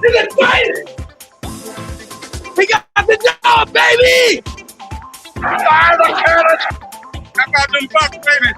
He's excited! He got the job, baby! I got them Bucs, baby!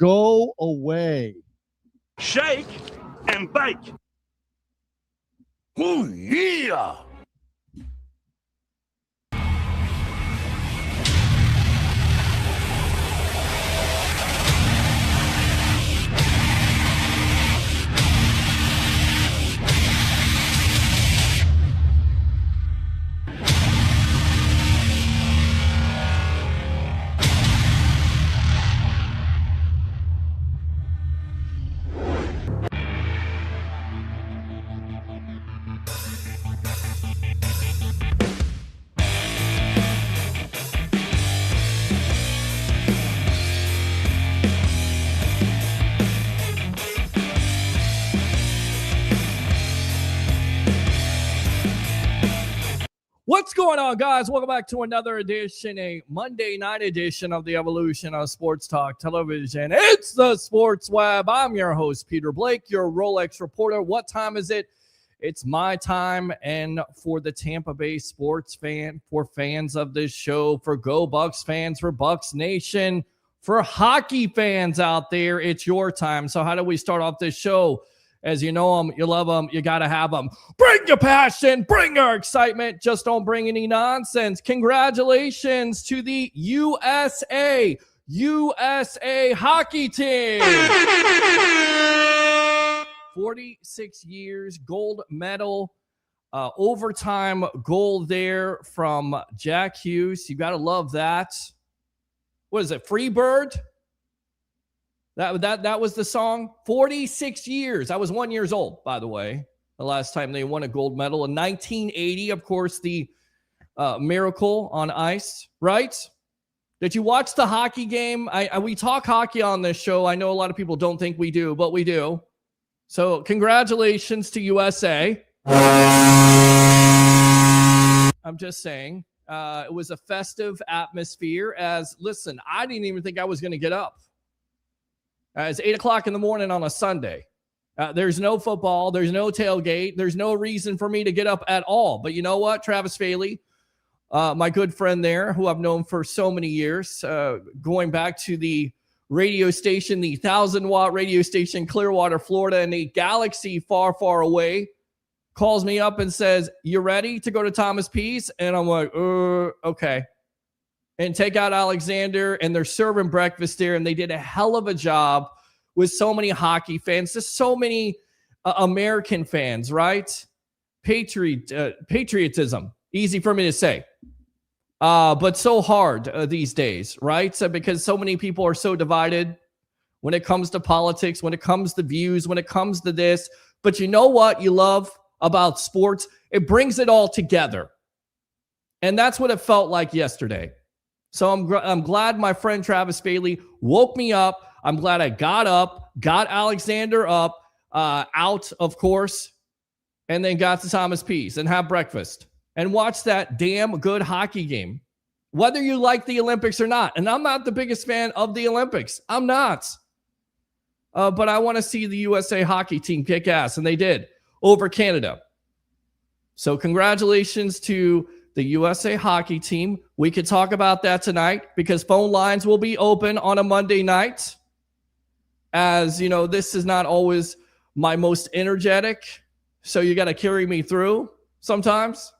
Go away. Shake and bake. Oh, yeah. What's going on, guys? Welcome back to another edition, a Monday night edition of the Evolution of Sports Talk Television. It's the Sports Web. I'm your host, Peter Blake, your Rolex reporter. What time is it? It's my time, and for the Tampa Bay sports fan, for fans of this show, for Go Bucs fans, for Bucs Nation, for hockey fans out there, it's your time. So how do we start off this show? As you know them, you love them, you got to have them. Bring your passion, bring your excitement. Just don't bring any nonsense. Congratulations to the USA hockey team. 46 years, gold medal, overtime goal there from Jack Hughes. You got to love that. What is it, Freebird? That was the song. 46 years. I was 1 year old, by the way, the last time they won a gold medal. In 1980, of course, the Miracle on Ice, right? Did you watch the hockey game? We talk hockey on this show. I know a lot of people don't think we do, but we do. So congratulations to USA. I'm just saying. It was a festive atmosphere listen, I didn't even think I was going to get up. It's 8 o'clock in the morning on a Sunday. There's no football. There's no tailgate. There's no reason for me to get up at all. But you know what? Travis Faley, my good friend there, who I've known for so many years, going back to the radio station, the 1,000-watt radio station, Clearwater, Florida, in a galaxy far, far away, calls me up and says, "You ready to go to Thomas Peace?" And I'm like, okay. And take out Alexander, and they're serving breakfast there, and they did a hell of a job with so many hockey fans, just so many American fans, right? Patriotism, easy for me to say, but so hard these days, right? So because so many people are so divided when it comes to politics, when it comes to views, when it comes to this. But you know what you love about sports? It brings it all together. And that's what it felt like yesterday. So I'm glad my friend Travis Faley woke me up. I'm glad I got up, got Alexander up, out, of course, and then got to Thomas Peace and have breakfast and watch that damn good hockey game, whether you like the Olympics or not. And I'm not the biggest fan of the Olympics. I'm not. But I want to see the USA hockey team kick ass, and they did over Canada. So congratulations to the USA hockey team. We could talk about that tonight because phone lines will be open on a Monday night. As you know, this is not always my most energetic, so you got to carry me through sometimes.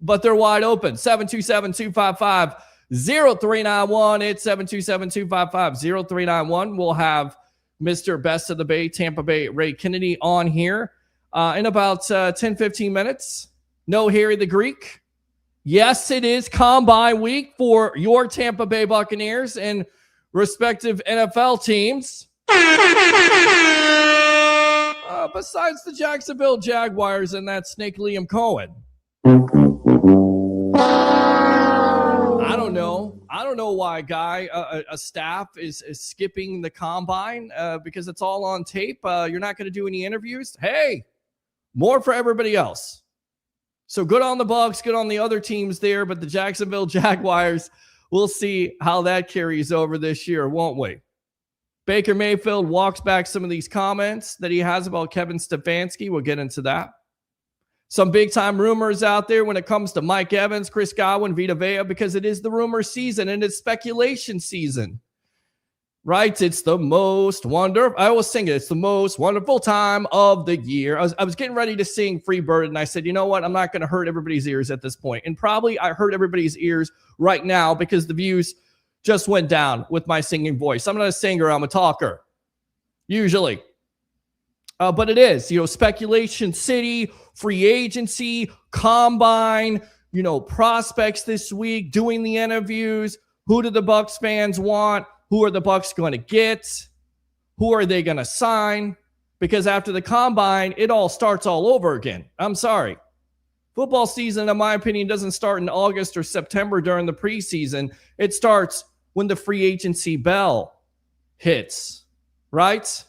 But they're wide open. 727-255-0391. It's 727-255-0391. We'll have Mr. Best of the Bay, Tampa Bay, Ray Kennedy on here in about 10-15 minutes. No Harry the Greek. Yes, it is Combine Week for your Tampa Bay Buccaneers and respective NFL teams. Besides the Jacksonville Jaguars and that snake Liam Cohen. I don't know why a staff is skipping the Combine because it's all on tape. You're not going to do any interviews. Hey, more for everybody else. So good on the Bucs, good on the other teams there, but the Jacksonville Jaguars, we'll see how that carries over this year, won't we? Baker Mayfield walks back some of these comments that he has about Kevin Stefanski. We'll get into that. Some big-time rumors out there when it comes to Mike Evans, Chris Godwin, Vita Vea, because it is the rumor season and it's speculation season. Right? It's the most wonderful. I always sing it. It's the most wonderful time of the year. I was getting ready to sing Free Bird, and I said, you know what? I'm not going to hurt everybody's ears at this point. And probably I hurt everybody's ears right now because the views just went down with my singing voice. I'm not a singer. I'm a talker. Usually. But it is, speculation city, free agency, combine, prospects this week, doing the interviews. Who do the Bucs fans want? Who are the Bucs going to get? Who are they going to sign? Because after the combine, it all starts all over again. I'm sorry. Football season, in my opinion, doesn't start in August or September during the preseason. It starts when the free agency bell hits, right?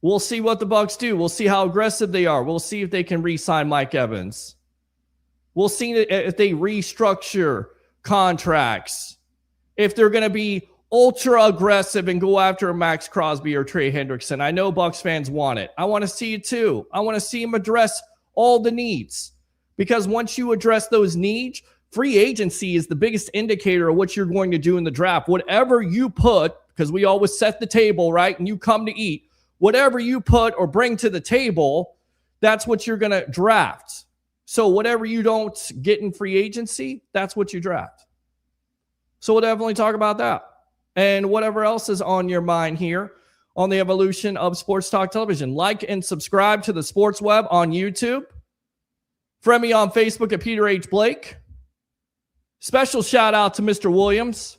We'll see what the Bucs do. We'll see how aggressive they are. We'll see if they can re-sign Mike Evans. We'll see if they restructure contracts, if they're going to be ultra aggressive and go after a Max Crosby or Trey Hendrickson. I know Bucs fans want it. I want to see it too. I want to see him address all the needs, because once you address those needs, free agency is the biggest indicator of what you're going to do in the draft. Whatever you put, because we always set the table, right? And you come to eat. Whatever you put or bring to the table, that's what you're going to draft. So whatever you don't get in free agency, that's what you draft. So we'll definitely talk about that. And whatever else is on your mind here on the evolution of Sports Talk Television. Like and subscribe to the Sports Web on YouTube. Friend me on Facebook at Peter H. Blake. Special shout out to Mr. Williams,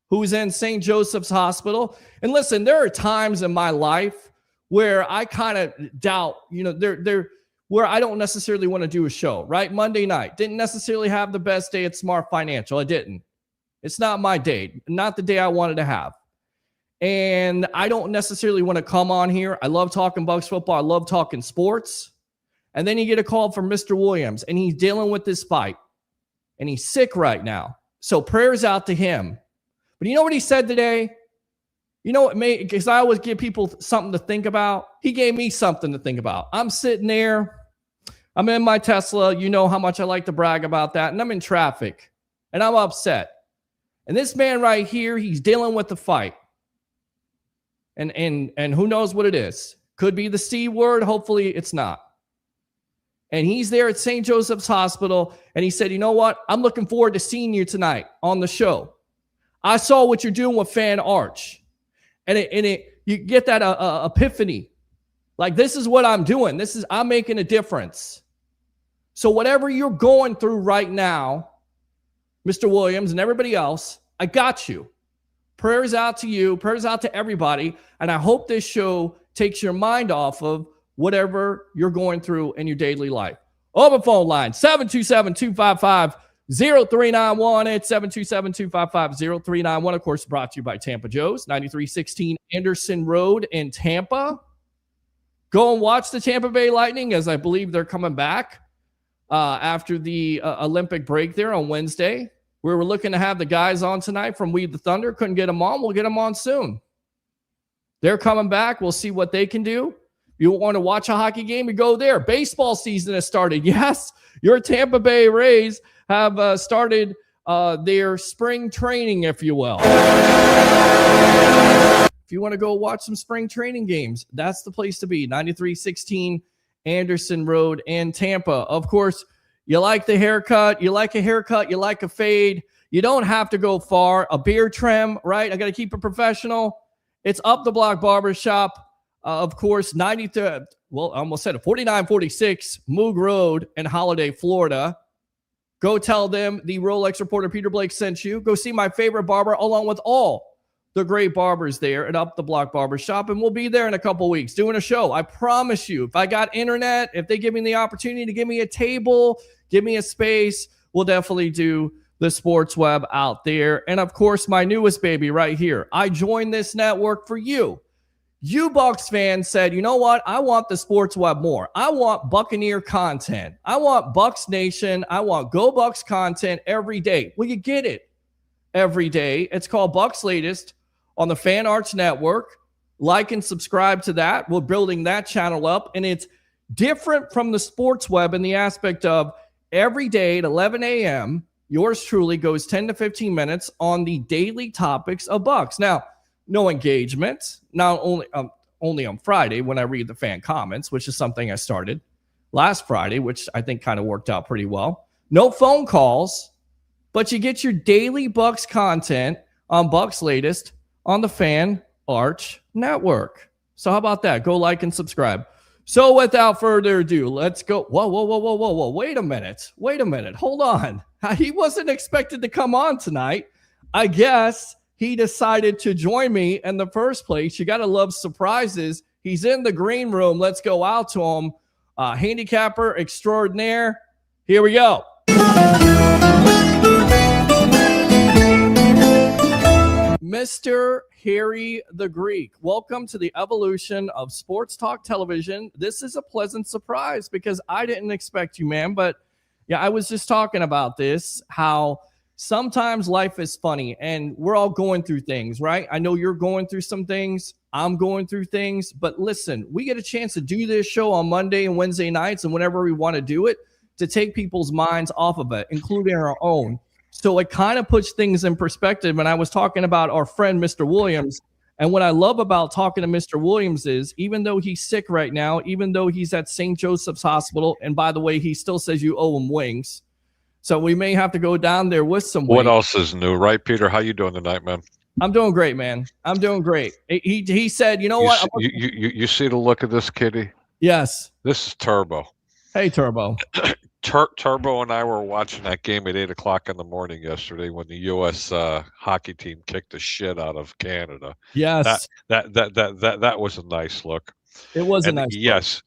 who's in St. Joseph's Hospital. And listen, there are times in my life where I kind of doubt, where I don't necessarily want to do a show, right? Monday night, didn't necessarily have the best day at Smart Financial. I didn't. It's not my day, not the day I wanted to have. And I don't necessarily want to come on here. I love talking Bucs football. I love talking sports. And then you get a call from Mr. Williams, and he's dealing with this fight. And he's sick right now. So prayers out to him. But you know what he said today? You know what, because I always give people something to think about. He gave me something to think about. I'm sitting there. I'm in my Tesla. You know how much I like to brag about that. And I'm in traffic. And I'm upset. And this man right here, he's dealing with the fight. And who knows what it is. Could be the C word. Hopefully it's not. And he's there at St. Joseph's Hospital. And he said, you know what? I'm looking forward to seeing you tonight on the show. I saw what you're doing with Fan Arch. And you get that epiphany. Like, this is what I'm doing. I'm making a difference. So whatever you're going through right now, Mr. Williams and everybody else, I got you. Prayers out to you. Prayers out to everybody. And I hope this show takes your mind off of whatever you're going through in your daily life. Open phone line, 727-255-0391. It's 727-255-0391. Of course, brought to you by Tampa Joe's, 9316 Anderson Road in Tampa. Go and watch the Tampa Bay Lightning, as I believe they're coming back after the Olympic break there on Wednesday. We were looking to have the guys on tonight from We the Thunder. Couldn't get them on. We'll get them on soon. They're coming back. We'll see what they can do. If you want to watch a hockey game, you go there. Baseball season has started. Yes, your Tampa Bay Rays have started their spring training, if you will. If you want to go watch some spring training games, that's the place to be. 9316 Anderson Road in Tampa. Of course, you like the haircut. You like a haircut. You like a fade. You don't have to go far. A beard trim, right? I got to keep it professional. It's Up the Block Barbershop. Of course, 4946 Moog Road in Holiday, Florida. Go tell them the Rolex reporter Peter Blake sent you. Go see my favorite barber along with all the great barbers there at Up the Block Barbershop. And we'll be there in a couple weeks doing a show. I promise you, if I got internet, if they give me the opportunity to give me a table, give me a space, we'll definitely do the Sports Web out there. And of course, my newest baby right here. I joined this network for you. You Bucs fans said, you know what? I want the Sports Web more. I want Buccaneer content. I want Bucs Nation. I want Go Bucs content every day. Well, you get it every day. It's called Bucs Latest on the Fan Arts Network. Like and subscribe to that. We're building that channel up. And it's different from the Sports Web in the aspect of every day at 11 a.m., yours truly goes 10 to 15 minutes on the daily topics of Bucs. Now, no engagement, not only on Friday when I read the fan comments, which is something I started last Friday, which I think kind of worked out pretty well. No phone calls, but you get your daily Bucs content on Bucs Latest on the Fan Arch Network. So how about that? Go like and subscribe. So without further ado, let's go. Whoa. Wait a minute. Hold on. He wasn't expected to come on tonight. I guess he decided to join me in the first place. You got to love surprises. He's in the green room. Let's go out to him. Handicapper extraordinaire. Here we go. Mr. Harry the Greek, welcome to the evolution of Sports Talk Television. This is a pleasant surprise because I didn't expect you, man, but Yeah, I was just talking about this, how sometimes life is funny and we're all going through things, right? I know you're going through some things. I'm going through things. But listen, we get a chance to do this show on Monday and Wednesday nights and whenever we want to do it to take people's minds off of it, including our own. So it kind of puts things in perspective. And I was talking about our friend, Mr. Williams. And what I love about talking to Mr. Williams is even though he's sick right now, even though he's at St. Joseph's Hospital, and by the way, he still says you owe him wings. So we may have to go down there with some wings. What else is new, right, Peter? How you doing tonight, man? I'm doing great, man. I'm doing great. He said, you know what? You see the look of this kitty? Yes. This is Turbo. Hey, Turbo. Turbo and I were watching that game at 8 o'clock in the morning yesterday when the U.S. Hockey team kicked the shit out of Canada. Yes, that was a nice look. It was a nice yes,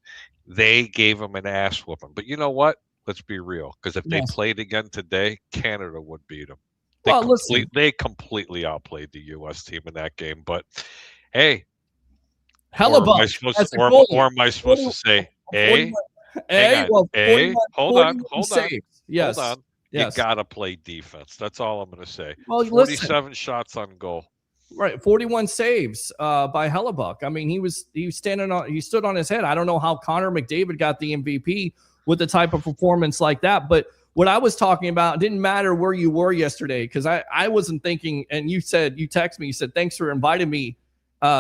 look. They gave them an ass whooping. But you know what? Let's be real, because if they played again today, Canada would beat them. They completely outplayed the U.S. team in that game. But hey, Hellebuck. Or am I supposed to say, hey? Hold on. Yes. Hold on. You gotta play defense. That's all I'm gonna say. Well, 47 shots on goal. Right, 41 saves by Hellebuck. I mean, he stood on his head. I don't know how Connor McDavid got the MVP with the type of performance like that. But what I was talking about didn't matter where you were yesterday, because I wasn't thinking. And you texted me. You said thanks for inviting me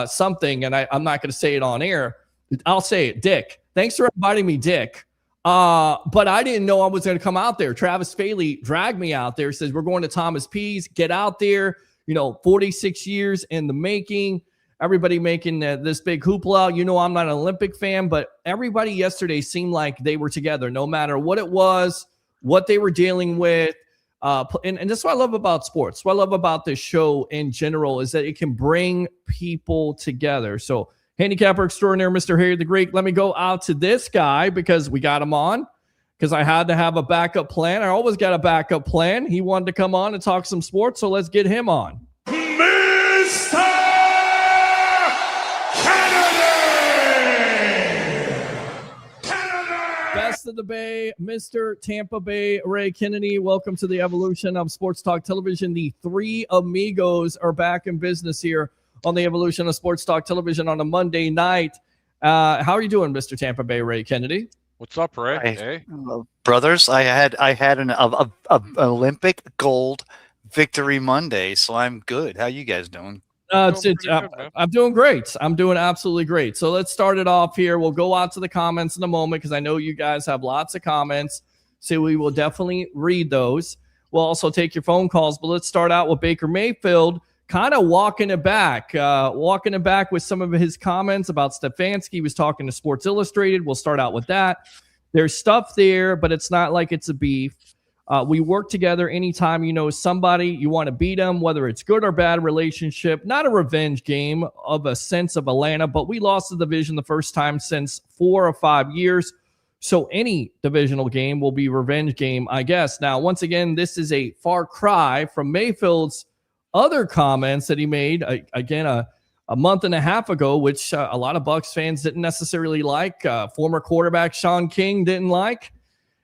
something, and I'm not going to say it on air. I'll say it, Dick. Thanks for inviting me, Dick. But I didn't know I was going to come out there. Travis Faley dragged me out there, says, we're going to Thomas Pease. Get out there. 46 years in the making. Everybody making this big hoopla. I'm not an Olympic fan, but everybody yesterday seemed like they were together, no matter what it was, what they were dealing with. And that's what I love about sports. What I love about this show in general is that it can bring people together. So, handicapper extraordinaire, Mr. Harry the Great. Let me go out to this guy because we got him on because I had to have a backup plan. I always got a backup plan. He wanted to come on and talk some sports, so let's get him on. Mr. Kennedy! Best of the Bay, Mr. Tampa Bay Ray Kennedy. Welcome to the evolution of Sports Talk Television. The three amigos are back in business here on the evolution of Sports Talk Television on a Monday night. How are you doing, Mr. Tampa Bay Ray Kennedy? What's up, Ray? Hey, brothers. I had an Olympic gold victory Monday, so I'm good. How you guys doing? I'm doing great. I'm doing absolutely great. So let's start it off here. We'll go out to the comments in a moment because I know you guys have lots of comments. So we will definitely read those. We'll also take your phone calls, but let's start out with Baker Mayfield. Kind of walking it back with some of his comments about Stefanski. He was talking to Sports Illustrated. We'll start out with that. There's stuff there, but it's not like it's a beef. We work together anytime you know somebody, you want to beat them, whether it's good or bad relationship. Not a revenge game of a sense of Atlanta, but we lost the division the first time since 4 or 5 years. So any divisional game will be revenge game, I guess. Now, once again, this is a far cry from Mayfield's other comments that he made, a month and a half ago, which a lot of Bucs fans didn't necessarily like. Former quarterback Sean King didn't like.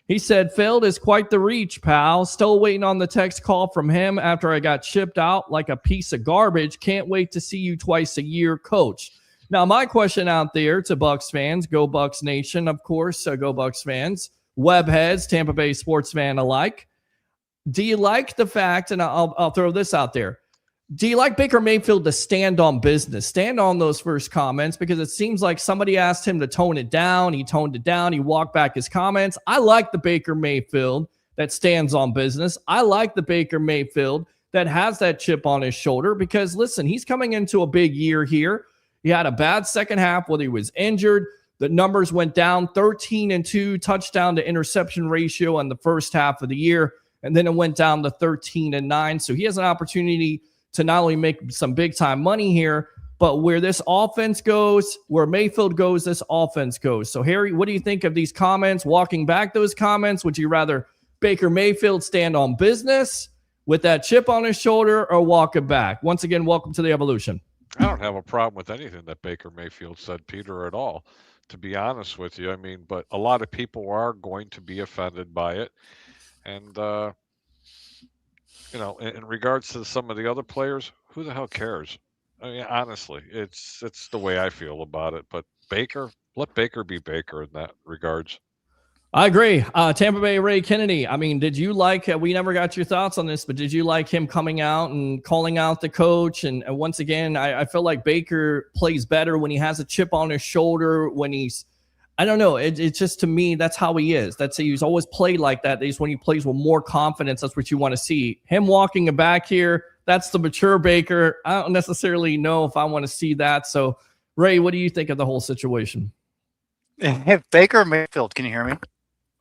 He said, "Failed is quite the reach, pal. Still waiting on the text call from him after I got shipped out like a piece of garbage. Can't wait to see you twice a year, coach." Now, my question out there to Bucs fans, go Bucs Nation, of course, go Bucs fans, webheads, Tampa Bay sports fan alike. Do you like the fact, and I'll throw this out there, do you like Baker Mayfield to stand on business, stand on those first comments? Because it seems like somebody asked him to tone it down. He toned it down. He walked back his comments. I like the Baker Mayfield that stands on business. I like the Baker Mayfield that has that chip on his shoulder because, listen, he's coming into a big year here. He had a bad second half whether he was injured. The numbers went down 13-2 touchdown to interception ratio in the first half of the year. And then it went down to 13-9. So he has an opportunity to not only make some big time money here, but where this offense goes, where Mayfield goes, this offense goes. So Harry, what do you think of these comments? Walking back those comments, would you rather Baker Mayfield stand on business with that chip on his shoulder or walk it back? Once again, welcome to the evolution. I don't have a problem with anything that Baker Mayfield said, Peter, at all. to be honest with you. I mean, but a lot of people are going to be offended by it. And, in regards to some of the other players, who the hell cares? I mean, honestly, it's the way I feel about it. But Baker, let Baker be Baker in that regards. I agree. Tampa Bay Ray Kennedy. I mean, did you like? We never got your thoughts on this, but did you like him coming out and calling out the coach? And once again, I feel like Baker plays better when he has a chip on his shoulder. When he's, I don't know. It's just, to me, that's how he is. He's always played like that. When he plays with more confidence, that's what you want to see. Him walking it back here, that's the mature Baker. I don't necessarily know if I want to see that. So, Ray, what do you think of the whole situation? If Baker Mayfield, can you hear me?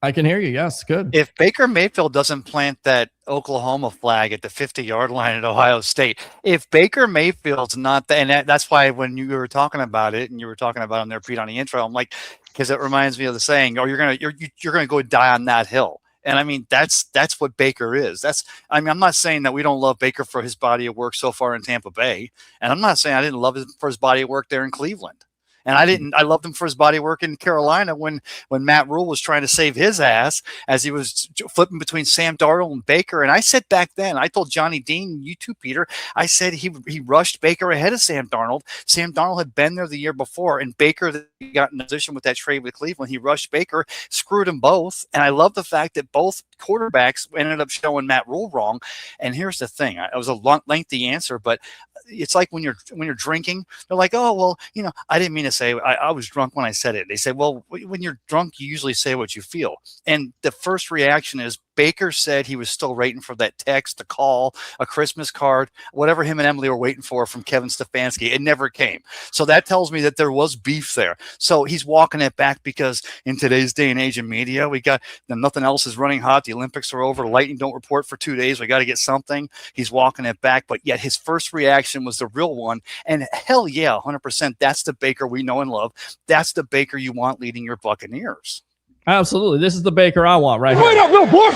I can hear you. Yes, good. If Baker Mayfield doesn't plant that Oklahoma flag at the 50-yard line at Ohio State, if Baker Mayfield's not that's why when you were talking about it and you were talking about on there, Pete, on the intro, I'm like, because it reminds me of the saying, "Oh, you're gonna go die on that hill." And I mean, that's what Baker is. I'm not saying that we don't love Baker for his body of work so far in Tampa Bay, and I'm not saying I didn't love him for his body of work there in Cleveland. And I loved him for his body work in Carolina when Matt Rule was trying to save his ass as he was flipping between Sam Darnold and Baker. And I said back then, I told Johnny Dean, you too, Peter, I said he rushed Baker ahead of Sam Darnold. Sam Darnold had been there the year before, and Baker got in position with that trade with Cleveland. He rushed Baker, screwed them both. And I love the fact that both quarterbacks ended up showing Matt Rule wrong. And here's the thing. It was a lengthy answer, but it's like when you're drinking, they're like, "Oh, well, I didn't mean to say I was drunk when I said it." They say, "Well, when you're drunk, you usually say what you feel." And the first reaction is Baker said he was still waiting for that text, a call, a Christmas card, whatever him and Emily were waiting for from Kevin Stefanski. It never came. So that tells me that there was beef there. So he's walking it back because in today's day and age of media, we got nothing else is running hot. The Olympics are over. Lightning don't report for 2 days. We got to get something. He's walking it back. But yet his first reaction was the real one. And hell yeah, 100%. That's the Baker we know and love. That's the Baker you want leading your Buccaneers. Absolutely. This is the Baker I want right here. Wait up, little boy.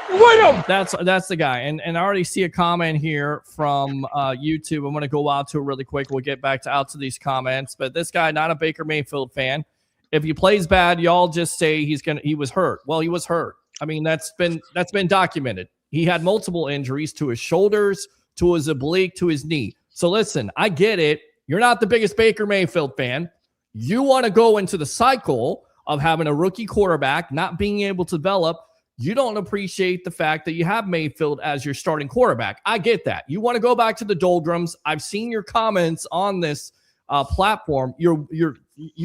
Wait up. That's the guy. And I already see a comment here from YouTube. I'm going to go out to it really quick. We'll get back to these comments. But this guy, not a Baker Mayfield fan. If he plays bad, y'all just say he was hurt. Well, he was hurt. I mean, that's been documented. He had multiple injuries to his shoulders, to his oblique, to his knee. So listen, I get it. You're not the biggest Baker Mayfield fan. You want to go into the cycle of having a rookie quarterback, not being able to develop. You don't appreciate the fact that you have Mayfield as your starting quarterback. I get that. You want to go back to the doldrums. I've seen your comments on this platform. You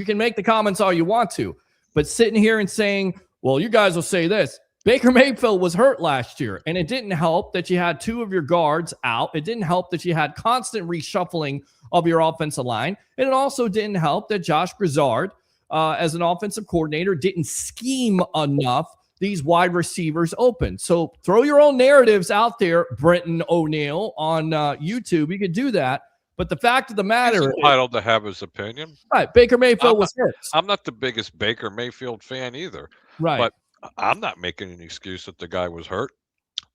can make the comments all you want to, but sitting here and saying, well, you guys will say this. Baker Mayfield was hurt last year, and it didn't help that you had two of your guards out. It didn't help that you had constant reshuffling of your offensive line. And it also didn't help that Josh Grizzard, as an offensive coordinator, didn't scheme enough these wide receivers open. So throw your own narratives out there, Brenton O'Neill, on YouTube. You could do that. But the fact of the matter is, entitled to have his opinion. Right. Baker Mayfield was hurt. I'm not the biggest Baker Mayfield fan either. Right. But I'm not making an excuse that the guy was hurt.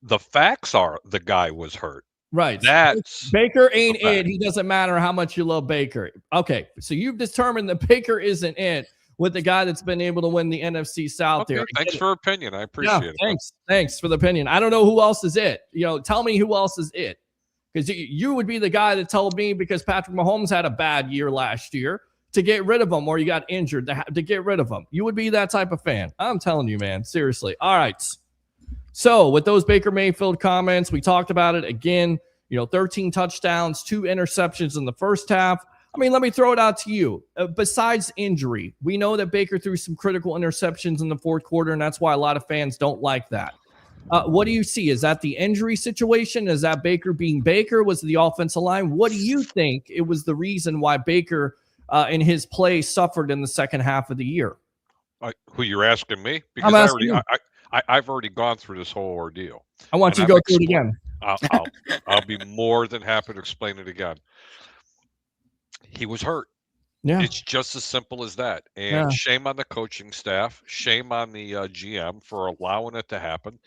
The facts are the guy was hurt. Right. That's Baker ain't it. He doesn't matter how much you love Baker. Okay. So you've determined that Baker isn't it with the guy that's been able to win the NFC South there. Thanks for opinion. I appreciate it. Thanks for the opinion. I don't know who else is it. Tell me who else is it. Because you would be the guy that told me because Patrick Mahomes had a bad year last year to get rid of him, or you got injured to get rid of him. You would be that type of fan. I'm telling you, man. Seriously. All right. So with those Baker Mayfield comments, we talked about it again. 13 touchdowns, 2 interceptions in the first half. I mean, let me throw it out to you. Besides injury, we know that Baker threw some critical interceptions in the fourth quarter, and that's why a lot of fans don't like that. What do you see? Is that the injury situation? Is that Baker being Baker? Was it the offensive line? What do you think it was the reason why Baker in his play suffered in the second half of the year? Who you're asking me? Because I've already gone through this whole ordeal. I want you to go through it again. I'll be more than happy to explain it again. He was hurt. Yeah. It's just as simple as that. And shame on the coaching staff. Shame on the GM for allowing it to happen.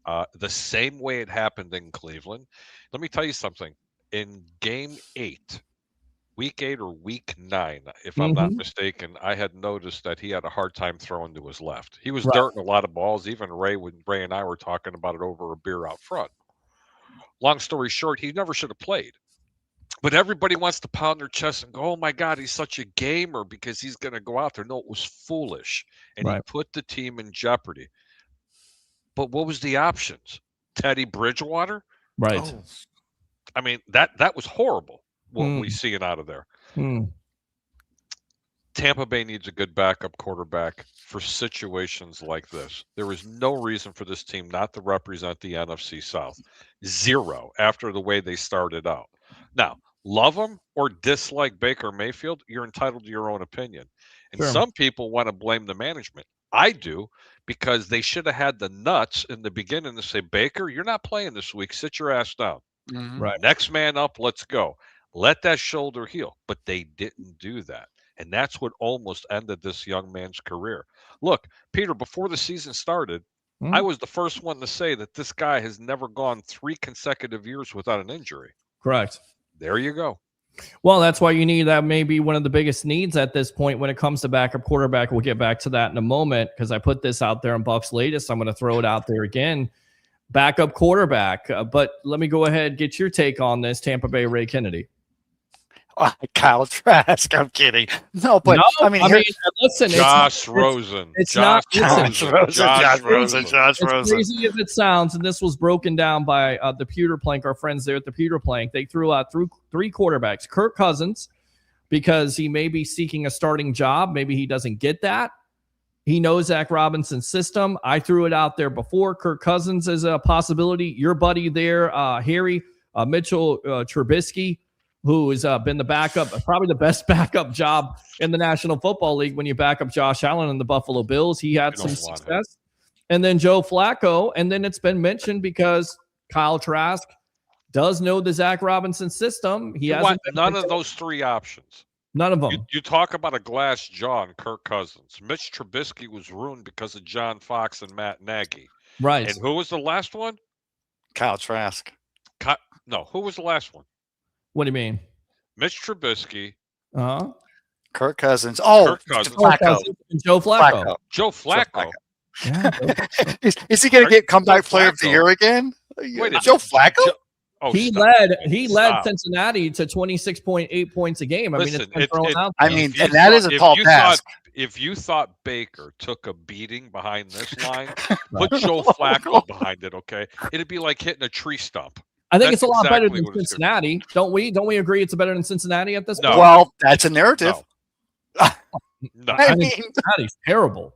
The same way it happened in Cleveland. Let me tell you something. In Game 8, week 8 or week 9, if I'm not mistaken, I had noticed that he had a hard time throwing to his left. He was dirting a lot of balls. Even when Ray and I were talking about it over a beer out front. Long story short, he never should have played. But everybody wants to pound their chest and go, oh, my God, he's such a gamer because he's going to go out there. No, it was foolish. And he put the team in jeopardy. But what was the options? Teddy Bridgewater? Right. Oh. I mean, that was horrible, what we seeing out of there. Tampa Bay needs a good backup quarterback for situations like this. There is no reason for this team not to represent the NFC South. 0 after the way they started out. Now, love them or dislike Baker Mayfield, you're entitled to your own opinion. And some people want to blame the management. I do, because they should have had the nuts in the beginning to say, Baker, you're not playing this week. Sit your ass down. Right. Next man up, let's go. Let that shoulder heal. But they didn't do that. And that's what almost ended this young man's career. Look, Peter, before the season started, I was the first one to say that this guy has never gone 3 consecutive years without an injury. Correct. There you go. Well, that's why you need that. Maybe one of the biggest needs at this point when it comes to backup quarterback. We'll get back to that in a moment because I put this out there in Bucs latest. I'm going to throw it out there again. Backup quarterback. But let me go ahead and get your take on this, Tampa Bay Ray Kennedy. Kyle Trask. I'm kidding. No, but no, I mean listen, Josh Rosen. It's not Josh Rosen. As crazy as it sounds, and this was broken down by the Pewter Plank, our friends there at the Pewter Plank. They threw out 3 quarterbacks. Kirk Cousins, because he may be seeking a starting job. Maybe he doesn't get that. He knows Zach Robinson's system. I threw it out there before. Kirk Cousins is a possibility. Your buddy there, Harry Mitchell Trubisky, who has been the backup, probably the best backup job in the National Football League when you back up Josh Allen and the Buffalo Bills. He had some success. And then Joe Flacco. And then it's been mentioned because Kyle Trask does know the Zach Robinson system. He has none of those 3 options. None of them. You talk about a glass jaw and Kirk Cousins. Mitch Trubisky was ruined because of John Fox and Matt Nagy. Right. And who was the last one? Kyle Trask. No, who was the last one? What do you mean? Mitch Trubisky. Kirk Cousins. Oh, Kirk Cousins. Flacco. Joe Flacco. Joe Flacco. Yeah. Is he going to get comeback player of the year again? Wait, Joe Flacco? He led Cincinnati to 26.8 points a game. Listen, and that is a tall task. If you thought Baker took a beating behind this line, put Joe Flacco behind it, okay? It'd be like hitting a tree stump. I think it's a lot better than Cincinnati. Don't we agree it's better than Cincinnati at this point? Well, that's a narrative. No. I think Cincinnati's terrible.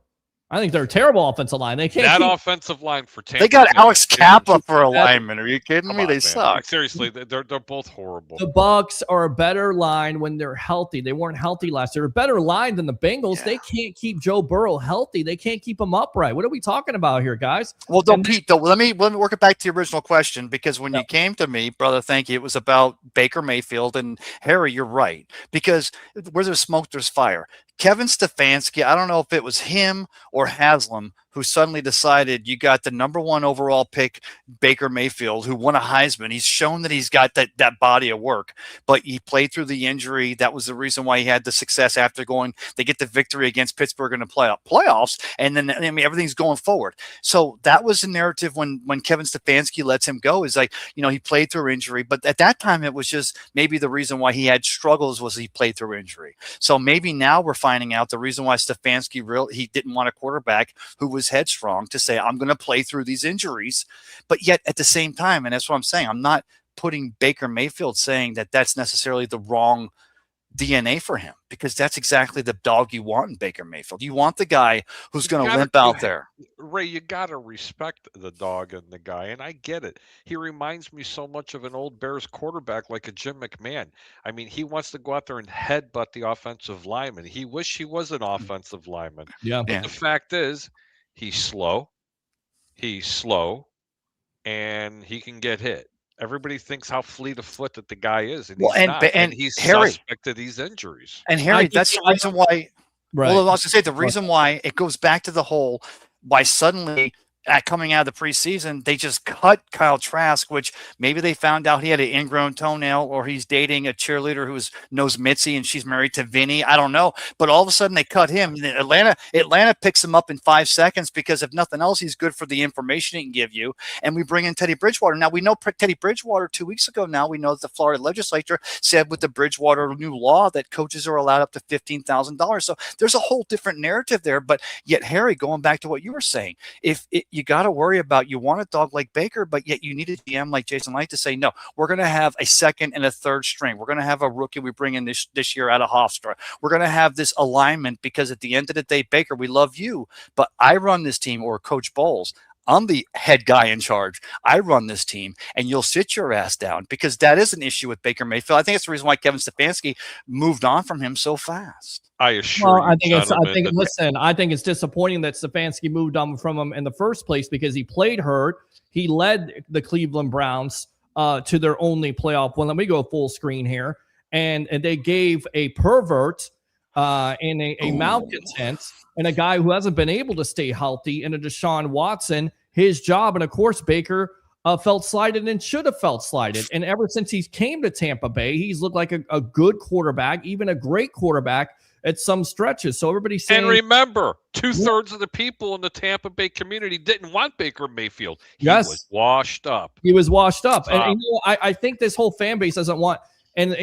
I think they're a terrible offensive line. They can't. Offensive line for Tampa. They got Alex Kappa for a lineman. Are you kidding me? They suck. Seriously, they're both horrible. The Bucs are a better line when they're healthy. They weren't healthy last year. They're a better line than the Bengals. Yeah. They can't keep Joe Burrow healthy. They can't keep him upright. What are we talking about here, guys? Well, Pete, let me work it back to the original question, because when you came to me, brother, thank you, it was about Baker Mayfield. And Harry, you're right, because where there's smoke, there's fire. Kevin Stefanski, I don't know if it was him or Haslam who suddenly decided you got the #1 overall pick, Baker Mayfield, who won a Heisman. He's shown that he's got that body of work, but he played through the injury. That was the reason why he had the success after they get the victory against Pittsburgh in the playoffs, and then everything's going forward. So that was the narrative when Kevin Stefanski lets him go, is like, he played through injury, but at that time it was just maybe the reason why he had struggles was he played through injury. So maybe now we're finding out the reason why Stefanski he didn't want a quarterback who was headstrong to say, I'm going to play through these injuries. But yet at the same time, and that's what I'm saying, I'm not putting Baker Mayfield saying that that's necessarily the wrong DNA for him, because that's exactly the dog you want in Baker Mayfield. You want the guy who's going to limp out there. Ray, you got to respect the dog and the guy, and I get it. He reminds me so much of an old Bears quarterback like a Jim McMahon. I mean, he wants to go out there and headbutt the offensive lineman. He wish he was an offensive lineman. Yeah. But the fact is, he's slow, and he can get hit. Everybody thinks how fleet of foot that the guy is, and he's not. And he's suspect of these injuries. And Harry, that's the reason why. Right. Well, I was going to say the reason why it goes back to the whole why suddenly coming out of the preseason, they just cut Kyle Trask, which maybe they found out he had an ingrown toenail or he's dating a cheerleader who knows Mitzi and she's married to Vinny. I don't know. But all of a sudden they cut him. Atlanta picks him up in 5 seconds because if nothing else, he's good for the information he can give you. And we bring in Teddy Bridgewater. Now, we know Teddy Bridgewater 2 weeks ago now. We know that the Florida legislature said with the Bridgewater new law that coaches are allowed up to $15,000. So there's a whole different narrative there. But yet, Harry, going back to what you were saying, you got to worry about, you want a dog like Baker, but yet you need a GM like Jason Light to say, no, we're going to have a second and a third string. We're going to have a rookie we bring in this year out of Hofstra. We're going to have this alignment because at the end of the day, Baker, we love you, but I run this team, or Coach Bowles, I'm the head guy in charge. I run this team, and you'll sit your ass down, because that is an issue with Baker Mayfield. I think it's the reason why Kevin Stefanski moved on from him so fast. I assure you, I think it's disappointing that Stefanski moved on from him in the first place, because he played hurt. He led the Cleveland Browns to their only playoff win. Let me go full screen here. And they gave a pervert and a malcontent and a guy who hasn't been able to stay healthy and a Deshaun Watson his job. And of course, Baker felt slighted and should have felt slighted. And ever since he came to Tampa Bay, he's looked like a good quarterback, even a great quarterback at some stretches. So everybody's saying. And remember, 2/3 of the people in the Tampa Bay community didn't want Baker Mayfield. He was washed up. He was washed up. And I think this whole fan base doesn't want. And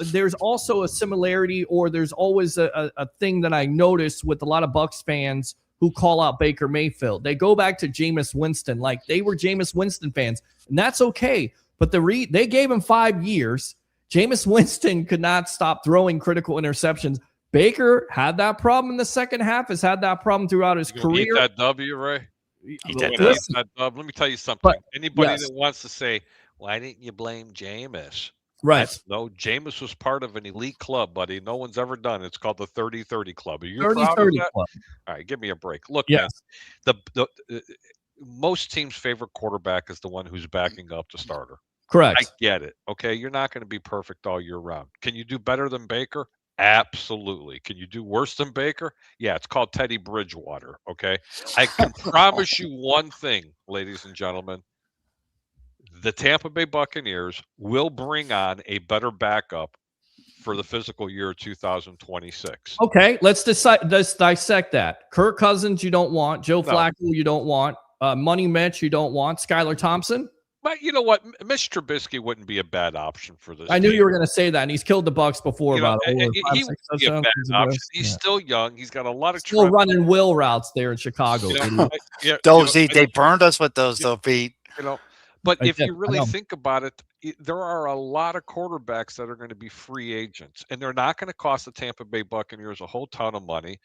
there's also a similarity, or there's always a thing that I noticed with a lot of Bucs fans who call out Baker Mayfield. They go back to Jameis Winston, like they were Jameis Winston fans, and that's okay. But they gave him 5 years. Jameis Winston could not stop throwing critical interceptions. Baker had that problem in the second half, has had that problem throughout his career. Eat that W, Ray. Let me tell you something. Anybody that wants to say, why didn't you blame Jameis? Right. No, Jameis was part of an elite club, buddy. No one's ever done. It's called the 30-30 Club. Are you proud of that? Club. All right, give me a break. Look, man, the most teams' favorite quarterback is the one who's backing up the starter. Correct. I get it. Okay, you're not going to be perfect all year round. Can you do better than Baker? Absolutely. Can you do worse than Baker? Yeah, it's called Teddy Bridgewater. Okay, I can promise you one thing, ladies and gentlemen. The Tampa Bay Buccaneers will bring on a better backup for the physical year 2026. Okay, let's dissect that. Kirk Cousins, you don't want. Joe Flacco, you don't want. Money Mitch, you don't want. Skylar Thompson. But you know what? Mitch Trubisky wouldn't be a bad option for this. I knew you were going to say that, and he's killed the Bucs before. He's still young. He's got a lot of still running will routes there in Chicago. They burned us with those, though, Pete. But if you really think about it, there are a lot of quarterbacks that are going to be free agents, and they're not going to cost the Tampa Bay Buccaneers a whole ton of money.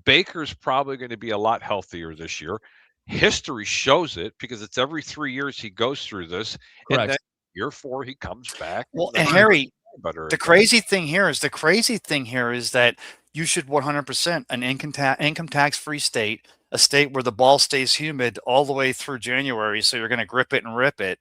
Baker's probably going to be a lot healthier this year. History shows it, because it's every 3 years he goes through this. Correct. And then year 4 he comes back. Well, and Harry, the crazy thing here is that you should 100% an income tax-free state, a state where the ball stays humid all the way through January, so you're going to grip it and rip it.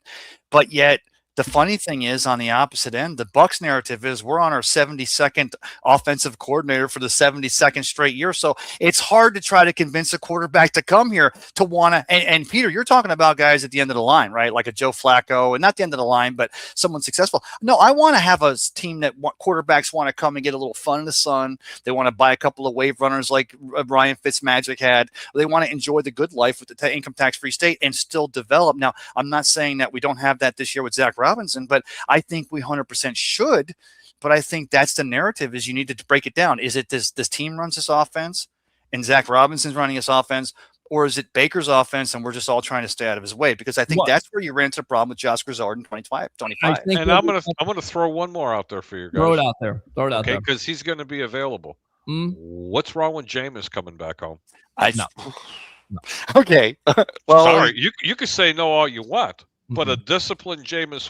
But yet, the funny thing is, on the opposite end, the Bucs narrative is we're on our 72nd offensive coordinator for the 72nd straight year. So it's hard to try to convince a quarterback to come here to want to. And Peter, you're talking about guys at the end of the line, right? Like a Joe Flacco, and not the end of the line, but someone successful. No, I want to have a team that quarterbacks want to come and get a little fun in the sun. They want to buy a couple of wave runners like Ryan Fitzmagic had. They want to enjoy the good life with the income tax-free state and still develop. Now, I'm not saying that we don't have that this year with Zach Robinson, but I think we 100% should. But I think that's the narrative, is you need to break it down. Is it this team runs this offense and Zach Robinson's running this offense, or is it Baker's offense and we're just all trying to stay out of his way? Because I think that's where you ran into a problem with Josh Grizzard in 25. And I'm gonna throw one more out there for you guys. Throw it out there. Okay, because he's going to be available. What's wrong with Jameis coming back home? No. Okay. Well, sorry, you could say no all you want. But a disciplined Jameis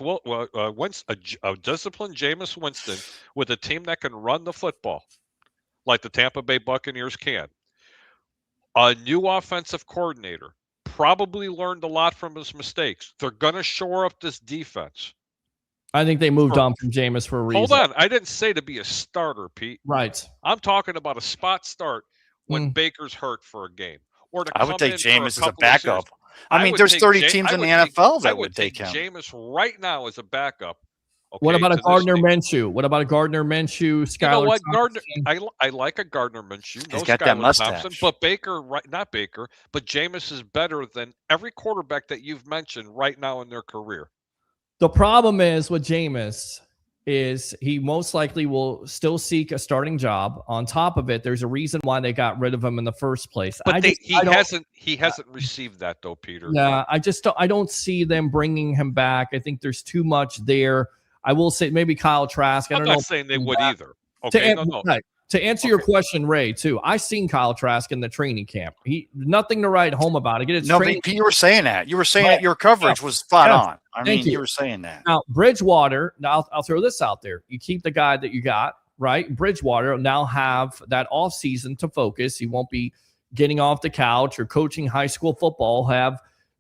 Winston with a team that can run the football, like the Tampa Bay Buccaneers can. A new offensive coordinator probably learned a lot from his mistakes. They're going to shore up this defense. I think they moved on from Jameis for a reason. Hold on. I didn't say to be a starter, Pete. Right. I'm talking about a spot start when Baker's hurt for a game. Or I would take Jameis as a backup. I mean, there's 30 teams in the NFL that would take him. Jameis right now as a backup. Okay, what about a Gardner Minshew? What about a Gardner Minshew? Skylar, you know what, Gardner? I like a Gardner Minshew. He's got that mustache. Thompson, but Baker, not Baker, but Jameis is better than every quarterback that you've mentioned right now in their career. The problem is with Jameis is he most likely will still seek a starting job. On top of it, there's a reason why they got rid of him in the first place. But he hasn't received that though, Peter. Yeah, I don't see them bringing him back. I think there's too much there. I will say maybe Kyle Trask. I'm not saying they would either. Okay, To answer your question, Ray, too, I seen Kyle Trask in the training camp. Nothing to write home about. But you were saying that. You were saying that your coverage was spot on. I mean, you were saying that. Now, Bridgewater, I'll throw this out there. You keep the guy that you got, right? Bridgewater will now have that offseason to focus. He won't be getting off the couch or coaching high school football.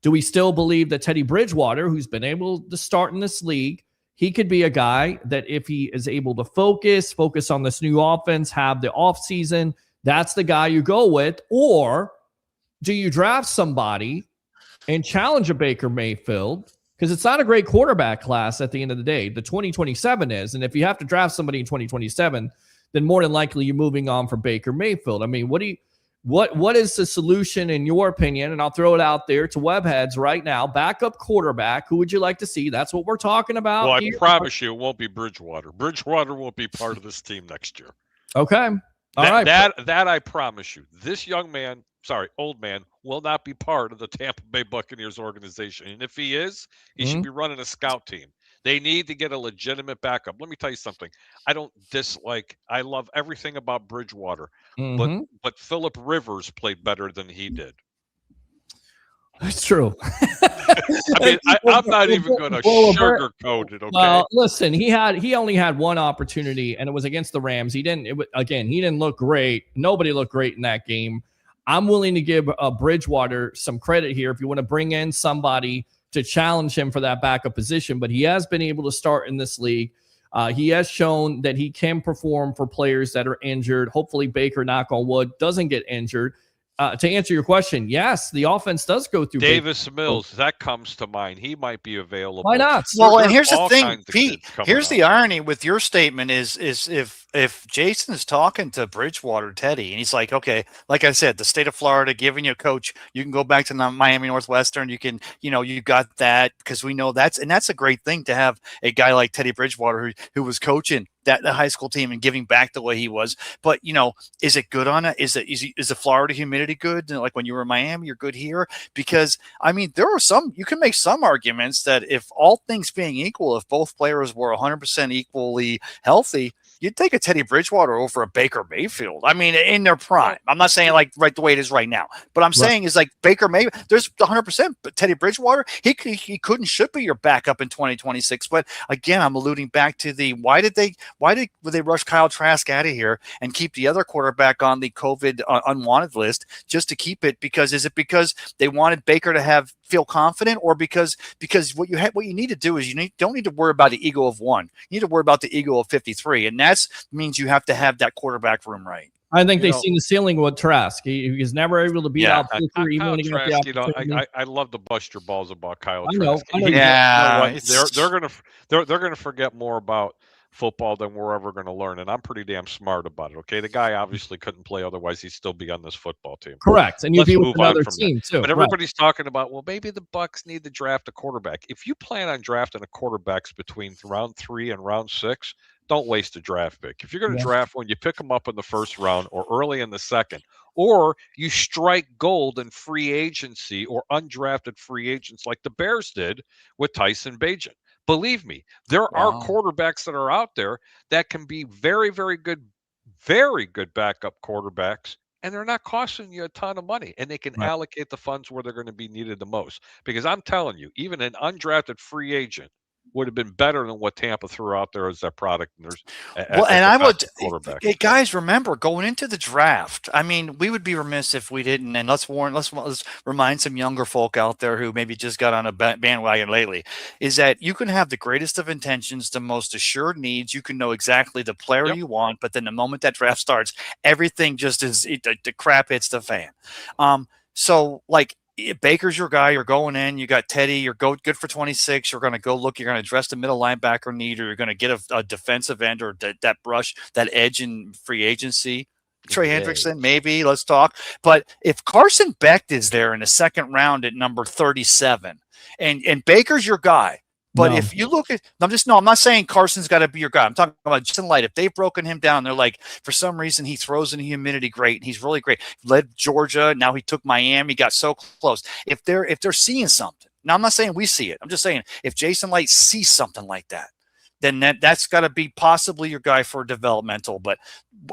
Do we still believe that Teddy Bridgewater, who's been able to start in this league, he could be a guy that if he is able to focus on this new offense, have the offseason, that's the guy you go with? Or do you draft somebody and challenge a Baker Mayfield? Because it's not a great quarterback class at the end of the day. The 2027 is. And if you have to draft somebody in 2027, then more than likely you're moving on from Baker Mayfield. I mean, what is the solution in your opinion? And I'll throw it out there to Webheads right now. Backup quarterback. Who would you like to see? That's what we're talking about. Well, I promise you it won't be Bridgewater. Bridgewater won't be part of this team next year. Okay. All right. That I promise you. This old man will not be part of the Tampa Bay Buccaneers organization. And if he is, he should be running a scout team. They need to get a legitimate backup. Let me tell you something. I love everything about Bridgewater, but Phillip Rivers played better than he did. That's true. I mean, I'm not even going to sugarcoat it. Okay. Well, listen, he only had one opportunity, and it was against the Rams. He didn't look great. Nobody looked great in that game. I'm willing to give Bridgewater some credit here if you want to bring in somebody to challenge him for that backup position, but he has been able to start in this league. He has shown that he can perform for players that are injured. Hopefully Baker, knock on wood, doesn't get injured. To answer your question, yes, the offense does go through Davis Mills. That comes to mind. He might be available. Why not? Well, and here's the thing, Pete. Here's the irony with your statement is if Jason is talking to Bridgewater, Teddy, and he's like, okay, like I said, the state of Florida giving you a coach, you can go back to Miami Northwestern. You can, you got that because we know that's a great thing to have a guy like Teddy Bridgewater who was coaching the high school team and giving back the way he was. But, is it good on it? Is the Florida humidity good? Like when you were in Miami, you're good here? Because, I mean, you can make some arguments that if all things being equal, if both players were 100% equally healthy, you'd take a Teddy Bridgewater over a Baker Mayfield. I mean, in their prime. I'm not saying like right the way it is right now, but I'm saying is like Baker Mayfield. There's 100%. But Teddy Bridgewater, he should be your backup in 2026. But again, I'm alluding back to why did they rush Kyle Trask out of here and keep the other quarterback on the COVID unwanted list just to keep it? Is it because they wanted Baker to feel confident, or because what you need to do is don't need to worry about the ego of one. You need to worry about the ego of 53, and that means you have to have that quarterback room right. I think they've seen the ceiling with Trask. He's never able to beat out Baker, even when he got the opportunity. I love to bust your balls about Kyle Trask. I know. Yeah, they're gonna forget more about football than we're ever going to learn, and I'm pretty damn smart about it. Okay, the guy obviously couldn't play, otherwise he'd still be on this football team. Correct, and you'd be with another team too. But everybody's talking about, well, maybe the Bucs need to draft a quarterback. If you plan on drafting a quarterbacks between round 3 and round 6, don't waste a draft pick. If you're going to draft one, you pick them up in the first round or early in the second, or you strike gold in free agency or undrafted free agents like the Bears did with Tyson Bagent. Believe me, there are quarterbacks that are out there that can be very, very good backup quarterbacks, and they're not costing you a ton of money, and they can allocate the funds where they're going to be needed the most. Because I'm telling you, even an undrafted free agent would have been better than what Tampa threw out there as their product. And guys, remember going into the draft. I mean, we would be remiss if we didn't. And let's remind some younger folk out there who maybe just got on a bandwagon lately. Is that you can have the greatest of intentions, the most assured needs. You can know exactly the player you want, but then the moment that draft starts, everything just the crap hits the fan. So like, Baker's your guy. You're going in. You got Teddy. You're good for 26. You're going to go look. You're going to address the middle linebacker need, or you're going to get a defensive end or that brush, that edge in free agency. Trey Hendrickson, maybe. Let's talk. But if Carson Beck is there in the second round at number 37, and Baker's your guy, but if you look at, I'm not saying Carson's got to be your guy. I'm talking about Jason Light. If they've broken him down, they're like, for some reason, he throws in the humidity great, and he's really great. Led Georgia. Now he took Miami, got so close. If they're seeing something, now I'm not saying we see it. I'm just saying if Jason Light sees something like that, then that's got to be possibly your guy for developmental. But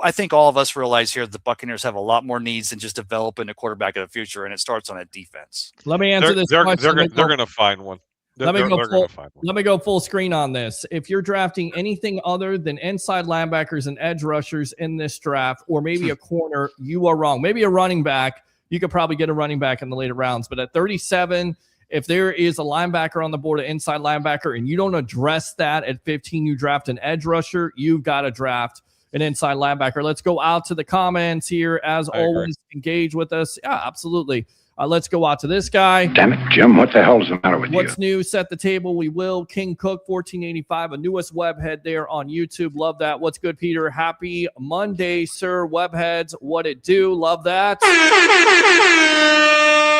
I think all of us realize here the Buccaneers have a lot more needs than just developing a quarterback of the future, and it starts on a defense. Let me answer this question. They're going to find one. Let me go full screen on this. If you're drafting anything other than inside linebackers and edge rushers in this draft, or maybe a corner, you are wrong. Maybe a running back. You could probably get a running back in the later rounds. But at 37, if there is a linebacker on the board, an inside linebacker, and you don't address that at 15, you draft an edge rusher, you've got to draft an inside linebacker. Let's go out to the comments here. As always, engage with us. Yeah, absolutely. Let's go out to this guy. Damn it, Jim. What the hell's the matter with you? What's new? Set the table. We will. King Cook 1485, a newest webhead there on YouTube. Love that. What's good, Peter? Happy Monday, sir. Webheads, what it do? Love that.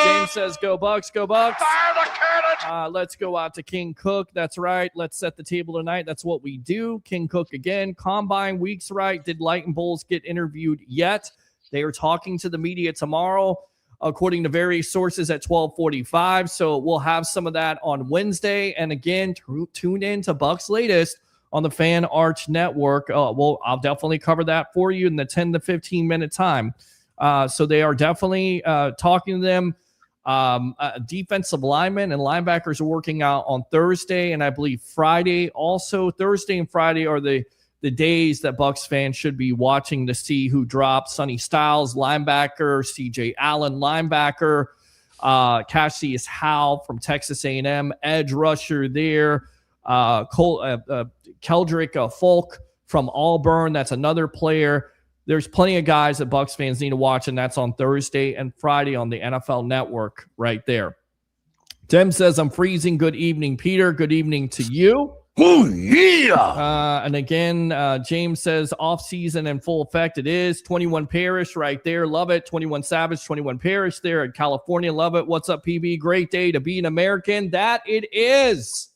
James says, go Bucs, go Bucs. Fire the cannon! Let's go out to King Cook. That's right. Let's set the table tonight. That's what we do. King Cook again. Combine weeks right. Did Light and Bulls get interviewed yet? They are talking to the media tomorrow, according to various sources, at 12:45. So we'll have some of that on Wednesday. And again, tune in to Bucs Latest on the Fan Arch Network. I'll definitely cover that for you in the 10 to 15 minute time. So they are definitely talking to them. Defensive linemen and linebackers are working out on Thursday and I believe Friday. Also, Thursday and Friday are the days that Bucs fans should be watching to see who drops. Sonny Styles, linebacker. CJ Allen, linebacker. Cassius Howe from Texas A&M, edge rusher there. Keldrick Folk from Auburn. That's another player. There's plenty of guys that Bucs fans need to watch, and that's on Thursday and Friday on the NFL Network right there. Tim says, I'm freezing. Good evening, Peter. Good evening to you. Oh, yeah. And again, James says, off-season in full effect. It is. 21 Parish right there. Love it. 21 Savage, 21 Parish there in California. Love it. What's up, PB? Great day to be an American. That it is.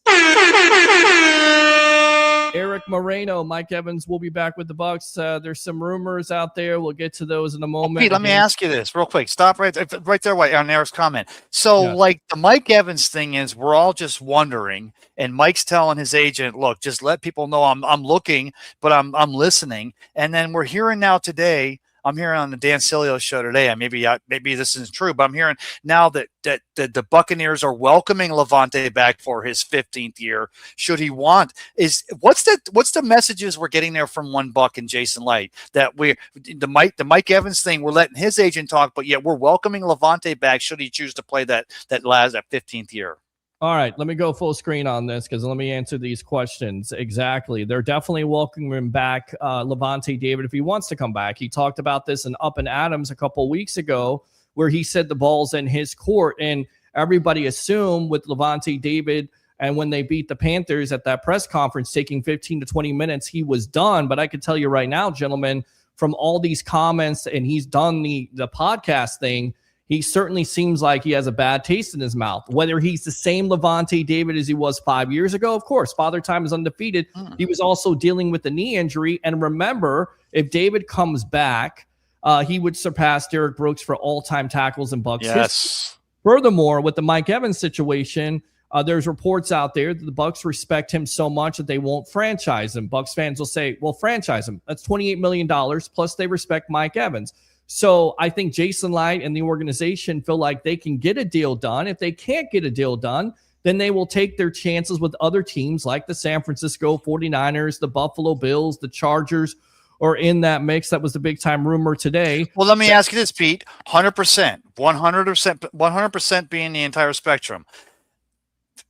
Eric Moreno, Mike Evans will be back with the Bucs. There's some rumors out there. We'll get to those in a moment. Pete, let me ask you this real quick. Stop right there on Eric's comment. So, like the Mike Evans thing is, we're all just wondering, and Mike's telling his agent, "Look, just let people know I'm looking, but I'm listening." And then we're hearing now today. I'm hearing on the Dan Silio show today, and maybe this isn't true, but I'm hearing now that the Buccaneers are welcoming Levante back for his 15th year. Should he want? What's the messages we're getting there from One Buck and Jason Light that the Mike Evans thing? We're letting his agent talk, but yet we're welcoming Levante back. Should he choose to play that 15th year? All right, let me go full screen on this because let me answer these questions. Exactly. They're definitely welcoming him back, Levante David, if he wants to come back. He talked about this in Up and Adams a couple weeks ago where he said the ball's in his court, and everybody assumed with Levante David and when they beat the Panthers at that press conference taking 15 to 20 minutes, he was done. But I can tell you right now, gentlemen, from all these comments, and he's done the podcast thing, he certainly seems like he has a bad taste in his mouth. Whether he's the same Levante David as he was 5 years ago, of course, Father Time is undefeated. He was also dealing with the knee injury. And remember, if David comes back, he would surpass Derek Brooks for all-time tackles in Bucs history. Furthermore, with the Mike Evans situation, there's reports out there that the Bucs respect him so much that they won't franchise him. Bucs fans will say, well, franchise him. That's $28 million, plus they respect Mike Evans. So I think Jason Light and the organization feel like they can get a deal done. If they can't get a deal done, then they will take their chances with other teams like the San Francisco 49ers, the Buffalo Bills, the Chargers are in that mix. That was the big-time rumor today. Well, let me ask you this, Pete. 100%, 100% being the entire spectrum.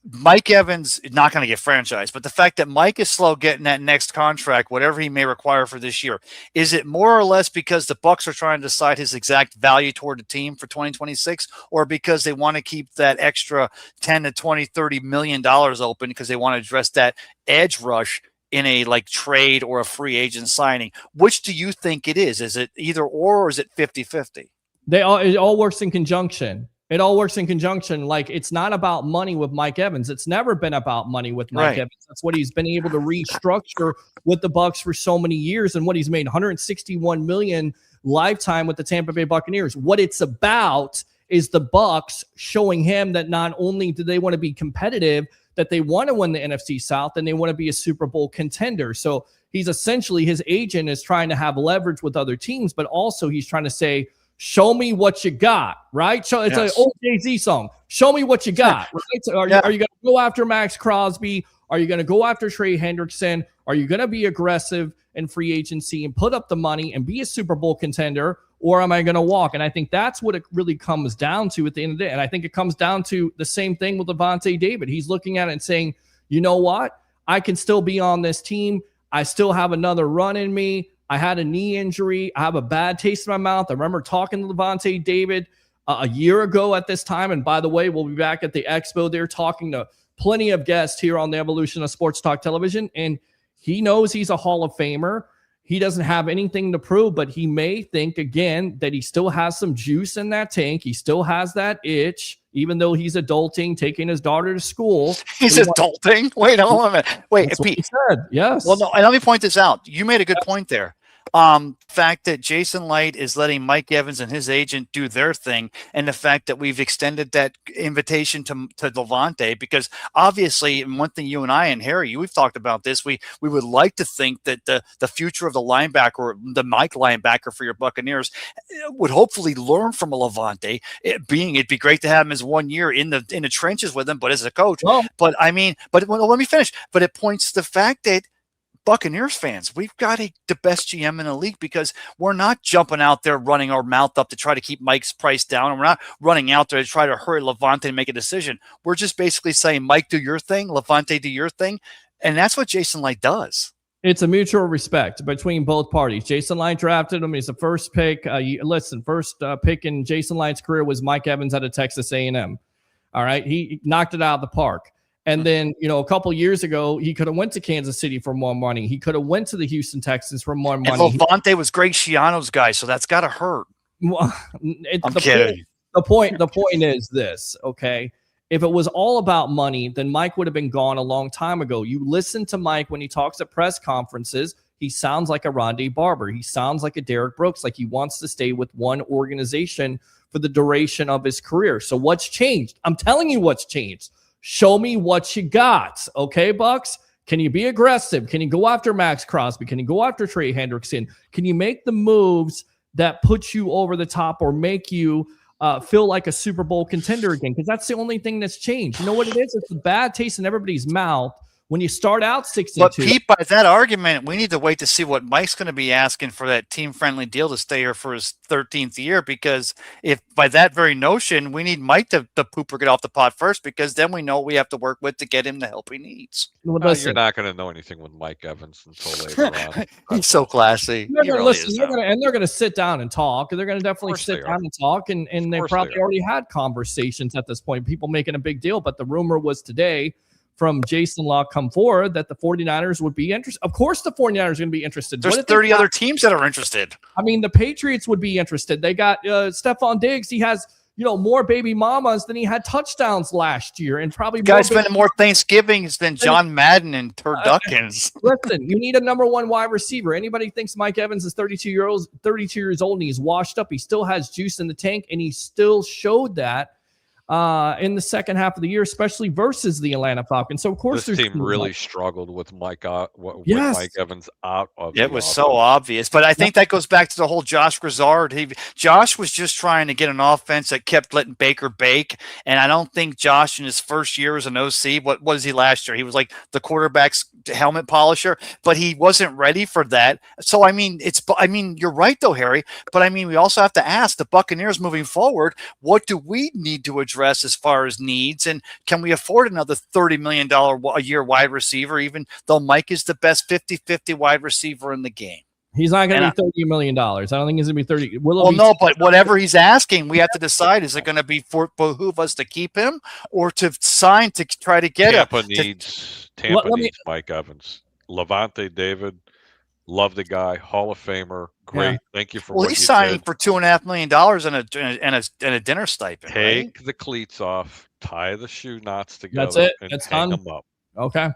Mike Evans is not going to get franchised, but the fact that Mike is slow getting that next contract, whatever he may require for this year, is it more or less because the Bucs are trying to decide his exact value toward the team for 2026, or because they want to keep that extra 10 to 20, $30 million open because they want to address that edge rush in a like trade or a free agent signing? Which do you think it is? Is it either or is it 50-50? It all works in conjunction. It all works in conjunction. Like, it's not about money with Mike Evans. It's never been about money with Mike Evans. That's what he's been able to restructure with the Bucs for so many years, and what he's made, $161 million lifetime with the Tampa Bay Buccaneers. What it's about is the Bucs showing him that not only do they want to be competitive, that they want to win the NFC South, and they want to be a Super Bowl contender. So he's essentially, his agent is trying to have leverage with other teams, but also he's trying to say, show me what you got, right? So it's an old Jay-Z song. Show me what you got, right? So are you going to go after Max Crosby? Are you going to go after Trey Hendrickson? Are you going to be aggressive in free agency and put up the money and be a Super Bowl contender? Or am I going to walk? And I think that's what it really comes down to at the end of the day. And I think it comes down to the same thing with Lavonte David. He's looking at it and saying, you know what? I can still be on this team. I still have another run in me. I had a knee injury. I have a bad taste in my mouth. I remember talking to Lavonte David a year ago at this time. And by the way, we'll be back at the Expo there talking to plenty of guests here on the Evolution of Sports Talk Television. And he knows he's a Hall of Famer. He doesn't have anything to prove, but he may think, again, that he still has some juice in that tank. He still has that itch, even though he's adulting, taking his daughter to school. He's adulting? Wait, hold on a minute. Wait, Pete. He said, yes. Well, no, and let me point this out. You made a good point there. Fact that Jason Light is letting Mike Evans and his agent do their thing, and the fact that we've extended that invitation to Lavonte, because obviously, and one thing you and I and Harry, we've talked about this, we would like to think that the future of the linebacker, the Mike linebacker for your Buccaneers, would hopefully learn from a Lavonte. It'd be great to have him as 1 year in the trenches with him, but as a coach. Well, but I mean, let me finish. But it points to the fact that Buccaneers fans, we've got the best GM in the league, because we're not jumping out there running our mouth up to try to keep Mike's price down, and we're not running out there to try to hurry Lavonte and make a decision. We're just basically saying, Mike, do your thing, Lavonte, do your thing, and that's what Jason Light does. It's a mutual respect between both parties. Jason Light drafted him. He's the first pick. First pick in Jason Light's career was Mike Evans out of Texas A&M. All right, he knocked it out of the park. And then, a couple years ago, he could have went to Kansas City for more money. He could have went to the Houston Texans for more money. And Lavonte was Greg Schiano's guy, so that's got to hurt. I'm kidding. The point is this, okay? If it was all about money, then Mike would have been gone a long time ago. You listen to Mike when he talks at press conferences. He sounds like a Rondé Barber. He sounds like a Derek Brooks, like he wants to stay with one organization for the duration of his career. So what's changed? I'm telling you what's changed. Show me what you got, okay, Bucs? Can you be aggressive? Can you go after Max Crosby? Can you go after Trey Hendrickson? Can you make the moves that put you over the top or make you feel like a Super Bowl contender again? Because that's the only thing that's changed. You know what it is? It's a bad taste in everybody's mouth when you start out 6-2. But Pete, by that argument, we need to wait to see what Mike's going to be asking for that team-friendly deal to stay here for his 13th year. Because if by that very notion, we need Mike to poop or get off the pot first, because then we know what we have to work with to get him the help he needs. Well, you're not going to know anything with Mike Evans until later on. He's so classy. They're going to sit down and talk. They're going to definitely sit down and talk. And they probably already had conversations at this point, people making a big deal. But the rumor was today from Jason Law come forward that the 49ers would be interested. Of course, the 49ers are going to be interested. There's 30 other teams that are interested. I mean, the Patriots would be interested. They got Stephon Diggs. He has, more baby mamas than he had touchdowns last year. And probably guys spending more Thanksgivings than John Madden and turduckins. Listen, you need a number one wide receiver. Anybody thinks Mike Evans is 32 years old and he's washed up. He still has juice in the tank, and he still showed that in the second half of the year, especially versus the Atlanta Falcons. So, of course, this team really struggled with Mike Evans out of it. Was so obvious. But I think that goes back to the whole Josh Grizzard. Josh was just trying to get an offense that kept letting Baker bake. And I don't think Josh, in his first year as an OC, what was he last year? He was like the quarterback's helmet polisher, but he wasn't ready for that. So, I mean, you're right, though, Harry. But, I mean, we also have to ask the Buccaneers moving forward, what do we need to address address as far as needs? And can we afford another $30 million a year wide receiver, even though Mike is the best 50-50 wide receiver in the game? He's not going to be $30 million. I don't think he's going to be 30. No, but whatever he's asking, we have to decide, is it going to be behoove us to keep him or to sign to try to get him? Tampa needs Mike Evans. Levante David, love the guy, Hall of Famer. Great. Yeah. Thank you for what you did. Well, he's signing for $2.5 million and a dinner stipend. Take the cleats off, tie the shoe knots together. That's it. And That's hang done. them up. Okay.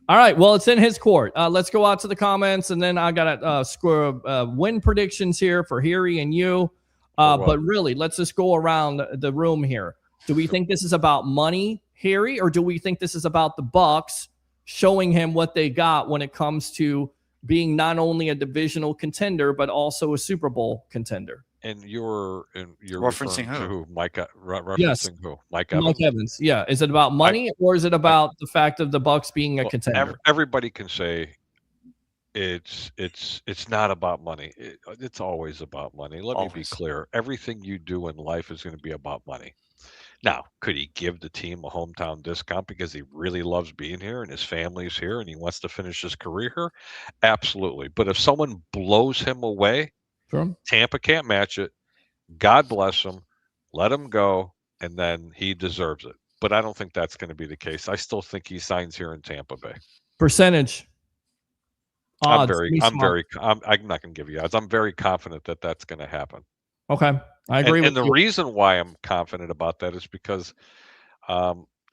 All right. Well, it's in his court. Let's go out to the comments, and then I got to score win predictions here for Harry and you. But really, let's just go around the room here. Do we think this is about money, Harry, or do we think this is about the Bucs showing him what they got when it comes to being not only a divisional contender but also a Super Bowl contender? And you're referencing who? Referencing who? Mike Evans. Mike Evans. Yeah. Is it about money or is it about the fact of the Bucs being a contender? Everybody can say it's not about money. It's always about money. Let me be clear. Everything you do in life is going to be about money. Now, could he give the team a hometown discount because he really loves being here and his family's here and he wants to finish his career here? Absolutely. But if someone blows him away, sure. Tampa can't match it. God bless him. Let him go, and then he deserves it. But I don't think that's going to be the case. I still think he signs here in Tampa Bay. Percentage. Odds. I'm not going to give you odds. I'm very confident that that's going to happen. Okay. I agree and the reason why I'm confident about that is because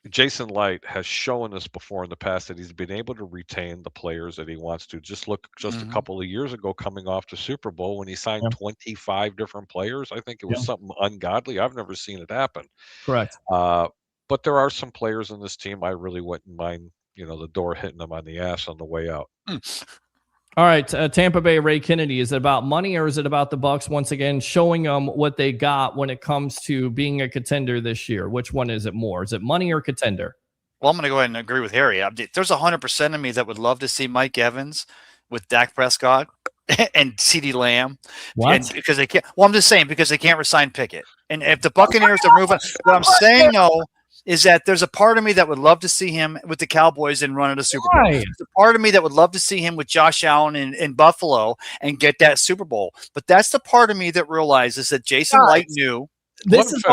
Jason Light has shown us before in the past that he's been able to retain the players that he wants to. Just look a couple of years ago coming off the Super Bowl when he signed 25 different players. I think it was something ungodly. I've never seen it happen. Correct. But there are some players in this team I really wouldn't mind, the door hitting them on the ass on the way out. All right, Tampa Bay, Ray Kennedy. Is it about money or is it about the Bucs once again showing them what they got when it comes to being a contender this year? Which one is it more? Is it money or contender? Well, I'm going to go ahead and agree with Harry. There's 100% of me that would love to see Mike Evans with Dak Prescott and CeeDee Lamb. What? Because they can't. Well, I'm just saying because they can't resign Pickett. And if the Buccaneers are moving, what I'm saying though is that there's a part of me that would love to see him with the Cowboys and run at a Super Bowl. There's a part of me that would love to see him with Josh Allen in Buffalo and get that Super Bowl. But that's the part of me that realizes that Jason Light knew. This is the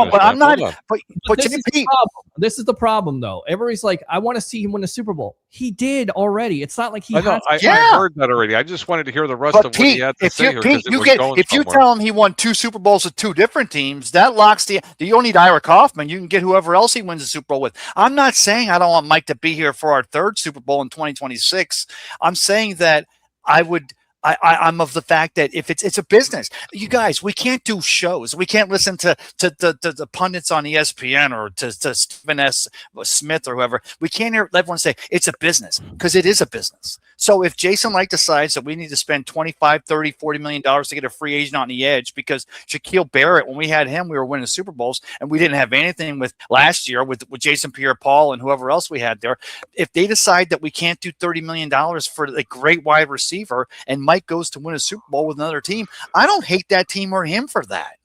problem, though. Everybody's like, I want to see him win a Super Bowl. He did already. It's not like he. I heard that already. I just wanted to hear the rest of what he had to say here. If you tell him he won 2 Super Bowls with 2 different teams, that locks you don't need Ira Kaufman. You can get whoever else he wins the Super Bowl with. I'm not saying I don't want Mike to be here for our 3rd Super Bowl in 2026. I'm saying that I'm of the fact that if it's a business, you guys, we can't do shows. We can't listen to the pundits on ESPN or to Stephen S. Smith or whoever. We can't hear everyone say it's a business because it is a business. So if Jason Light decides that we need to spend $25, $30, $40 million to get a free agent on the edge because Shaquille Barrett, when we had him, we were winning Super Bowls and we didn't have anything with last year with Jason Pierre-Paul and whoever else we had there. If they decide that we can't do $30 million for a great wide receiver and Mike goes to win a Super Bowl with another team, I don't hate that team or him for that.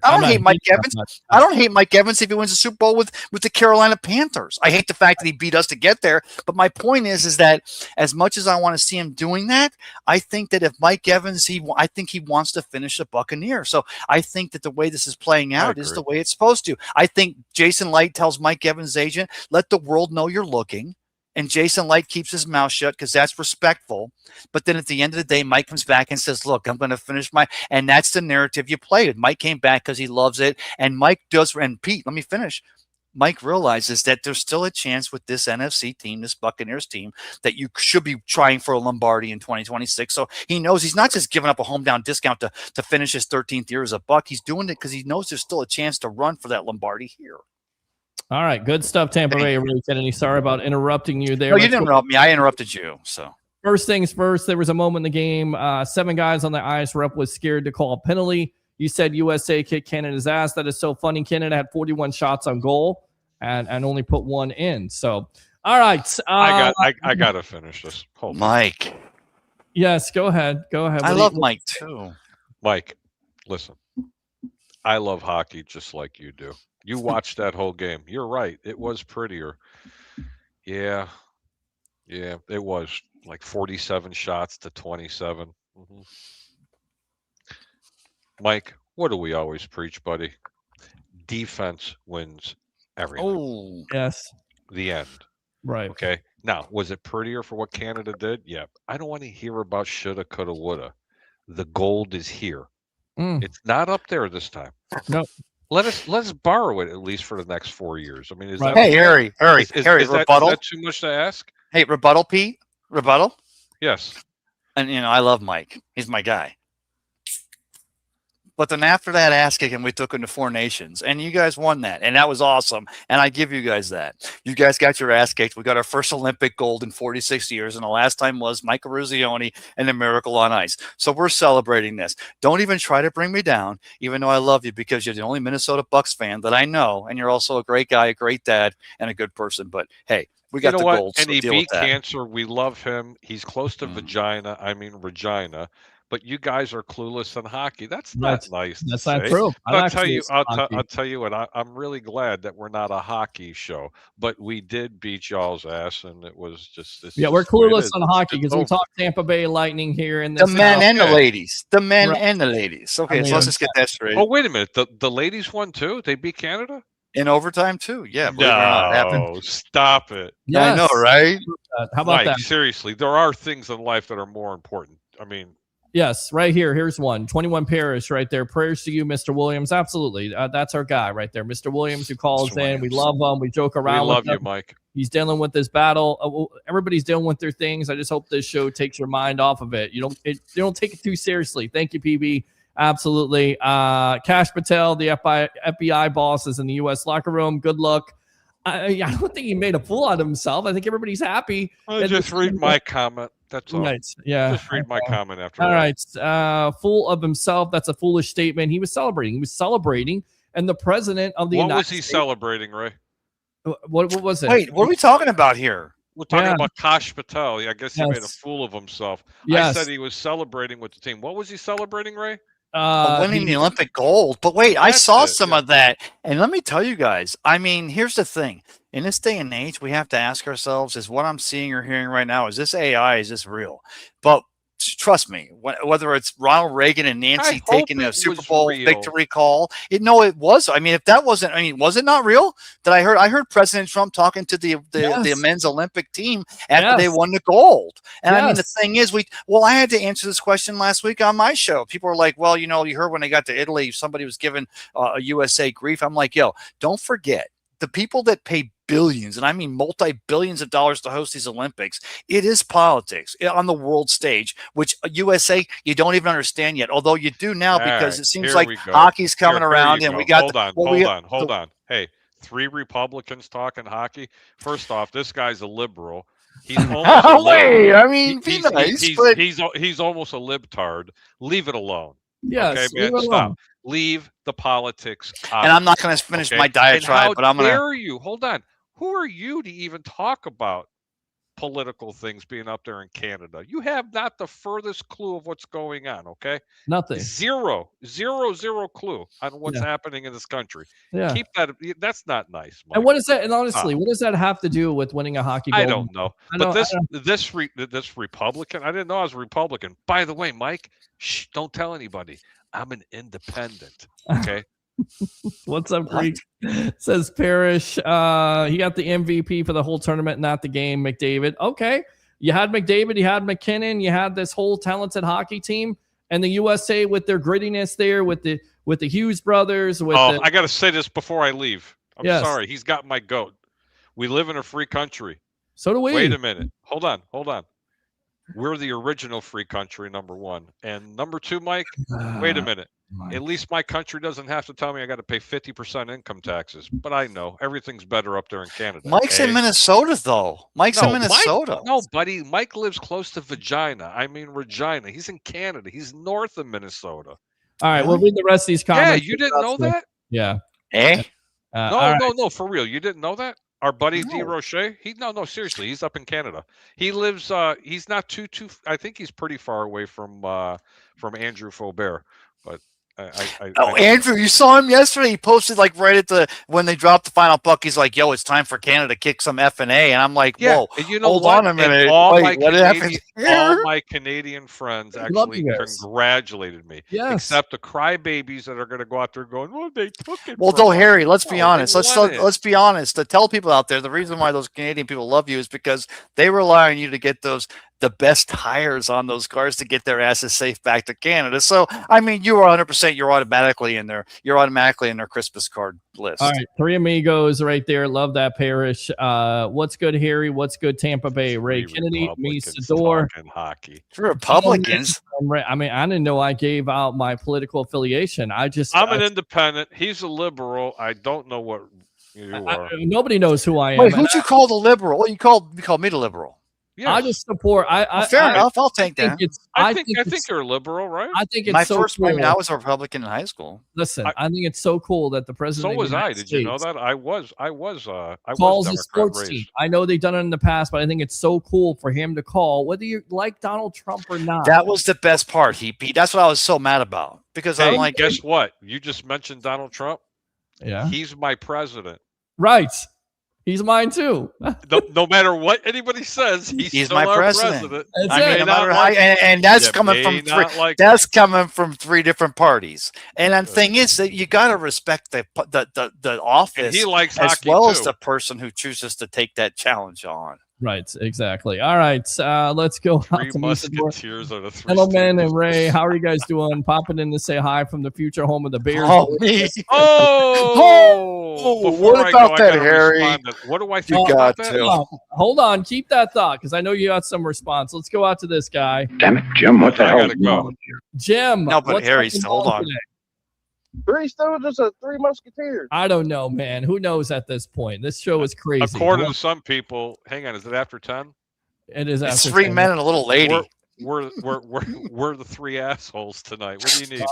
I don't hate Mike Evans. I don't hate Mike Evans if he wins a Super Bowl with the Carolina Panthers. I hate the fact that he beat us to get there. But my point is that as much as I want to see him doing that, I think that if Mike Evans, I think he wants to finish a Buccaneer. So I think that the way this is playing out is the way it's supposed to. I think Jason Light tells Mike Evans' agent, let the world know you're looking. And Jason Light keeps his mouth shut because that's respectful. But then at the end of the day, Mike comes back and says, look, I'm going to finish and that's the narrative you played. Mike came back because he loves it. And Mike does, and Pete, let me finish. Mike realizes that there's still a chance with this NFC team, this Buccaneers team, that you should be trying for a Lombardi in 2026. So he knows he's not just giving up a hometown discount to finish his 13th year as a Buck. He's doing it because he knows there's still a chance to run for that Lombardi here. All right, good stuff, Tampa Bay. Ray Kennedy. Sorry about interrupting you there. No, you didn't interrupt me. I interrupted you. So first things first, there was a moment in the game. 7 guys on the ice. Rep was scared to call a penalty. You said USA kicked Canada's ass. That is so funny. Canada had 41 shots on goal and only put 1 in. So, all right. I got to finish this. Hold on. Mike. Yes, go ahead. Go ahead. I love Mike too. Mike, listen. I love hockey just like you do. You watched that whole game. You're right. It was prettier. Yeah. Yeah, it was like 47 shots to 27. Mhm. Mike, what do we always preach, buddy? Defense wins everything. Oh, Yes. The end. Right. Okay. Now, was it prettier for what Canada did? Yeah. I don't want to hear about shoulda, coulda, woulda. The gold is here. It's not up there this time. No. Let's borrow it at least for the next 4 years. I mean, is Right. that hey, Harry, rebuttal. is that too much to ask? Hey, rebuttal, Pete. Rebuttal. Yes. And I love Mike. He's my guy. But then after that ass kicking, we took him to 4 Nations, and you guys won that, and that was awesome. And I give you guys that. You guys got your ass kicked. We got our first Olympic gold in 46 years, and the last time was Michael Ruzioni and the Miracle on Ice. So we're celebrating this. Don't even try to bring me down, even though I love you, because you're the only Minnesota Bucs fan that I know, and you're also a great guy, a great dad, and a good person. But hey, we got the gold. And so he deal beat with that. cancer. We love him. He's close to Regina. But you guys are clueless in hockey. That's not nice. That's to not say. true. I'll tell you what. I'm really glad that we're not a hockey show, but we did beat y'all's ass, and it was just. We're clueless on hockey because we talk Tampa Bay Lightning here, and the men and the ladies. The men and the ladies. Okay, so let's just get that straight. Oh, wait a minute. The ladies won too. They beat Canada in overtime too. Yeah. No, stop it. Yes. I know, right? How about that? Seriously, there are things in life that are more important. I mean. Yes, right here. Here's one. 21 Parish right there. Prayers to you, Mr. Williams. Absolutely. That's our guy right there. Mr. Williams who calls in. We love him. We joke around with him. We love you, Mike. He's dealing with this battle. Everybody's dealing with their things. I just hope this show takes your mind off of it. You don't take it too seriously. Thank you, PB. Absolutely. Kash Patel, the FBI boss, is in the U.S. locker room. Good luck. I don't think he made a fool out of himself. I think everybody's happy. Just read my comment. That's all. Right. Yeah. Just read my comment after all that. Right. Full of himself. That's a foolish statement. He was celebrating. And the president of the United States. What was he celebrating, Ray? What was it? Wait, what are we talking about here? We're talking about Kash Patel. I guess he made a fool of himself. I said he was celebrating with the team. What was he celebrating, Ray? Winning the Olympic gold. But wait, I saw some of that. And let me tell you guys, I mean, here's the thing. In this day and age, we have to ask ourselves, is what I'm seeing or hearing right now, is this AI? Is this real? But trust me, whether it's Ronald Reagan and Nancy taking the Super Bowl victory call, it was. I mean, if that wasn't, was it not real? That I heard President Trump talking to the men's Olympic team after they won the gold. And I mean, the thing is, I had to answer this question last week on my show. People were like, well, you heard when they got to Italy, somebody was giving a USA grief. I'm like, yo, don't forget the people that pay billions, and I mean multi-billions of dollars to host these Olympics. It is politics on the world stage, which USA, you don't even understand yet, although you do now because it seems like hockey's coming around and we got hold on. Hey, 3 Republicans talking hockey. First off, this guy's a liberal. He's almost he's almost a libtard. Leave it alone. Yes, okay, man, stop. Leave the politics out. And I'm not going to finish my diatribe, but I'm going to. How dare you? Hold on. Who are you to even talk about political things being up there in Canada? You have not the furthest clue of what's going on, okay? Nothing. Zero clue on what's happening in this country. Yeah. Keep that. That's not nice, Mike. And what is that? And honestly, what does that have to do with winning a hockey gold? I don't know. But this Republican, I didn't know I was a Republican. By the way, Mike, don't tell anybody. I'm an independent, okay? What's up, Greek? Says Parrish. He got the MVP for the whole tournament, not the game. McDavid. Okay. You had McDavid, you had McKinnon, you had this whole talented hockey team, and the USA with their grittiness there, with the Hughes brothers. I got to say this before I leave. I'm sorry. He's got my goat. We live in a free country. So do we. Wait a minute. Hold on. We're the original free country, number 1. And number 2, Mike, wait a minute. At least my country doesn't have to tell me I got to pay 50% income taxes. But I know everything's better up there in Canada. Mike's in Minnesota, though. In Minnesota. No, buddy. Mike lives close to Regina. He's in Canada. He's north of Minnesota. All right, we'll read the rest of these comments. Yeah, you didn't know that? Yeah. No, for real. You didn't know that? Our buddy D. Roche, seriously, he's up in Canada. He lives. He's not too. I think he's pretty far away from Andrew Faubert. But Andrew, you saw him yesterday. He posted like right at when they dropped the final puck. He's like, "Yo, it's time for Canada to kick some F&A," and I'm like, "Whoa, and you know hold what? on a minute. All Wait, what happened here?" All my Canadian friends actually congratulated me. Yes. Except the crybabies that are going to go out there going, "Well, they took it." Well, though, Harry, let's be honest. Let's be honest. To tell people out there, the reason why those Canadian people love you is because they rely on you to get the best tires on those cars to get their asses safe back to Canada. So, I mean, you are 100%. You're automatically in there. You're automatically in their Christmas card list. All right, three amigos right there. Love that parish. What's good, Harry? What's good, Tampa Bay? Ray Kennedy, me, Sador. Hockey. Republicans. I mean, I didn't know I gave out my political affiliation. I'm an independent. He's a liberal. I don't know what you are. Nobody knows who I am. Wait, who'd you call the liberal? Well, you called me the liberal. Yes. I just support. Fair enough. I'll take that. I think you're a liberal, right? I think it's my so first. cool. I mean, I was a Republican in high school. Listen, I think it's so cool that the president. So was I. Did you know that? I was calls a sports team. I know they've done it in the past, but I think it's so cool for him to call, whether you like Donald Trump or not. That was the best part, Pete. That's what I was so mad about because I'm like, guess what? You just mentioned Donald Trump. Yeah, he's my president. Right. He's mine too. no matter what anybody says, he's my president. I mean, no matter how, and that's coming from that's coming from three different parties. And the thing is that you got to respect the office. And he likes as hockey well too. As the person who chooses to take that challenge on. Right, exactly. All right, let's go. Three Musketeers are the three. Gentlemen and Ray, how are you guys doing? Popping in to say hi from the future home of the Bears. What about that, Harry? What do I think about that? Hold on, keep that thought because I know you got some response. Let's go out to this guy. Damn it, Jim! What the hell? Jim. No, but Harry, hold on. Today? Three Stooges or Three Musketeers? I don't know, man. Who knows at this point? This show is crazy. According to some people, hang on, is it after 10? It is after 10. It's three men and a little lady. We're the three assholes tonight. What do you need?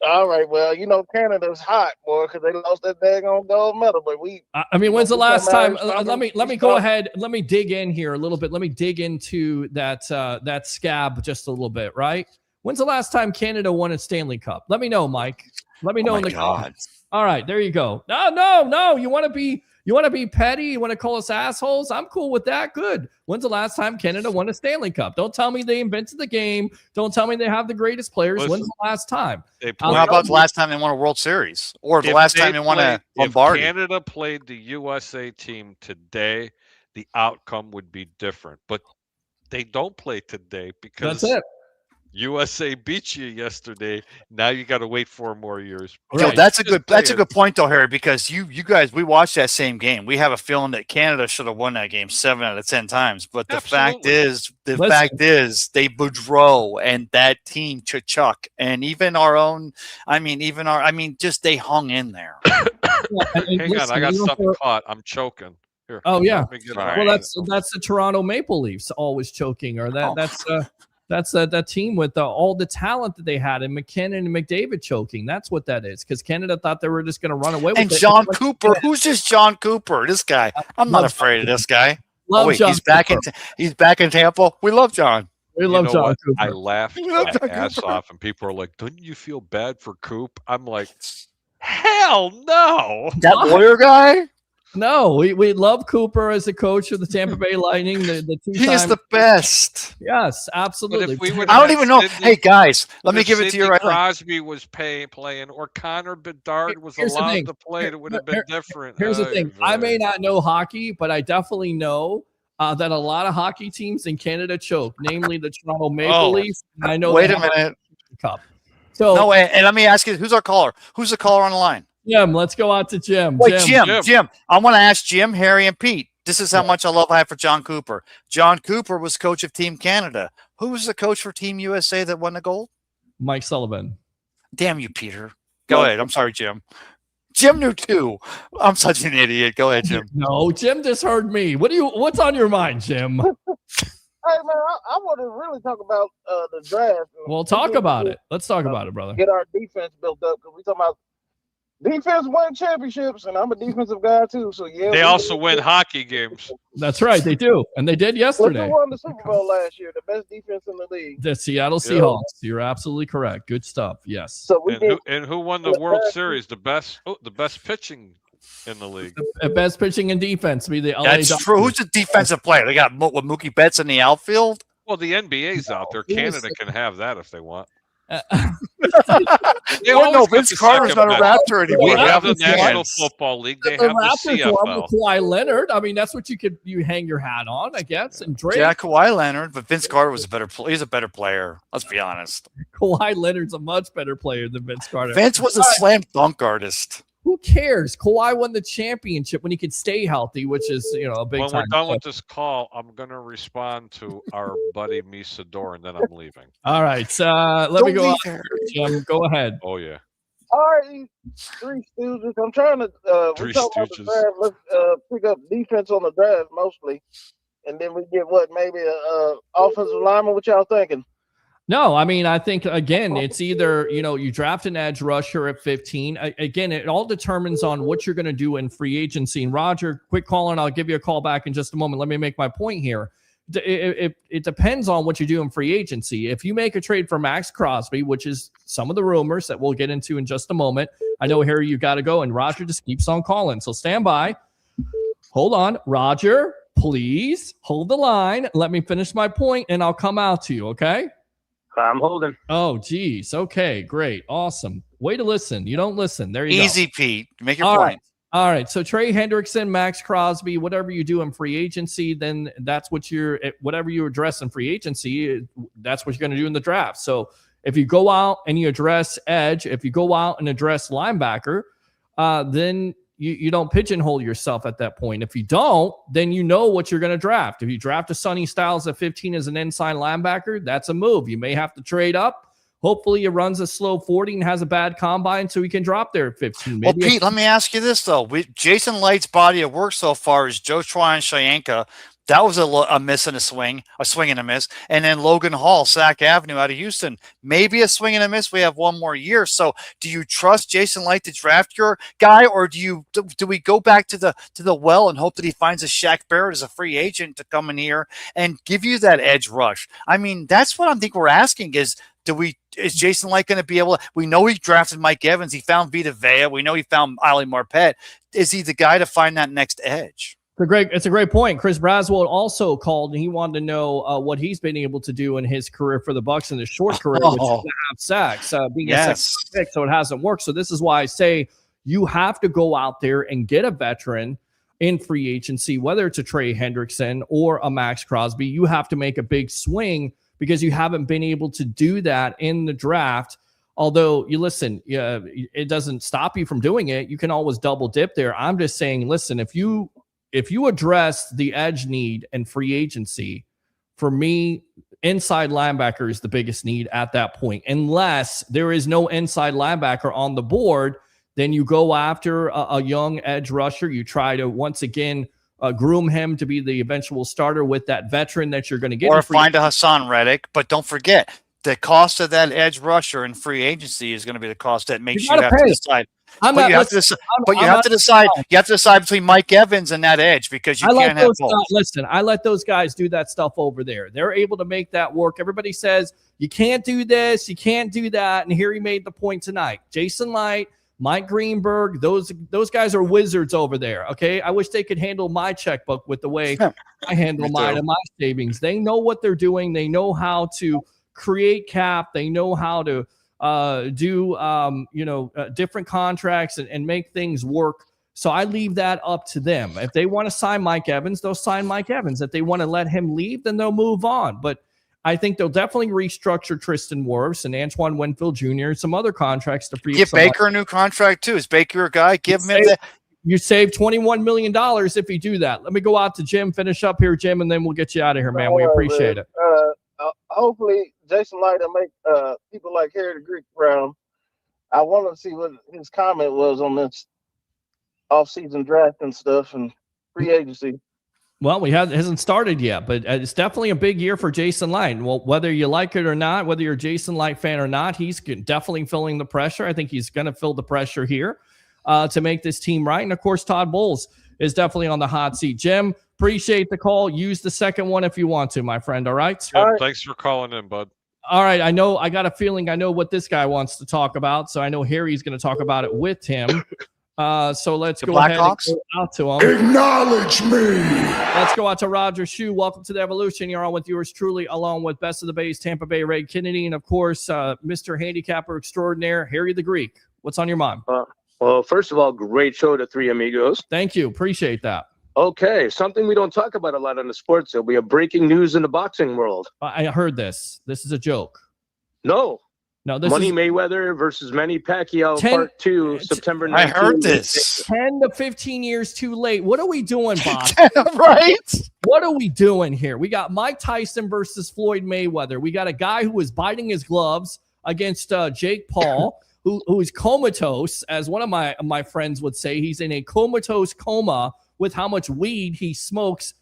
All right, well, you know Canada's hot, boy, because they lost that daggone gold medal. But I mean, when's the last time? Let me go ahead. Let me dig in here a little bit. Let me dig into that scab just a little bit, right? When's the last time Canada won a Stanley Cup? Let me know, Mike. Let me know in the comments. All right, there you go. No. You want to be petty? You want to call us assholes? I'm cool with that. Good. When's the last time Canada won a Stanley Cup? Don't tell me they invented the game. Don't tell me they have the greatest players. Listen, when's the last time? How about the last time they won a World Series? Or the last time they won a Lombardi? If Canada played the USA team today, the outcome would be different. But they don't play today because that's it. USA beat you yesterday. Now you got to wait 4 more years. Right. That's a good point though, Harry, because you guys, we watched that same game. We have a feeling that Canada should have won that game 7 out of 10 times. But the fact is they Boudreau and that team Chuck and even just they hung in there. Hang on, I got something caught. I'm choking. Here, oh yeah. Well, that's the Toronto Maple Leafs always choking, or that's that team with all the talent that they had, and McKinnon and McDavid choking. That's what that is, because Canada thought they were just going to run away with it. And John Cooper, who's this John Cooper? This guy, I'm not afraid of this guy. He's back in Tampa. We love John. We love John Cooper. I laughed my ass off, and people are like, "Don't you feel bad for Coop?" I'm like, "Hell no!" That lawyer guy. No, we love Cooper as the coach of the Tampa Bay Lightning. The he is the best. Yes, absolutely. I don't even know. Hey guys, let me give it to you right now. Crosby was playing, or Connor Bedard was allowed to play. It would have been different. Here's the thing: I may not know hockey, but I definitely know that a lot of hockey teams in Canada choke, namely the Toronto Maple Leafs. And I know. Wait a minute. Cup. So no, and let me ask you, who's our caller? Who's the caller on the line? Jim, let's go out to Jim. Wait, Jim. I want to ask Jim, Harry, and Pete. This is how much I have for John Cooper. John Cooper was coach of Team Canada. Who was the coach for Team USA that won the gold? Mike Sullivan. Damn you, Peter. Go ahead. I'm sorry, Jim. Jim knew too. I'm such an idiot. Go ahead, Jim. No, Jim just heard me. What's on your mind, Jim? Hey man, I want to really talk about the draft. Well, talk about it. Let's talk about it, brother. Get our defense built up because we talking about Defense won championships, and I'm a defensive guy too. So yeah, they also win hockey games. That's right, they do, and they did yesterday. Who won the Super Bowl last year? The best defense in the league. The Seattle Seahawks. You're absolutely correct. Good stuff. Yes. So who won the World Series? The best pitching in the league. The best pitching and defense. Be the LA That's Dodgers. true. Who's the defensive player? They got Mookie Betts in the outfield. Well, the NBA's out there. Canada can have that if they want. No, Vince Carter's not a Raptor anymore. We have the National Football League. They have the CFL. Kawhi Leonard. I mean, that's what you hang your hat on, I guess. And Drake. Yeah, Kawhi Leonard, but Vince Carter was he's a better player. Let's be honest. Kawhi Leonard's a much better player than Vince Carter. Vince was a slam dunk artist. Who cares? Kawhi won the championship when he could stay healthy, which is, a big time. When we're done with this call, I'm going to respond to our buddy Misador, and then I'm leaving. All right. Let me go. Jim, go ahead. Oh, yeah. All right, Three Stooges. I'm trying to Three we talk about the Stooges. draft. Let's pick up defense on the draft mostly, and then we get maybe a offensive lineman. What y'all thinking? No, I mean, I think, again, it's either, you draft an edge rusher at 15. Again, it all determines on what you're going to do in free agency. And Roger, quick call, and I'll give you a call back in just a moment. Let me make my point here. It depends on what you do in free agency. If you make a trade for Max Crosby, which is some of the rumors that we'll get into in just a moment. I know, Harry, you got to go, and Roger just keeps on calling. So stand by. Hold on. Roger, please hold the line. Let me finish my point, and I'll come out to you, okay? I'm holding. Oh, geez. Okay, great. Awesome. Way to listen. You don't listen. There you go. Easy, Pete. Make your All point. right. All right. So Trey Hendrickson, Max Crosby, whatever you do in free agency, then that's what whatever you address in free agency, that's what you're going to do in the draft. So if you go out and you address edge, if you go out and address linebacker, then you don't pigeonhole yourself at that point. If you don't, then you know what you're going to draft. If you draft a Sonny Styles at 15 as an inside linebacker, that's a move. You may have to trade up. Hopefully he runs a slow 40 and has a bad combine so he can drop there at 15. Well, Pete, let me ask you this, though. Jason Light's body of work so far is Joshua and Shayanka. That was a miss and a swing and a miss. And then Logan Hall, Sac Avenue out of Houston. Maybe a swing and a miss. We have one more year. So do you trust Jason Light to draft your guy, or do we go back to the well and hope that he finds a Shaq Barrett as a free agent to come in here and give you that edge rush? I mean, that's what I think we're asking is Jason Light going to be able to, we know he drafted Mike Evans. He found Vita Vea. We know he found Ali Marpet. Is he the guy to find that next edge? It's a great point. Chris Braswell also called, and he wanted to know what he's been able to do in his career for the Bucs in his short career, which is to have sacks, being a second pick, so it hasn't worked. So this is why I say you have to go out there and get a veteran in free agency, whether it's a Trey Hendrickson or a Max Crosby. You have to make a big swing because you haven't been able to do that in the draft. Although it doesn't stop you from doing it. You can always double dip there. I'm just saying, listen, if you address the edge need and free agency, for me, inside linebacker is the biggest need at that point. Unless there is no inside linebacker on the board, then you go after a young edge rusher. You try to, once again, groom him to be the eventual starter with that veteran that you're going to get. Or find a Hassan Reddick. But don't forget, the cost of that edge rusher in free agency is going to be the cost that makes you have to decide. You have to decide between Mike Evans and that edge, because you can't have both. Listen, I let those guys do that stuff over there. They're able to make that work. Everybody says you can't do this, you can't do that, and here he made the point tonight. Jason Light, Mike Greenberg, those guys are wizards over there. Okay, I wish they could handle my checkbook with the way I handle mine and my savings. They know what they're doing. They know how to create cap. They know how to do different contracts and make things work. So I leave that up to them. If they want to sign Mike Evans, they'll sign Mike Evans. If they want to let him leave, then they'll move on. But I think they'll definitely restructure Tristan Wirfs and Antoine Winfield Jr. and some other contracts to free up. Give Baker a new contract too. Is Baker a guy? Give him that. You save $21 million if you do that. Let me go out to Jim, finish up here, Jim, and then we'll get you out of here, man. We appreciate it. Hopefully Jason Light will make people like Harry the Greek proud. I want to see what his comment was on this off-season draft and stuff and free agency. Well, it hasn't started yet, but it's definitely a big year for Jason Light. Well, whether you like it or not, whether you're a Jason Light fan or not, he's definitely feeling the pressure. I think he's going to feel the pressure here. to make this team right. And of course, Todd Bowles is definitely on the hot seat. Jim, appreciate the call. Use the second one if you want to, my friend. All right. Jim, thanks for calling in, bud. All right. I got a feeling I know what this guy wants to talk about. So I know Harry's going to talk about it with him. So let's go ahead and go out to him. Acknowledge me. Let's go out to Roger Shue. Welcome to the Evolution. You're on with yours truly, along with Best of the Bays, Tampa Bay, Ray Kennedy, and of course, Mr. Handicapper Extraordinaire, Harry the Greek. What's on your mind? Well, first of all, great show to Three Amigos. Thank you. Appreciate that. Okay, something we don't talk about a lot on the sports. There'll be a breaking news in the boxing world. I heard this. This is a joke. No, this Money is Mayweather versus Manny Pacquiao, Part 2, September 19th. I heard this. 10 to 15 years too late. What are we doing, Bob? Right? What are we doing here? We got Mike Tyson versus Floyd Mayweather. We got a guy who was biting his gloves against Jake Paul, who is comatose, as one of my friends would say. He's in a comatose coma with how much weed he smokes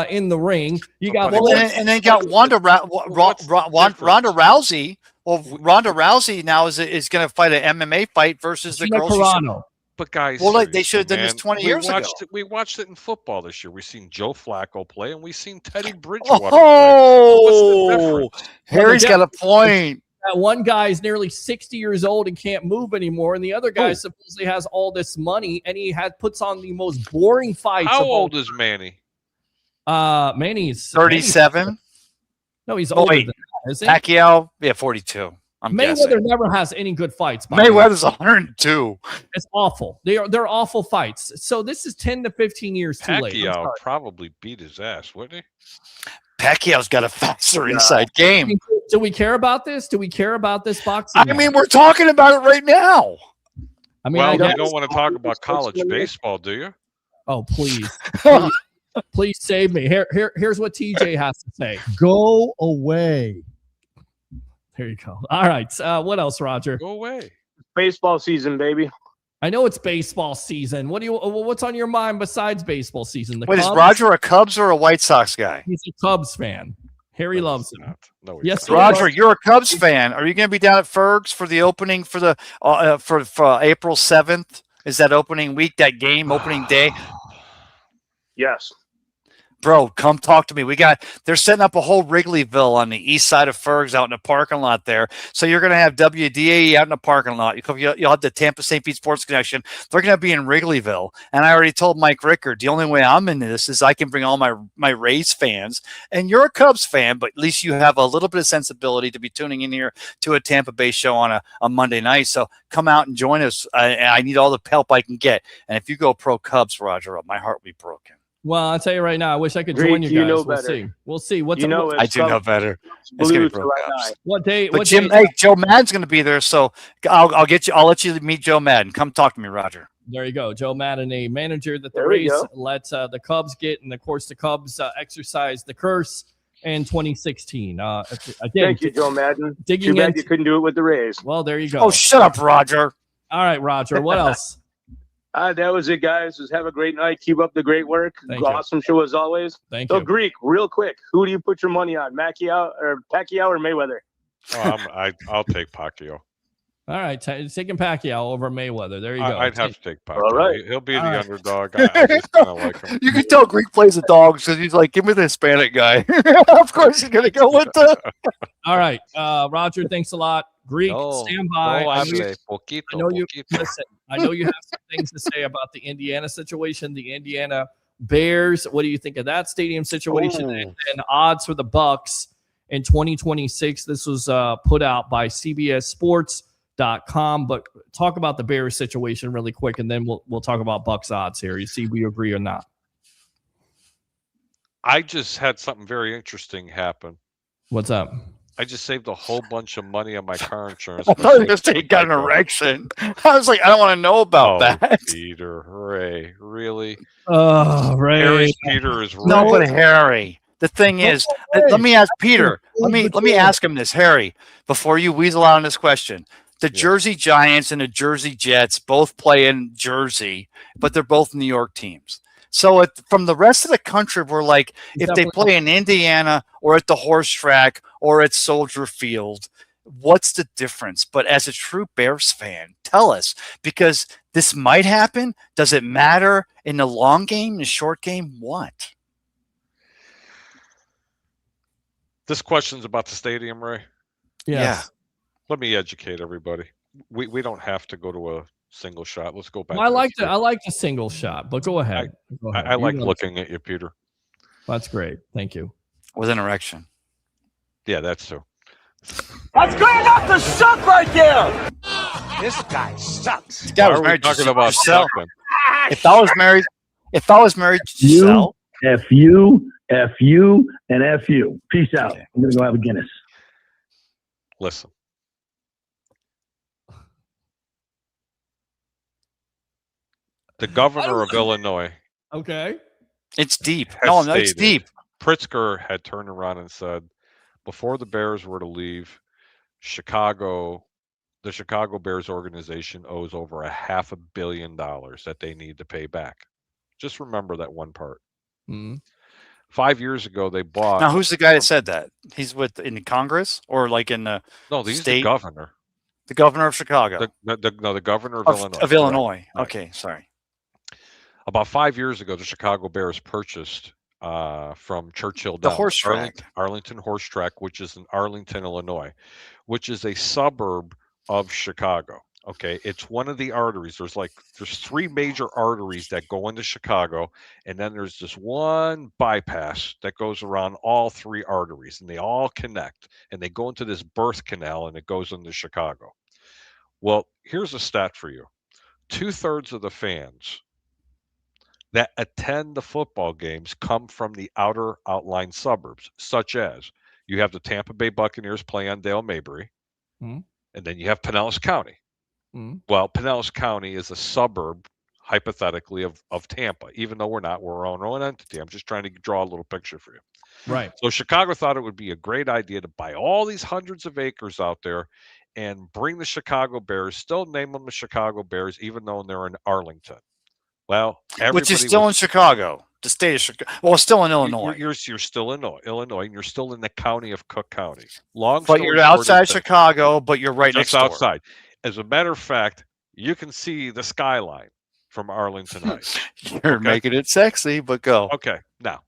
in the ring. You got and then you got Ronda Rousey. Well, Ronda Rousey now is going to fight an MMA fight versus the girl. But guys, they should have done this 20 years ago. We watched it in football this year. We've seen Joe Flacco play, and we've seen Teddy Bridgewater play. Oh, Harry's got a point. That one guy is nearly 60 years old and can't move anymore, and the other guy supposedly has all this money, and he puts on the most boring fights. How old is Manny? Manny's 37. No, he's older than that, isn't he? Pacquiao, 42. Mayweather never has any good fights. Mayweather's 102. It's awful. They're awful fights. So this is 10 to 15 years too late. Pacquiao probably beat his ass, wouldn't he? Pacquiao's got a faster inside game. Do we care about this? Do we care about this boxing? I mean, we're talking about it right now. I mean, you don't want to talk about college baseball, do you? Oh, please. Please save me. Here's what TJ has to say. Go away. There you go. All right. What else, Roger? Go away. Baseball season, baby. I know it's baseball season. What's on your mind besides baseball season? Wait, is Roger a Cubs or a White Sox guy? He's a Cubs fan. Harry loves it. No, yes, Roger, you're a Cubs fan. Are you going to be down at Ferg's for the opening for the for April 7th? Is that opening week? That game opening day? Yes. Bro, come talk to me. They're setting up a whole Wrigleyville on the east side of Ferg's out in the parking lot there. So you're going to have WDAE out in the parking lot. You'll have the Tampa St. Pete Sports Connection. They're going to be in Wrigleyville. And I already told Mike Rickard, the only way I'm into this is I can bring all my Rays fans. And you're a Cubs fan, but at least you have a little bit of sensibility to be tuning in here to a Tampa Bay show on a Monday night. So come out and join us. I need all the help I can get. And if you go pro Cubs, Roger, my heart will be broken. Well, I'll tell you right now, I wish I could join you guys. We'll see. We'll see. I do know better. It's gonna be pro Cubs. What day? But Jim, hey, Joe Madden's going to be there, so I'll get you. I'll let you meet Joe Madden. Come talk to me, Roger. There you go, Joe Madden, a manager that the Rays let the Cubs get, and of course the Cubs exercised the curse in 2016. Again, thank you, Joe Madden. Too bad you couldn't do it with the Rays. Well, there you go. Oh, shut up, Roger. All right, Roger. What else? That was it, guys. Just have a great night. Keep up the great work. Awesome show as always. Thank you. So, Greek, real quick, who do you put your money on, Pacquiao or Mayweather? I'll take Pacquiao. All right, taking Pacquiao over Mayweather. There you go. I'd have to take Pacquiao. All right. He'll be the underdog. I just kind of like him. You can tell Greek plays the dogs because he's like, give me the Hispanic guy. Of course, he's going to go with the. All right, Roger. Thanks a lot. Greek, stand by. I know you. Listen. I know you have some things to say about the Indiana situation, the Indiana Bears. What do you think of that stadium situation? And odds for the Bucs in 2026. This was put out by CBSSports.com. But talk about the Bears situation really quick, and then we'll talk about Bucs odds here. You see if we agree or not. I just had something very interesting happen. What's up? I just saved a whole bunch of money on my car insurance. I thought you were going to say he got an erection. I was like, I don't want to know about that. Peter, Ray, really? Oh, Ray. Harry's Peter is Ray. No, but Harry. The thing is, let me ask Peter. Let me ask him this, Harry, before you weasel out on this question. The Jersey Giants and the Jersey Jets both play in Jersey, but they're both New York teams. So from the rest of the country, we're like, if they play in Indiana or at the horse track or at Soldier Field, What's the difference? But as a true Bears fan, tell us, because this might happen. Does it matter in the long game, the short game? What? This question's about the stadium, Ray. Yes. Yeah. Let me educate everybody. We don't have to go to a single shot. Let's go back. Well, I like the single shot, but go ahead. I like looking at you, Peter. That's great. Thank you. With an erection. Yeah, that's true. That's good enough to suck right there. This guy sucks. This guy was married to talking about Giselle. sucking? If I was married to Giselle, F you, and F you. Peace out. Okay. I'm gonna go have a Guinness. Listen. The governor of Illinois. Okay. it's deep. has No, it's stated- deep. Pritzker had turned around and said, before the Bears were to leave, the Chicago Bears organization owes over $500 million that they need to pay back. Just remember that one part. Mm-hmm. 5 years ago, they bought. Now, who's the guy that said that? He's in Congress or like in the he's state? the governor. The governor of Chicago. The governor of Illinois. Of Illinois. Right. Okay, sorry. About 5 years ago, the Chicago Bears purchased from Churchill The Downs, horse track. Arlington Horse Track, which is in Arlington, Illinois, which is a suburb of Chicago. Okay, it's one of the arteries. There's three major arteries that go into Chicago, and then there's this one bypass that goes around all three arteries, and they all connect, and they go into this birth canal, and it goes into Chicago. Well, here's a stat for you: 2/3 of the fans that attend the football games come from the outer outlying suburbs, such as you have the Tampa Bay Buccaneers play on Dale Mabry, Mhm. and then you have Pinellas County. Mhm. Well, Pinellas County is a suburb, hypothetically, of Tampa, even though we're not. We're our own entity. I'm just trying to draw a little picture for you. Right. So Chicago thought it would be a great idea to buy all these hundreds of acres out there and bring the Chicago Bears, still name them the Chicago Bears, even though they're in Arlington. Well, Which is still in Chicago, the state of Chicago. Well, still in Illinois. You're still in Illinois, and you're still in the county of Cook County. But you're outside Chicago, but you're right next just door. outside. As a matter of fact, you can see the skyline from Arlington Heights. You're making it sexy, but go. Okay, now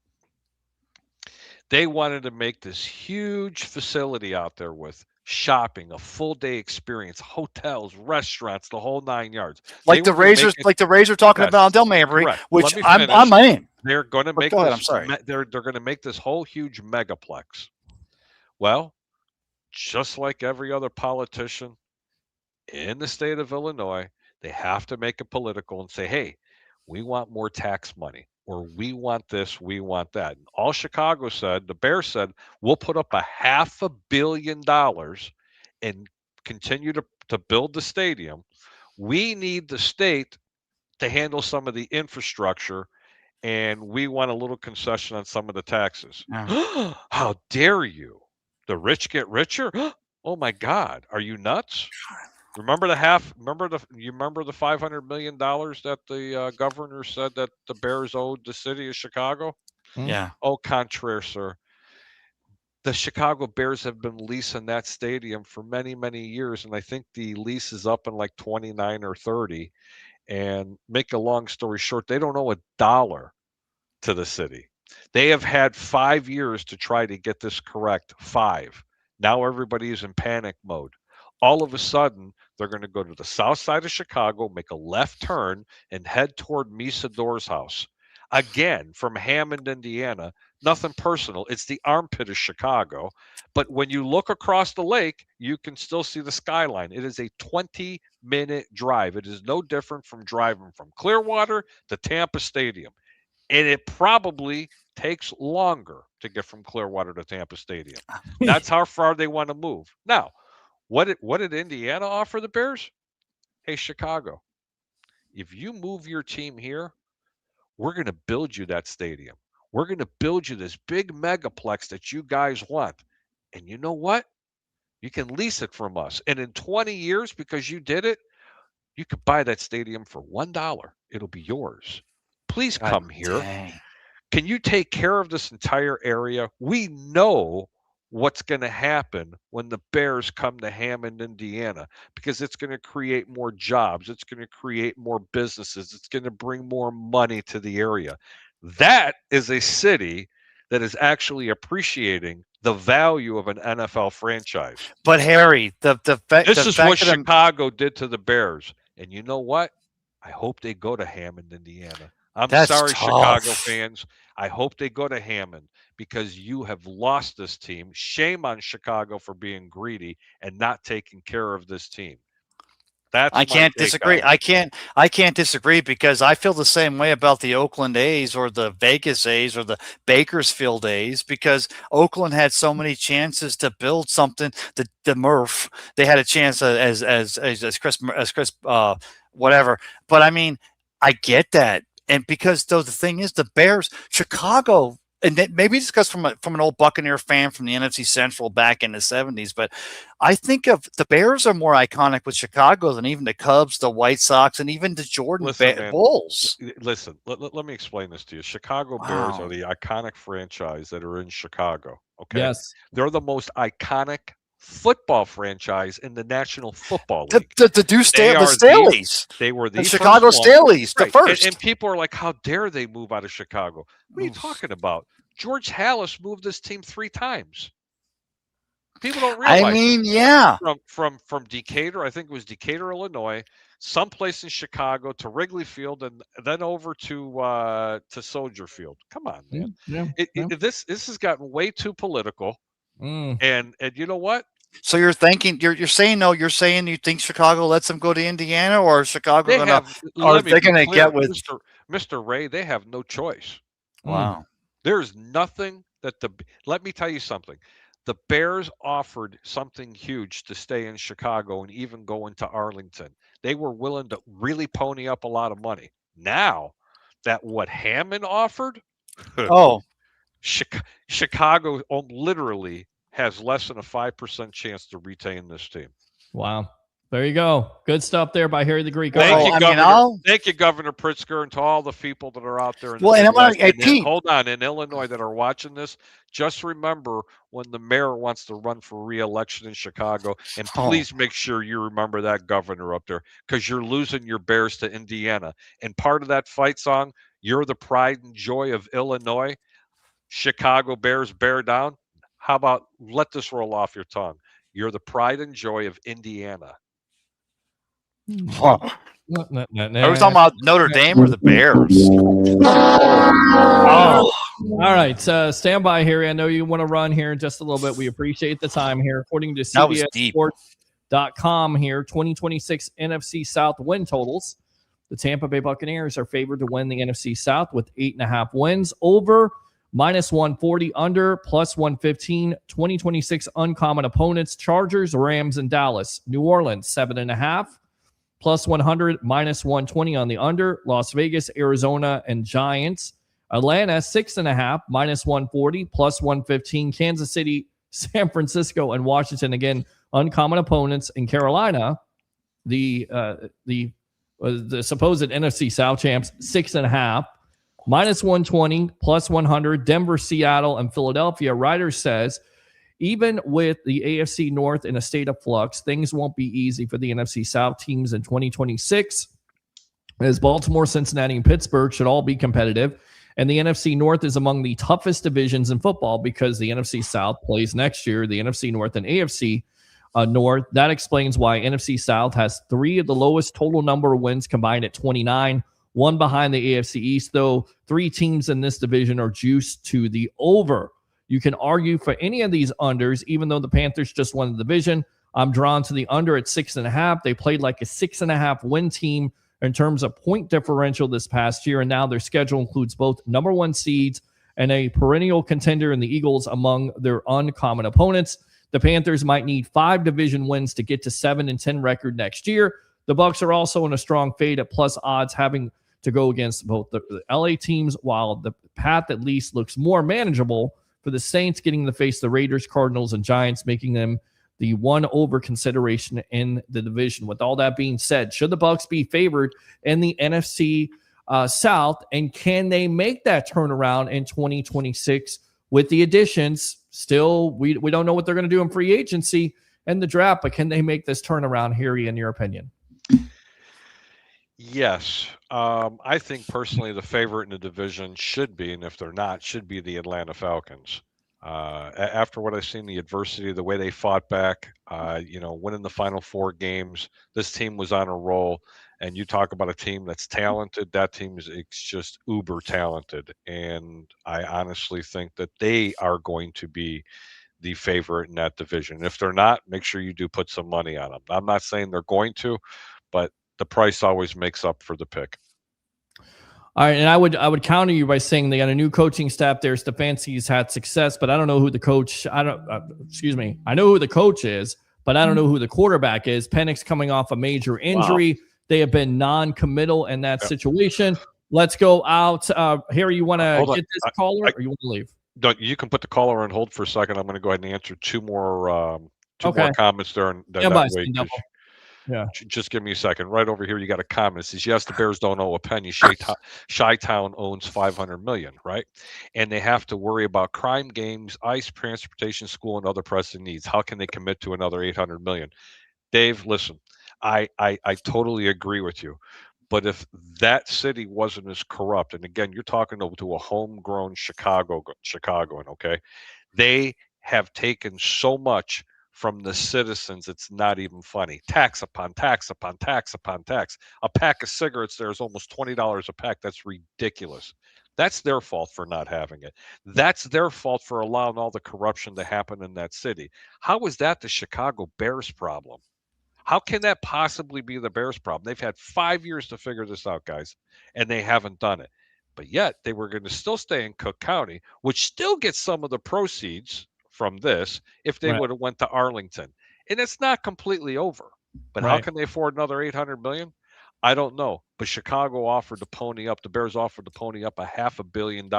they wanted to make this huge facility out there with shopping, a full day experience, hotels, restaurants, the whole 9 yards. Like the Razors, talking about Del Mabry, correct. which Let me I'm finish. in. They're going to make go ahead, this. I'm sorry. They're going to make this whole huge megaplex. Well, just like every other politician in the state of Illinois, they have to make it political and say, hey, we want more tax money, or we want this, we want that. And all Chicago said, the Bears said, we'll put up $500 million and continue to build the stadium. We need the state to handle some of the infrastructure, and we want a little concession on some of the taxes. Yeah. How dare you? The rich get richer? Oh my God, are you nuts? Remember the $500 million that the governor said that the Bears owed the city of Chicago? Yeah. Au contraire, sir. The Chicago Bears have been leasing that stadium for many, many years, and I think the lease is up in like 29 or 30. And make a long story short, they don't owe $1 to the city. They have had 5 years to try to get this correct. 5. Now everybody is in panic mode. All of a sudden, they're going to go to the south side of Chicago, make a left turn, and head toward Misa Dore's house. Again, from Hammond, Indiana. Nothing personal. It's the armpit of Chicago. But when you look across the lake, you can still see the skyline. It is a 20-minute drive. It is no different from driving from Clearwater to Tampa Stadium. And it probably takes longer to get from Clearwater to Tampa Stadium. That's how far they want to move. Now, what did Indiana offer the Bears? Hey, Chicago, if you move your team here, we're going to build you that stadium. We're going to build you this big megaplex that you guys want. And you know what? You can lease it from us. And in 20 years, because you did it, you could buy that stadium for $1. It'll be yours. Please come here. Dang. Can you take care of this entire area? We know what's going to happen when the Bears come to Hammond, Indiana, because it's going to create more jobs. It's going to create more businesses. It's going to bring more money to the area. That is a city that is actually appreciating the value of an NFL franchise. But Harry, this is what Chicago did to the Bears. And you know what? I hope they go to Hammond, Indiana. I'm sorry, tough. Chicago fans. I hope they go to Hammond because you have lost this team. Shame on Chicago for being greedy and not taking care of this team. I can't disagree. I can't disagree because I feel the same way about the Oakland A's or the Vegas A's or the Bakersfield A's because Oakland had so many chances to build something. The Murph, they had a chance as Chris whatever. But I mean, I get that. And because though the thing is, the Bears, Chicago, and maybe it's because from an old Buccaneer fan from the NFC Central back in the 70s, but I think of the Bears are more iconic with Chicago than even the Cubs, the White Sox, and even the Jordan Bulls. Listen, let me explain this to you. Chicago Bears are the iconic franchise that are in Chicago. Okay, yes, they're the most iconic football franchise in the National Football League. The Staleys. They were the Chicago Staleys, the first. And people are like, how dare they move out of Chicago? What are you talking about? George Halas moved this team 3 times. People don't realize. I mean, yeah. From Decatur, I think it was Decatur, Illinois, someplace in Chicago to Wrigley Field, and then over to Soldier Field. Come on, man. This has gotten way too political. And you know what? So you're saying you think Chicago lets them go to Indiana, or Chicago are they going to get with Mr. Ray? They have no choice. Wow. There's nothing that let me tell you something. The Bears offered something huge to stay in Chicago and even go into Arlington. They were willing to really pony up a lot of money. Now that what Hammond offered, Chicago literally has less than a 5% chance to retain this team. Wow. There you go. Good stuff there by Harry the Greek. Thank you, Governor Pritzker, and to all the people that are out there. Hold on, in Illinois that are watching this, just remember when the mayor wants to run for re-election in Chicago, and please make sure you remember that governor up there because you're losing your Bears to Indiana. And part of that fight song, "You're the pride and joy of Illinois," Chicago Bears bear down. How about let this roll off your tongue? You're the pride and joy of Indiana. Are we talking about Notre Dame or the Bears? All right. Stand by, Harry. I know you want to run here in just a little bit. We appreciate the time here. According to CBSSports.com here, 2026 NFC South win totals. The Tampa Bay Buccaneers are favored to win the NFC South with 8.5 wins. Over -140, under +115. 2026 uncommon opponents: Chargers, Rams, and Dallas. New Orleans 7.5, +100, -120 on the under. Las Vegas, Arizona, and Giants. Atlanta 6.5, -140, +115. Kansas City, San Francisco, and Washington, again uncommon opponents. In Carolina, the supposed NFC South champs, 6.5. -120, +100, Denver, Seattle, and Philadelphia. Ryder says, even with the AFC North in a state of flux, things won't be easy for the NFC South teams in 2026, as Baltimore, Cincinnati, and Pittsburgh should all be competitive. And the NFC North is among the toughest divisions in football because the NFC South plays next year, the NFC North and AFC North. That explains why NFC South has 3 of the lowest total number of wins combined at 29. One behind the AFC East, though. 3 teams in this division are juiced to the over. You can argue for any of these unders, even though the Panthers just won the division. I'm drawn to the under at 6.5. They played like a 6.5 win team in terms of point differential this past year, and now their schedule includes both number 1 seeds and a perennial contender in the Eagles among their uncommon opponents. The Panthers might need 5 division wins to get to 7-10 record next year. The Bucs are also in a strong fade at plus odds, having to go against both the LA teams, while the path at least looks more manageable for the Saints, getting to face the Raiders, Cardinals, and Giants, making them the one over consideration in the division. With all that being said, should the Bucs be favored in the NFC South, and can they make that turnaround in 2026 with the additions. Still, we don't know what they're going to do in free agency and the draft, but can they make this turnaround, Harry, in your opinion? Yes. I think personally the favorite in the division should be, and if they're not, should be the Atlanta Falcons. After what I've seen, the adversity, the way they fought back, winning the final 4 games, this team was on a roll. And you talk about a team that's talented, that team is just uber talented. And I honestly think that they are going to be the favorite in that division. And if they're not, make sure you do put some money on them. I'm not saying they're going to, but the price always makes up for the pick. All right, and I would counter you by saying they got a new coaching staff there. Stefanski's had success, but I don't know who the coach. I know who the coach is, but I don't know who the quarterback is. Penix coming off a major injury. Wow. They have been non-committal in that situation. Let's go out. Harry, you want to get this caller, or you want to leave? You can put the caller on hold for a second. I'm going to go ahead and answer two more comments there. Just give me a second. Right over here, you got a comment. It says, yes, the Bears don't owe a penny. Chi-Town owns $500 million, right? And they have to worry about crime, games, ICE, transportation, school, and other pressing needs. How can they commit to another $800 million? Dave, listen, I totally agree with you. But if that city wasn't as corrupt, and again, you're talking to a homegrown Chicagoan, okay? They have taken so much from the citizens, it's not even funny. Tax upon tax upon tax upon tax. A pack of cigarettes there is almost $20 a pack. That's ridiculous. That's their fault for not having it. That's their fault for allowing all the corruption to happen in that city. How is that the Chicago Bears problem? How can that possibly be the Bears problem? They've had 5 years to figure this out, guys, and they haven't done it. But yet they were going to still stay in Cook County, which still gets some of the proceeds from this if they would have went to Arlington. And it's not completely over. But how can they afford another $800 million? I don't know. But Chicago offered to pony up. The Bears offered to pony up $500 million.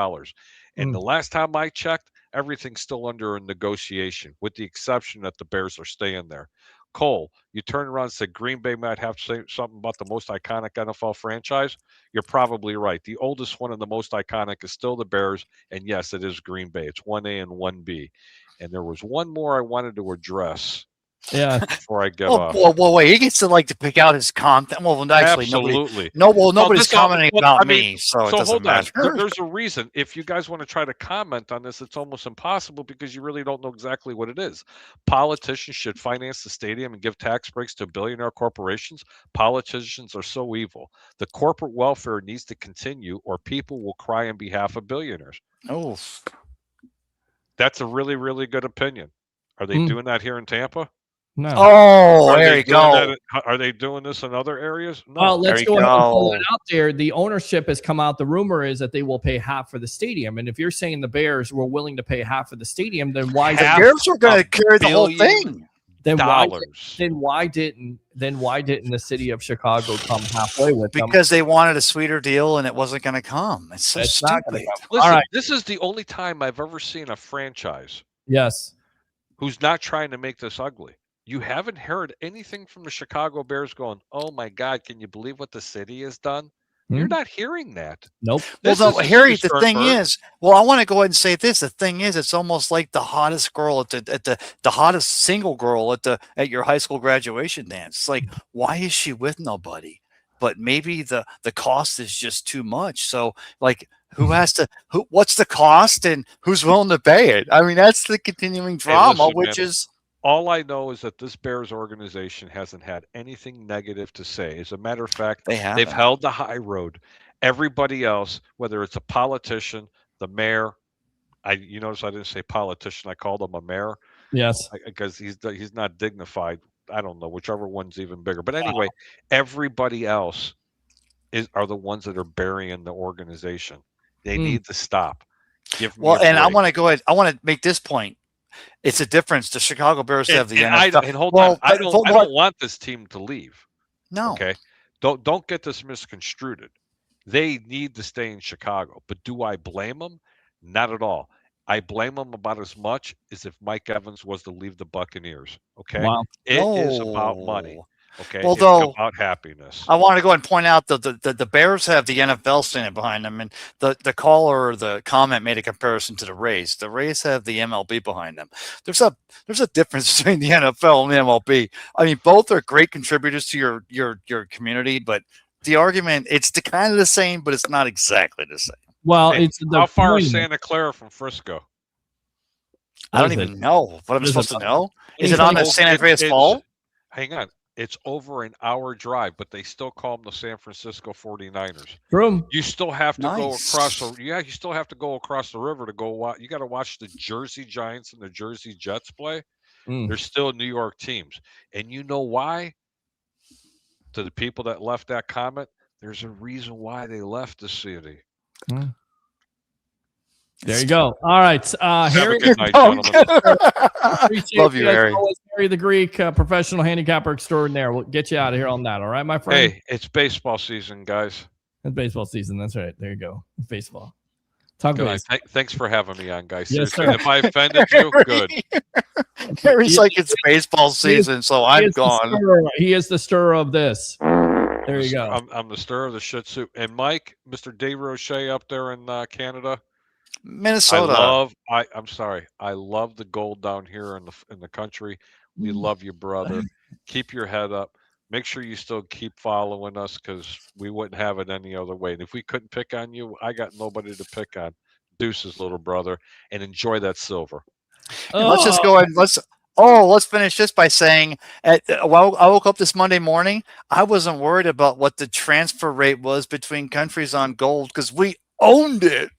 And the last time I checked, everything's still under a negotiation, with the exception that the Bears are staying there. Cole, you turned around and said Green Bay might have to say something about the most iconic NFL franchise. You're probably right. The oldest one and the most iconic is still the Bears. And yes, it is Green Bay. It's 1A and 1B. And there was one more I wanted to address. Yeah. Before I get off. Well, wait. He gets to pick out his content. Well, actually, absolutely. Nobody's commenting about me, so it doesn't hold matter. On. There's a reason. If you guys want to try to comment on this, it's almost impossible because you really don't know exactly what it is. Politicians should finance the stadium and give tax breaks to billionaire corporations. Politicians are so evil. The corporate welfare needs to continue, or people will cry on behalf of billionaires. Oh, that's a really, really good opinion. Are they doing that here in Tampa? No. Oh, there you go. Are they doing this in other areas? No. Well, let's go ahead and pull it out there. The ownership has come out. The rumor is that they will pay half for the stadium. And if you're saying the Bears were willing to pay half for the stadium, then why the Bears were going to carry the whole thing? Then why didn't the city of Chicago come halfway with them? Because they wanted a sweeter deal and it wasn't going to come. It's so stupid. Listen, all right. This is the only time I've ever seen a franchise who's not trying to make this ugly. You haven't heard anything from the Chicago Bears going, oh, my God, can you believe what the city has done? You're not hearing that. Nope. Harry, the thing is, I want to go ahead and say this. The thing is, it's almost like the hottest girl at the hottest single girl at your high school graduation dance. It's like, why is she with nobody? But maybe the cost is just too much. So, what's the cost and who's willing to pay it? I mean, that's the continuing drama, all I know is that this Bears organization hasn't had anything negative to say. As a matter of fact, they've held the high road. Everybody else, whether it's a politician, the mayor, you notice I didn't say politician, I called him a mayor. Yes. Because he's not dignified. I don't know, whichever one's even bigger. But anyway, everybody else are the ones that are burying the organization. They need to stop. I want to go ahead. I want to make this point. It's a difference. The Chicago Bears have the NFL. Hold on. I don't want this team to leave. No. Okay. Don't get this misconstrued. They need to stay in Chicago. But do I blame them? Not at all. I blame them about as much as if Mike Evans was to leave the Buccaneers. Okay. Wow. It is about money. Okay, Well, it's though, about happiness. I want to go and point out that the Bears have the NFL standing behind them, and the caller or the comment made a comparison to the Rays. The Rays have the MLB behind them. There's a difference between the NFL and the MLB. I mean, both are great contributors to your community, but the argument it's kind of the same, but it's not exactly the same. Well, Hey, it's how far is Santa Clara from Frisco? I don't even know. What am I supposed to know? Is it on the San Andreas Fault? Hang on. It's over an hour drive, but they still call them the San Francisco 49ers. True. You still have to go Nice. across you still have to go across the river to go watch. You got to watch the Jersey Giants and the Jersey Jets play. They're still New York teams. And you know why? To the people that left that comment, there's a reason why they left the city. There you go. All right. Harry, Have a good night, gentlemen. Love you, Harry. Harry the Greek, professional handicapper extraordinaire. We'll get you out of here on that. All right, my friend? Hey, it's baseball season, guys. It's baseball season. That's right. There you go. Baseball. Talk Good base. night. Thanks for having me on, guys. Yes, Seriously. sir. If I offended you, good. Harry's like, it's baseball season, so I'm gone. He is the stirrer of this. There you go. I'm the stirrer of the Shih Tzu. And Mike, Mr. DeRoche up there in Canada, Minnesota. I'm sorry. I love the gold down here in the country. We love you, brother. Keep your head up. Make sure you still keep following us because we wouldn't have it any other way. And if we couldn't pick on you, I got nobody to pick on. Deuces, little brother, and enjoy that silver. Let's just go ahead and let's finish this by saying I woke up this Monday morning. I wasn't worried about what the transfer rate was between countries on gold because we owned it.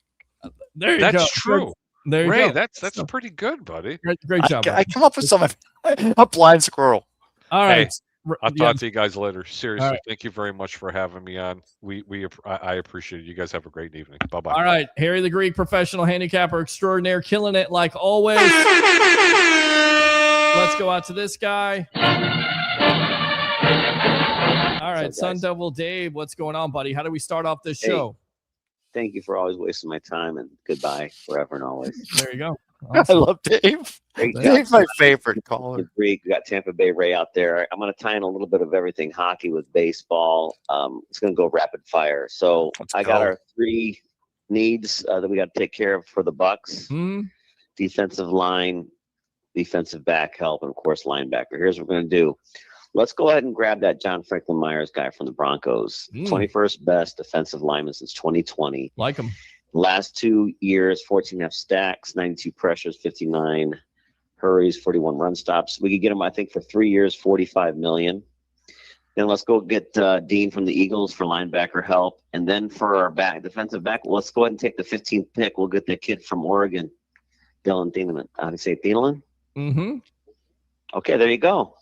There you go. That's true. There you Ray, go. that's pretty good, buddy. Great job. I come up with some a blind squirrel. All right. Hey, I'll talk to you guys later. Seriously, right. Thank you very much for having me on. I appreciate it. You guys have a great evening. Bye-bye. All right. Harry the Greek, professional handicapper extraordinaire, killing it like always. Let's go out to this guy. All right. Sun Devil Dave, what's going on, buddy? How do we start off this show? Thank you for always wasting my time, and goodbye forever and always. There you go. Awesome. I love Dave. Dave's my favorite caller. We got Tampa Bay Ray out there. I'm going to tie in a little bit of everything hockey with baseball. It's going to go rapid fire. So I got our three needs that we got to take care of for the Bucs: defensive line, defensive back help, and of course linebacker. Here's what we're going to do. Let's go ahead and grab that John Franklin Myers guy from the Broncos. 21st best defensive lineman since 2020. Like him. Last 2 years, 14.5 stacks, 92 pressures, 59 hurries, 41 run stops. We could get him, I think, for 3 years, $45 million. Then let's go get Dean from the Eagles for linebacker help. And then for our defensive back, let's go ahead and take the 15th pick. We'll get the kid from Oregon, Dylan Thielen. How do you say Thielen? Mm-hmm. Okay, there you go.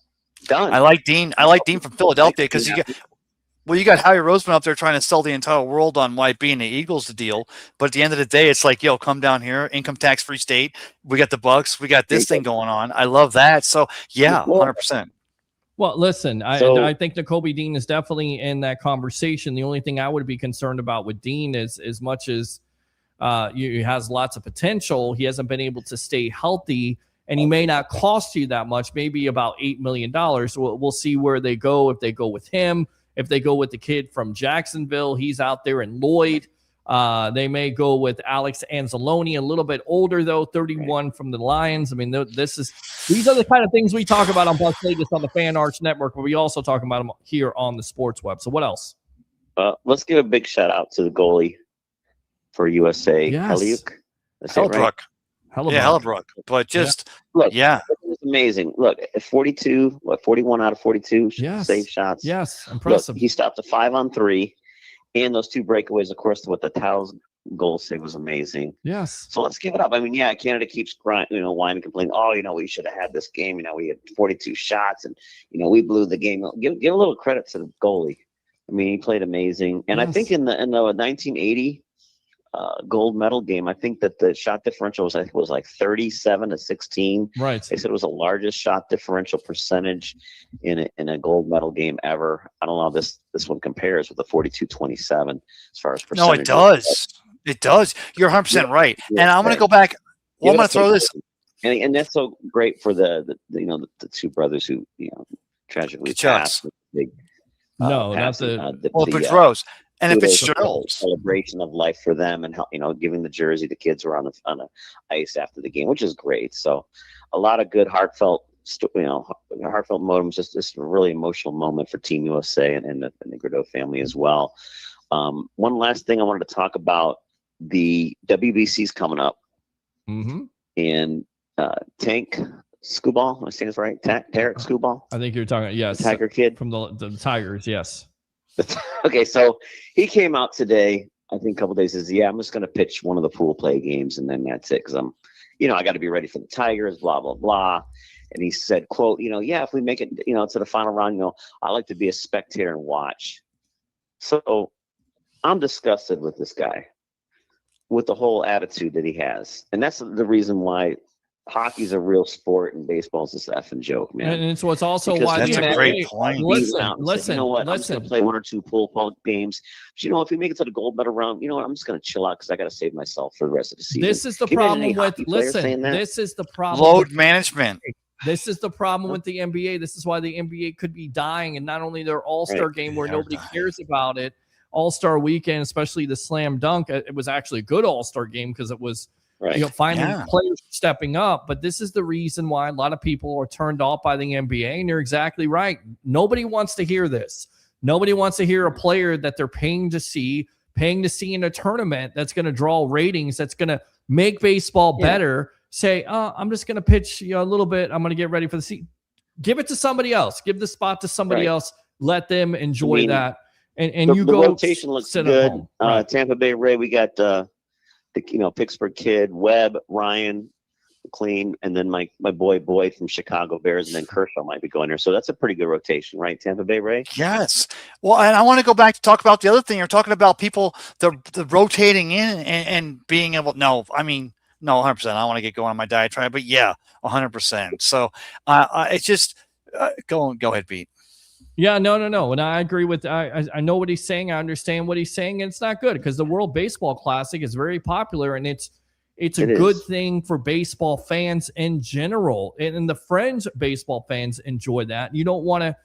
Done. I like Dean from Philadelphia because you got Howie Roseman up there trying to sell the entire world on why being the Eagles the deal. But at the end of the day, it's like, yo, come down here, income tax free state. We got the Bucs. We got this thing going on. I love that. So yeah, 100%. Well, listen, I think Nakobe Dean is definitely in that conversation. The only thing I would be concerned about with Dean is as much as he has lots of potential, he hasn't been able to stay healthy. And he may not cost you that much, maybe about $8 million. We'll see where they go, if they go with him, if they go with the kid from Jacksonville. He's out there in Lloyd. They may go with Alex Anzalone, a little bit older, though, 31 from the Lions. I mean, these are the kind of things we talk about on Bucs Vegas on the Fan Arts Network, but we also talk about them here on the Sports Web. So what else? Let's give a big shout out to the goalie for USA, Yes. Hellebuyck. Hellebuyck. But just look, it's amazing. Look, 41 out of 42 save shots. Yes, impressive. Look, he stopped a 5-on-3, and those two breakaways, of course, with the Towels goal save was amazing. Yes. So let's give it up. I mean, Canada keeps whining and complaining. Oh, we should have had this game. We had 42 shots, and we blew the game. Give a little credit to the goalie. I mean, he played amazing, and I think in the 1980. Gold medal game, I think that the shot differential was like 37-16. Right. They said it was the largest shot differential percentage in a gold medal game ever. I don't know how this one compares with the 42-27 as far as percentage. No, it does. It does. You're 100% right. And I'm going to go back. I'm going to throw this. And that's so great for the two brothers who tragically Kachuk's. passed. Big, no, passing, not the. Well, if it's Rose, and if it's Jones, celebration of life for them, and giving the jersey, the kids were on the ice after the game, which is great. So, a lot of good heartfelt moments. Just a really emotional moment for Team USA and the Negredo family as well. One last thing I wanted to talk about: the WBC's coming up, and Tank Skubal, am I saying this right? Tarek Skubal. I think you're talking, yes, the Tiger kid from the Tigers, yes. Okay, so he came out today, I think a couple days, says, I'm just going to pitch one of the pool play games, and then that's it, because I'm, I got to be ready for the Tigers, blah, blah, blah. And he said, quote, if we make it, to the final round, I like to be a spectator and watch. So I'm disgusted with this guy, with the whole attitude that he has. And that's the reason why hockey's a real sport and baseball's just effing joke, man. And it's what's also because why that's a great point. Listen, you know what? I'm just gonna play one or two pool games. But, if we make it to the gold medal round, I'm just gonna chill out because I gotta save myself for the rest of the season. This is the problem with this is the problem. Load management. This is the problem with the NBA. This is why the NBA could be dying, and not only their All-Star game where nobody cares about it. All-Star weekend, especially the slam dunk, it was actually a good All-Star game because it was finally players stepping up. But this is the reason why a lot of people are turned off by the NBA, and you're exactly right. Nobody wants to hear this. Nobody wants to hear a player that they're paying to see in a tournament that's going to draw ratings, that's going to make baseball better, say, I'm just going to pitch a little bit. I'm going to get ready for the season. Give it to somebody else. Give the spot to somebody else. Let them enjoy that. And the rotation looks good. Tampa Bay Ray, we got the Pittsburgh kid, Webb, Ryan, McLean, and then my boy from Chicago Bears, and then Kershaw might be going there. So that's a pretty good rotation, right? Tampa Bay Ray. Yes. Well, and I want to go back to talk about the other thing. You're talking about people the rotating in and being able. No, 100%. I want to get going on my diatribe, but 100%. So it's just go ahead, Pete. Yeah, no. And I agree with, I know what he's saying. I understand what he's saying. And it's not good because the World Baseball Classic is very popular, and it's a good thing for baseball fans in general. And the fringe baseball fans enjoy that. You don't want to,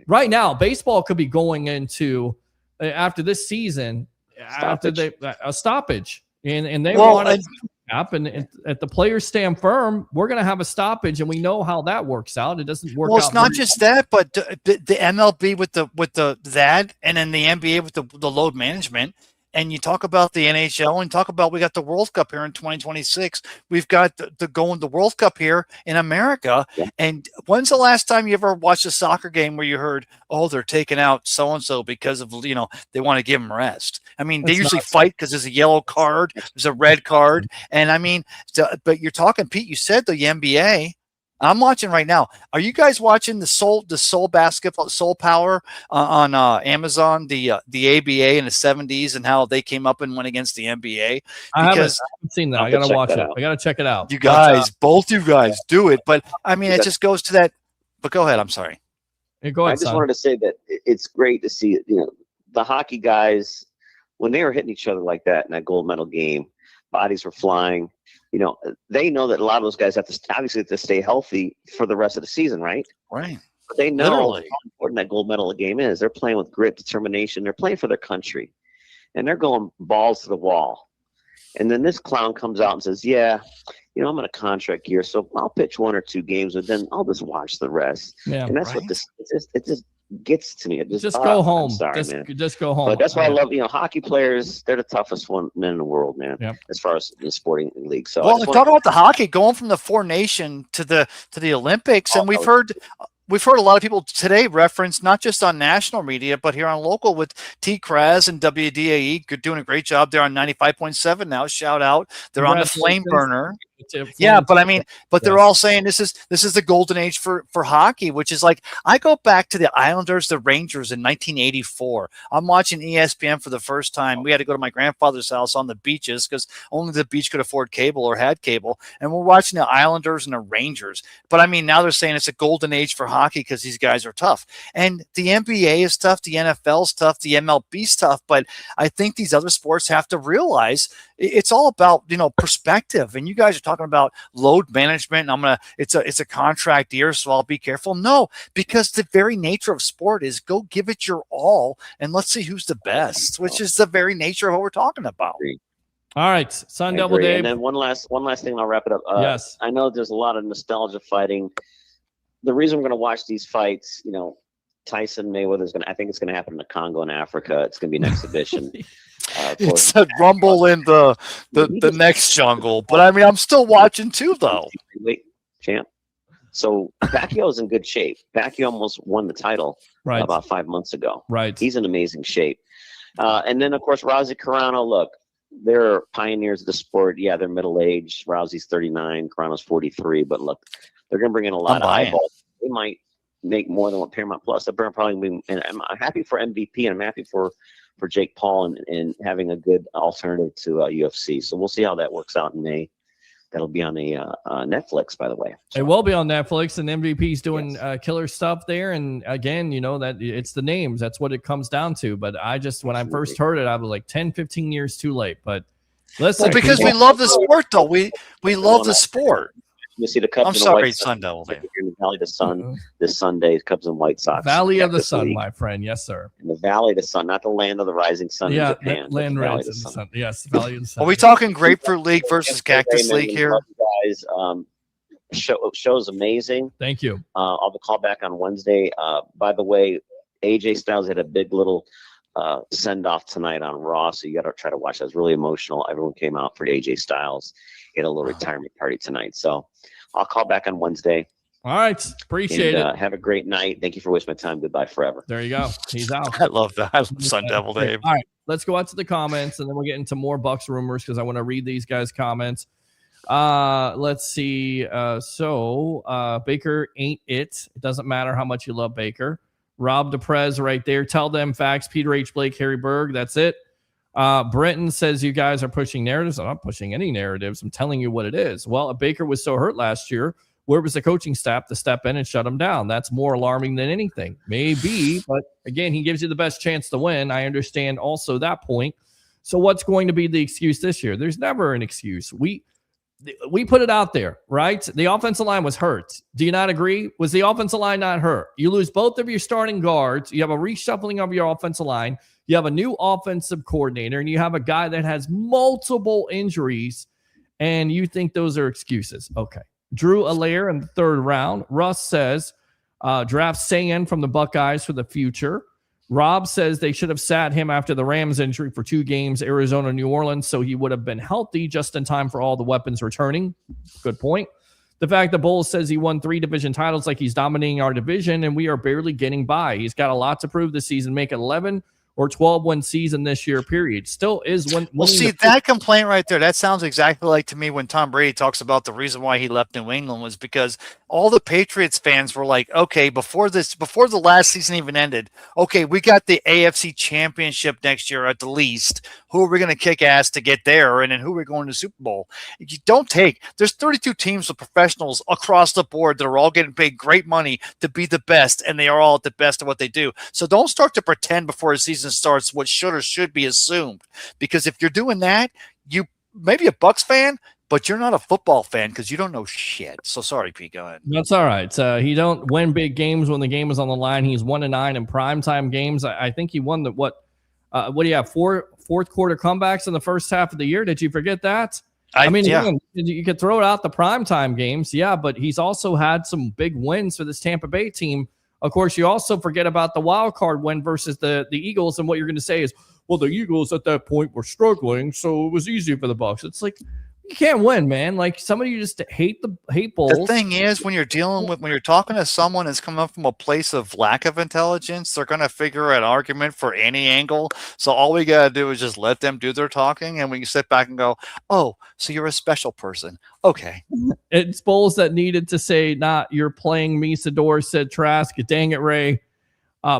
right now, baseball could be going into, after this season, a stoppage. And they want to happen. If the players stand firm, we're going to have a stoppage, and we know how that works out. It doesn't work out. Well, it's not just that, but the MLB with that, and then the NBA with the load management. And you talk about the NHL, and talk about we got the World Cup here in 2026. We've got the World Cup here in America. Yeah. And when's the last time you ever watched a soccer game where you heard, they're taking out so and so because of they want to give them rest? I mean, they usually fight because there's a yellow card, there's a red card, and I mean, but you're talking, Pete. You said the NBA. I'm watching right now. Are you guys watching the Soul Basketball, Soul Power on Amazon, the ABA in the 70s, and how they came up and went against the NBA? I haven't seen that. I got to watch it. I got to check it out. You guys, both you guys do it. But I mean, it just goes to that. But go ahead. I'm sorry. Hey, go ahead, I just wanted to say that it's great to see, the hockey guys, when they were hitting each other like that in that gold medal game, bodies were flying. They know that a lot of those guys have to stay healthy for the rest of the season, right? Right. But they know how important that gold medal game is. They're playing with grit, determination. They're playing for their country, and they're going balls to the wall. And then this clown comes out and says, I'm on a contract year, so I'll pitch one or two games, but then I'll just watch the rest. Yeah, and that's what it just gets to me. Just go home. I'm sorry, man. Just go home. But that's why I love, hockey players. They're the toughest men in the world, man. Yep. As far as the sporting league. So, talk about the hockey going from the Four Nation to the Olympics, and we've heard a lot of people today reference, not just on national media, but here on local with T. Kraz and WDAE. You're doing a great job there on 95.7 now. Shout out. They're on the Flame Burner. Yeah, but I mean, they're all saying this is the golden age for hockey, which is like, I go back to the Islanders, the Rangers in 1984. I'm watching ESPN for the first time. We had to go to my grandfather's house on the beaches because only the beach could afford cable or had cable. And we're watching the Islanders and the Rangers. But I mean, now they're saying it's a golden age for hockey because these guys are tough. And the NBA is tough. The NFL's tough. The MLB's tough. But I think these other sports have to realize It's all about, perspective. And you guys are talking about load management. And it's a contract year, so I'll be careful. No, because the very nature of sport is go give it your all and let's see who's the best, which is the very nature of what we're talking about. All right, Sun Devil Dave. And then one last thing, and I'll wrap it up. Yes. I know there's a lot of nostalgia fighting. The reason we're going to watch these fights, Tyson Mayweather's I think it's going to happen in the Congo in Africa. It's going to be an exhibition. It's a rumble in the next jungle. But I mean, I'm still watching too, though. Wait, champ. So Pacquiao's in good shape. Pacquiao almost won the title about 5 months ago. Right. He's in amazing shape. And then, of course, Rousey Carrano, look, they're pioneers of the sport. Yeah, they're middle-aged. Rousey's 39, Carrano's 43. But look, they're going to bring in a lot of eyeballs. They might make more than what Paramount Plus. They're probably, and I'm happy for MVP, and I'm happy for Jake Paul and having a good alternative to UFC. So we'll see how that works out in May. That'll be on the Netflix, by the way. So. It will be on Netflix, and MVP's doing killer stuff there. And again, that it's the names. That's what it comes down to. But when I first heard it, I was like 10, 15 years too late. But listen. Well, because we love the sport, though. We love the sport. You see the Cubs. I'm sorry, Sun Devil. In the Valley of the Sun this Sunday, Cubs and White Sox. Valley of the Sun, my friend. Yes, sir. In the Valley of the Sun, not the land of the rising sun in Japan. Land of the sun. Yes, Valley of the Sun. Are we talking Grapefruit League versus Cactus League here? Guys, show's amazing. Thank you. I'll be called back on Wednesday. By the way, AJ Styles had a big little send off tonight on Raw, so you got to try to watch that. It was really emotional. Everyone came out for AJ Styles. He had a little retirement party tonight, so I'll call back on Wednesday. All right, appreciate it. Have a great night. Thank you for wasting my time. Goodbye forever. There you go. He's out. I love that. I love Sun Devil Dave. All right, let's go out to the comments, and then we'll get into more Bucs rumors because I want to read these guys' comments. Let's see. Baker ain't it. It doesn't matter how much you love Baker. Rob DePrez right there. Tell them facts. Peter H. Blake, Harry Berg. That's it. Brenton says you guys are pushing narratives. I'm not pushing any narratives. I'm telling you what it is. Well, if Baker was so hurt last year, where was the coaching staff to step in and shut him down? That's more alarming than anything. Maybe, but again, he gives you the best chance to win. I understand also that point. So what's going to be the excuse this year? There's never an excuse. We put it out there, right? The offensive line was hurt. Do you not agree? Was the offensive line not hurt? You lose both of your starting guards. You have a reshuffling of your offensive line. You have a new offensive coordinator, and you have a guy that has multiple injuries, and you think those are excuses. Okay. Drew Allaire in the third round. Russ says, draft Sayan from the Buckeyes for the future. Rob says they should have sat him after the Rams injury for 2 games, Arizona, New Orleans, so he would have been healthy just in time for all the weapons returning. Good point. The fact that Bowles says he won 3 division titles like he's dominating our division, and we are barely getting by. He's got a lot to prove this season. Make it 11 or 12-win season this year, period. Still is one. Well, see, that complaint right there, that sounds exactly like to me when Tom Brady talks about the reason why he left New England was because all the Patriots fans were like, okay, before the last season even ended, okay, we got the AFC Championship next year at the least. Who are we going to kick ass to get there? And then who are we going to the Super Bowl? You don't there's 32 teams of professionals across the board that are all getting paid great money to be the best, and they are all at the best of what they do. So don't start to pretend before a season starts what should or should be assumed. Because if you're doing that, you may be a Bucs fan, but you're not a football fan because you don't know shit. So sorry, Pete. Go ahead. That's all right. He don't win big games when the game is on the line. He's 1-9 in primetime games. I think he won what do you have? 4 fourth quarter comebacks in the first half of the year. Did you forget that? I mean, yeah. You could throw out the primetime games, yeah, but he's also had some big wins for this Tampa Bay team. Of course, you also forget about the wild card win versus the Eagles, and what you're going to say is, well, the Eagles at that point were struggling, so it was easy for the Bucs. It's like, you can't win, man. Like, some of you just hate Bulls. The thing is, when you're talking to someone that's coming up from a place of lack of intelligence, they're going to figure an argument for any angle. So all we got to do is just let them do their talking, and we can sit back and go, oh, so you're a special person. Okay. It's Bulls that needed to say, you're playing me, Sador, said Trask. Dang it, Ray.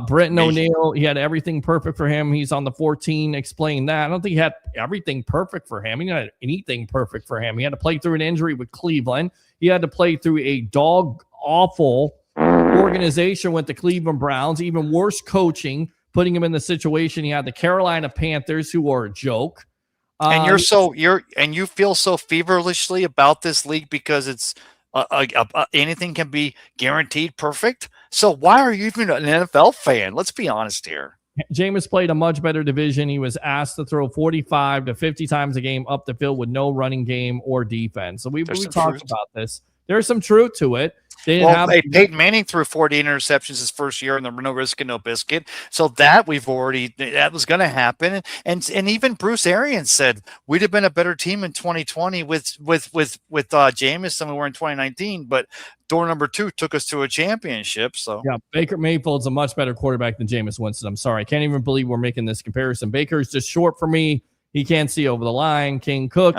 Brenton O'Neill, he had everything perfect for him. He's on the 14. Explain that. I don't think he had everything perfect for him. He didn't have anything perfect for him. He had to play through an injury with Cleveland. He had to play through a dog-awful organization with the Cleveland Browns, even worse coaching, putting him in the situation. He had the Carolina Panthers, who are a joke. And you feel so feverishly about this league because it's anything can be guaranteed perfect. So why are you even an NFL fan? Let's be honest here. Jameis played a much better division. He was asked to throw 45 to 50 times a game up the field with no running game or defense. So we talked about this. There's some truth to it. Peyton Manning threw 40 interceptions his first year, and there were no risk and no biscuit. So that was going to happen. And even Bruce Arians said we'd have been a better team in 2020 with Jameis than we were in 2019. But door number 2 took us to a championship. So yeah, Baker Mayfield's a much better quarterback than Jameis Winston. I'm sorry, I can't even believe we're making this comparison. Baker's just short for me. He can't see over the line. King Cook.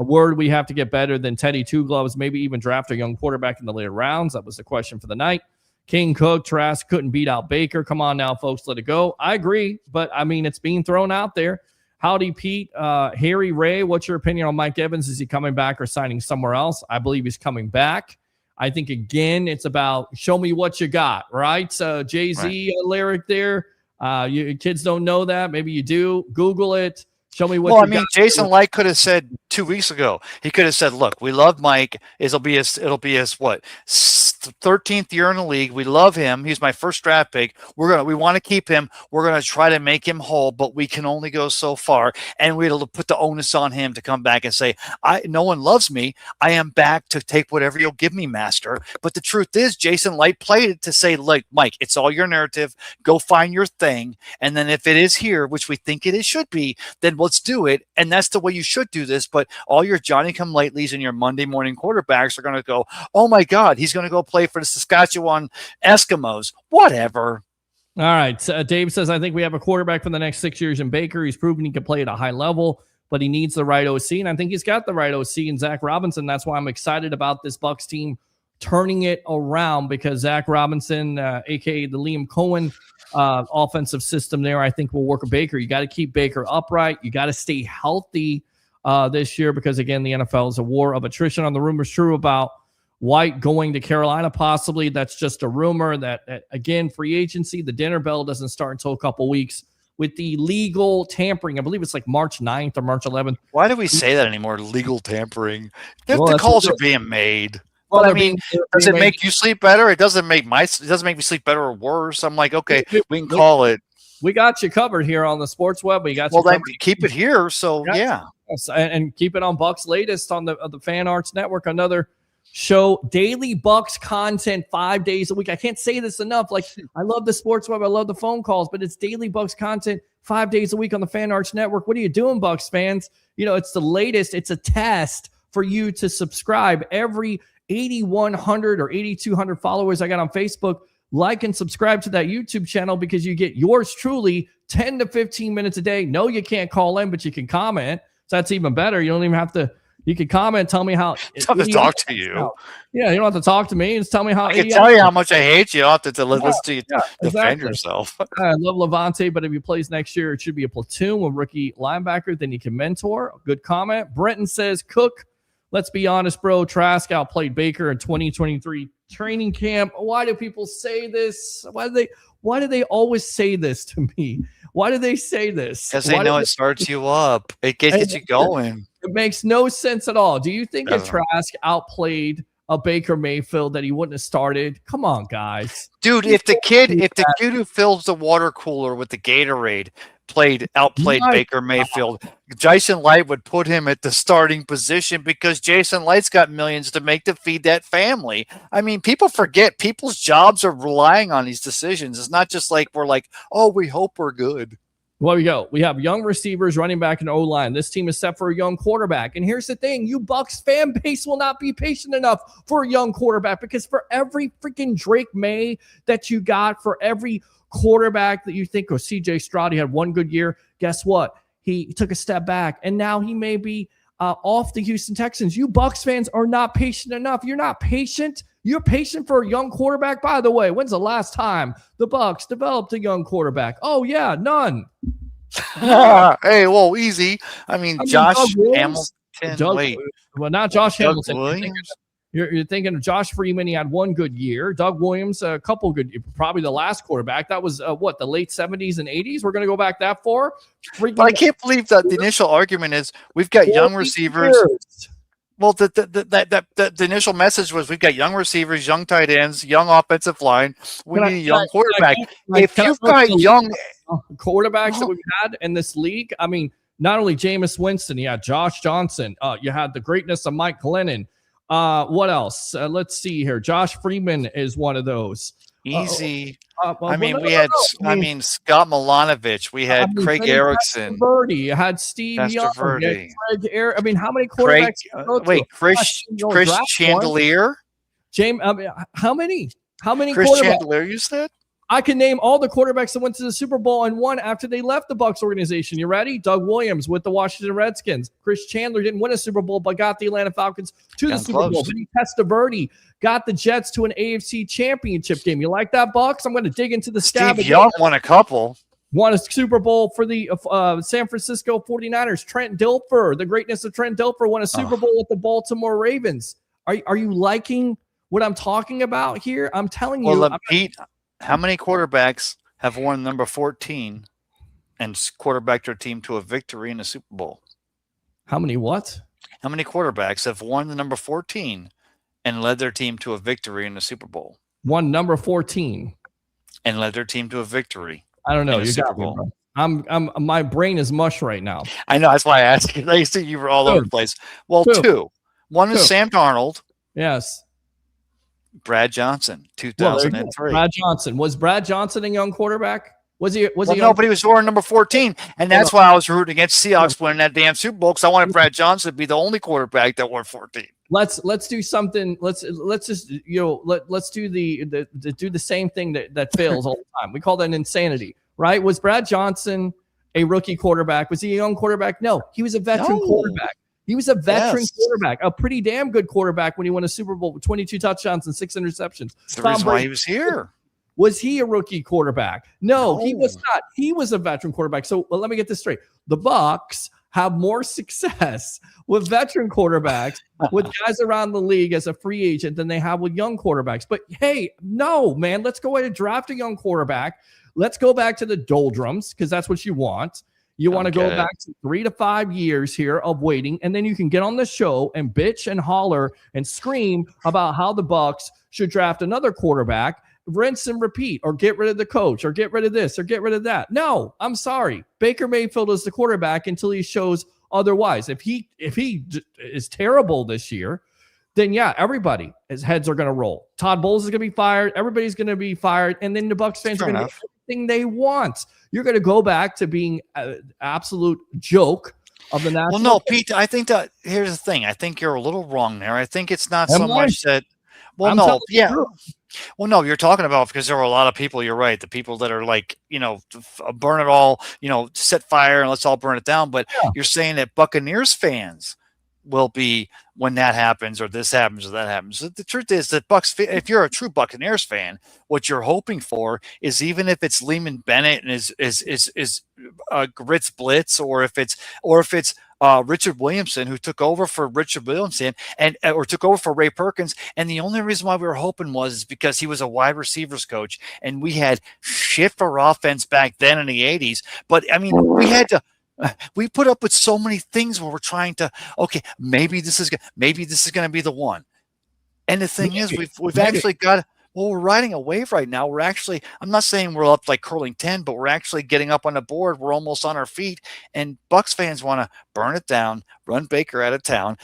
A word we have to get better than Teddy Two Gloves, maybe even draft a young quarterback in the later rounds. That was the question for the night. King Cook, Trask couldn't beat out Baker. Come on now, folks, let it go. I agree, but I mean, it's being thrown out there. Howdy, Pete. Harry Ray, what's your opinion on Mike Evans? Is he coming back or signing somewhere else? I believe he's coming back. I think, again, it's about show me what you got, right? Jay-Z lyric there. You kids don't know that. Maybe you do. Google it. Show me what. Well, I mean, Jason Light could have said 2 weeks ago. He could have said, "Look, we love Mike. It'll be his what 13th year in the league. We love him. He's my first draft pick. We want to keep him. We're gonna try to make him whole, but we can only go so far. And we'll put the onus on him to come back and say, no one loves me. I am back to take whatever you'll give me, master." But the truth is, Jason Light played it to say, like, Mike, it's all your narrative. Go find your thing, and then if it is here, which we think it should be, then let's do it. And that's the way you should do this. But all your Johnny-come-latelys and your Monday morning quarterbacks are going to go, oh my God, he's going to go play for the Saskatchewan Eskimos. Whatever. All right. Dave says, I think we have a quarterback for the next 6 years in Baker. He's proven he can play at a high level, but he needs the right OC. And I think he's got the right OC in Zach Robinson. That's why I'm excited about this Bucs team turning it around, because Zach Robinson, a.k.a. the Liam Cohen offensive system there, I think will work with Baker. You got to keep Baker upright. You got to stay healthy this year because, again, the NFL is a war of attrition. On the rumors true about White going to Carolina, possibly. That's just a rumor. That again, free agency, the dinner bell doesn't start until a couple weeks with the legal tampering. I believe it's like March 9th or March 11th. Why do we say that anymore? Legal tampering. The calls are being made. Well, I mean, does it make you sleep better? It doesn't make me sleep better or worse. I'm like, okay, we can call it. We got you covered here on the Sports Web. We got you covered. Keep it here. So yeah, and keep it on Bucs Latest on the Fan Arts Network. Another show, daily Bucs content 5 days a week. I can't say this enough. Like, I love the Sports Web. I love the phone calls, but it's daily Bucs content 5 days a week on the Fan Arts Network. What are you doing, Bucs fans? You know, it's the latest. It's a test for you to subscribe. Every 8,100 or 8,200 followers I got on Facebook, like and subscribe to that YouTube channel, because you get yours truly 10 to 15 minutes a day. No, you can't call in, but you can comment. So that's even better. You don't even have to. You can comment, tell me how. It's tough to talk to you. Yeah, you don't have to talk to me. Just tell me how. I can tell you how much I hate you. You don't have to listen to you defend yourself. I love Levante, but if he plays next year, it should be a platoon with rookie linebacker. Then you can mentor. Good comment. Brenton says, Cook, let's be honest, bro. Trask outplayed Baker in 2023 training camp. Why do people say this? Why do they always say this to me? Why do they say this? Because they know it starts you up. It gets you going. It makes no sense at all. Do you think if Trask outplayed a Baker Mayfield that he wouldn't have started? Come on, guys. Dude, if the kid who fills the water cooler with the Gatorade outplayed Baker Mayfield, Jason Light would put him at the starting position, because Jason Light's got millions to make to feed that family. I mean, people forget people's jobs are relying on these decisions. It's not just like we're like, oh, we hope we're good. Well, we go. We have young receivers, running back, and O-line. This team is set for a young quarterback. And here's the thing. You Bucs fan base will not be patient enough for a young quarterback, because for every freaking Drake May that you got, for every quarterback that you think, oh, CJ Stroud, he had one good year, guess what? He took a step back, and now he may be off the Houston Texans. You Bucs fans are not patient enough. You're not patient. You're patient for a young quarterback. By the way, when's the last time the Bucs developed a young quarterback? Oh, yeah, none. Hey, whoa, easy. I mean Josh Hamilton. Well, not Josh Hamilton. You're thinking of Josh Freeman. He had one good year. Doug Williams, a couple good, probably the last quarterback. That was the late 70s and 80s. We're going to go back that far. But I can't believe that the initial argument is we've got young receivers. Well, the initial message was we've got young receivers, young tight ends, young offensive line. We need a young quarterback. If you've got young quarterbacks that we've had in this league, I mean, not only Jameis Winston, you had Josh Johnson, you had the greatness of Mike Glennon. What else? Let's see here. Josh Freeman is one of those. Easy. We had Scott Milanovic. We had Craig Erickson. You had Steve Young. Craig how many quarterbacks? Chris Chandelier. James, how many? Chris Chandelier, you said? I can name all the quarterbacks that went to the Super Bowl and won after they left the Bucs organization. You ready? Doug Williams with the Washington Redskins. Chris Chandler didn't win a Super Bowl, but got the Atlanta Falcons to the Super Bowl. Vinny Testaverde got the Jets to an AFC championship game. You like that, Bucs? I'm going to dig into the scab. Steve Young won a couple. Won a Super Bowl for the San Francisco 49ers. Trent Dilfer, the greatness of Trent Dilfer, won a Super Bowl with the Baltimore Ravens. Are you liking what I'm talking about here? I'm telling you. Well, Pete, how many quarterbacks have worn number 14 and quarterbacked their team to a victory in the Super Bowl? How many what? How many quarterbacks have worn the number 14 and led their team to a victory in the Super Bowl? One number 14 and led their team to a victory. I don't know. You got me, bro. I'm my brain is mush right now. I know. That's why I asked you. I see you were all over the place. Well, two. One is Sam Darnold. Yes. Brad Johnson, 2003. Brad Johnson. Was Brad Johnson a young quarterback? Was he? No, but he was wearing number 14, and that's why I was rooting against Seahawks winning that damn Super Bowl because I wanted Brad Johnson to be the only quarterback that wore 14. Let's do something. Let's just let's do the same thing that fails all the time. We call that insanity, right? Was Brad Johnson a rookie quarterback? Was he a young quarterback? No, he was a veteran quarterback. He was a veteran quarterback, a pretty damn good quarterback when he won a Super Bowl with 22 touchdowns and 6 interceptions. That's the reason why he was here. Was he a rookie quarterback? No, he was not. He was a veteran quarterback. So let me get this straight. The Bucs have more success with veteran quarterbacks, with guys around the league as a free agent than they have with young quarterbacks. But hey, no, man, let's go ahead and draft a young quarterback. Let's go back to the doldrums because that's what you want. You want to go back to 3 to 5 years here of waiting, and then you can get on the show and bitch and holler and scream about how the Bucs should draft another quarterback, rinse and repeat, or get rid of the coach, or get rid of this, or get rid of that. No, I'm sorry. Baker Mayfield is the quarterback until he shows otherwise. If he is terrible this year, then yeah, his heads are going to roll. Todd Bowles is going to be fired. Everybody's going to be fired, and then the Bucs fans are going to get everything they want. You're going to go back to being an absolute joke of the national. Well, no, Pete, I think that here's the thing. I think you're a little wrong there. I think it's not so much that. Well, no, yeah. Well, no, you're talking about because there are a lot of people. You're right. The people that are like, burn it all, set fire and let's all burn it down. But you're saying that Buccaneers fans will be when that happens or this happens or that happens. The truth is that if you're a true Buccaneers fan, what you're hoping for is even if it's Lehman Bennett and is Gritz Blitz, or if it's Richard Williamson who took over for Richard Williamson or took over for Ray Perkins. And the only reason why we were hoping was because he was a wide receivers coach and we had shit for offense back then in the 80s. But I mean, we put up with so many things where we're trying to, okay, maybe this is going to be the one. And the thing is, we've actually got, we're riding a wave right now. We're actually, I'm not saying we're up like curling 10, but we're actually getting up on the board. We're almost on our feet. And Bucs fans want to burn it down, run Baker out of town,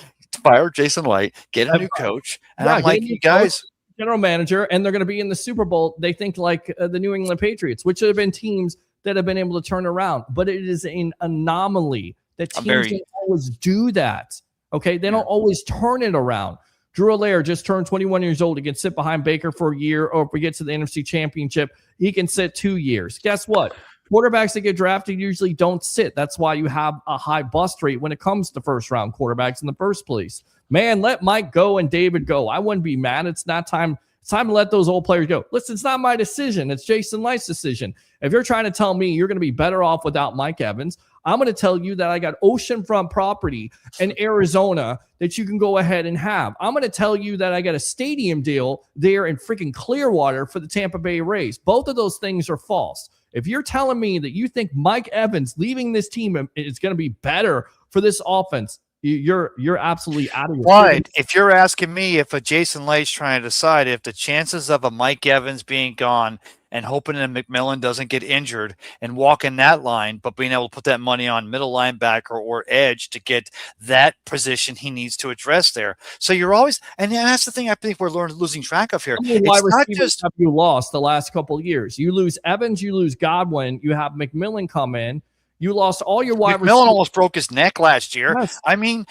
fire Jason Light, get a new coach. And I'm like, you guys, general manager, and they're going to be in the Super Bowl. They think like the New England Patriots, which have been teams that have been able to turn around, but it is an anomaly that teams don't always do that. Okay. They don't always turn it around. Drew Allaire just turned 21 years old. He can sit behind Baker for a year, or if we get to the NFC Championship, he can sit 2 years. Guess what? Quarterbacks that get drafted usually don't sit. That's why you have a high bust rate when it comes to first-round quarterbacks in the first place. Man, let Mike go and David go. I wouldn't be mad. It's not It's time to let those old players go. Listen, it's not my decision. It's Jason Light's decision. If you're trying to tell me you're going to be better off without Mike Evans, I'm going to tell you that I got oceanfront property in Arizona that you can go ahead and have. I'm going to tell you that I got a stadium deal there in freaking Clearwater for the Tampa Bay Rays. Both of those things are false. If you're telling me that you think Mike Evans leaving this team is going to be better for this offense, you're absolutely out of your But if you're asking me if a Jason Light's trying to decide if the chances of a Mike Evans being gone and hoping that McMillan doesn't get injured and walking that line, but being able to put that money on middle linebacker or edge to get that position he needs to address there. So you're always, and that's the thing I think we're losing track of here. It's not just you lost the last couple of years. You lose Evans, you lose Godwin, you have McMillan come in. You lost all your wide receivers. McMillan almost broke his neck last year. Yes. I mean,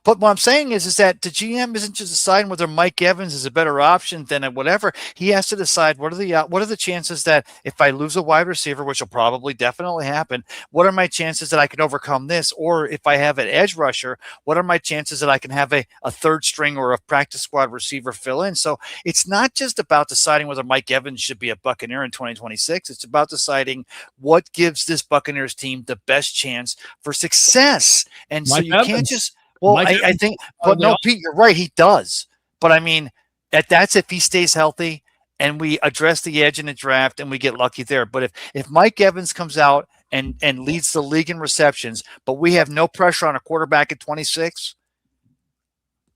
but what I'm saying is that the GM isn't just deciding whether Mike Evans is a better option than whatever. He has to decide what are the chances that if I lose a wide receiver, which will probably definitely happen, what are my chances that I can overcome this? Or if I have an edge rusher, what are my chances that I can have a third string or a practice squad receiver fill in? So it's not just about deciding whether Mike Evans should be a Buccaneer in 2026. It's about deciding what gives this Buccaneers team the best chance for success. And so you can't just, I think, but no, Pete, you're right. He does. But I mean, that's if he stays healthy and we address the edge in the draft and we get lucky there. But if Mike Evans comes out and leads the league in receptions, but we have no pressure on a quarterback at 26,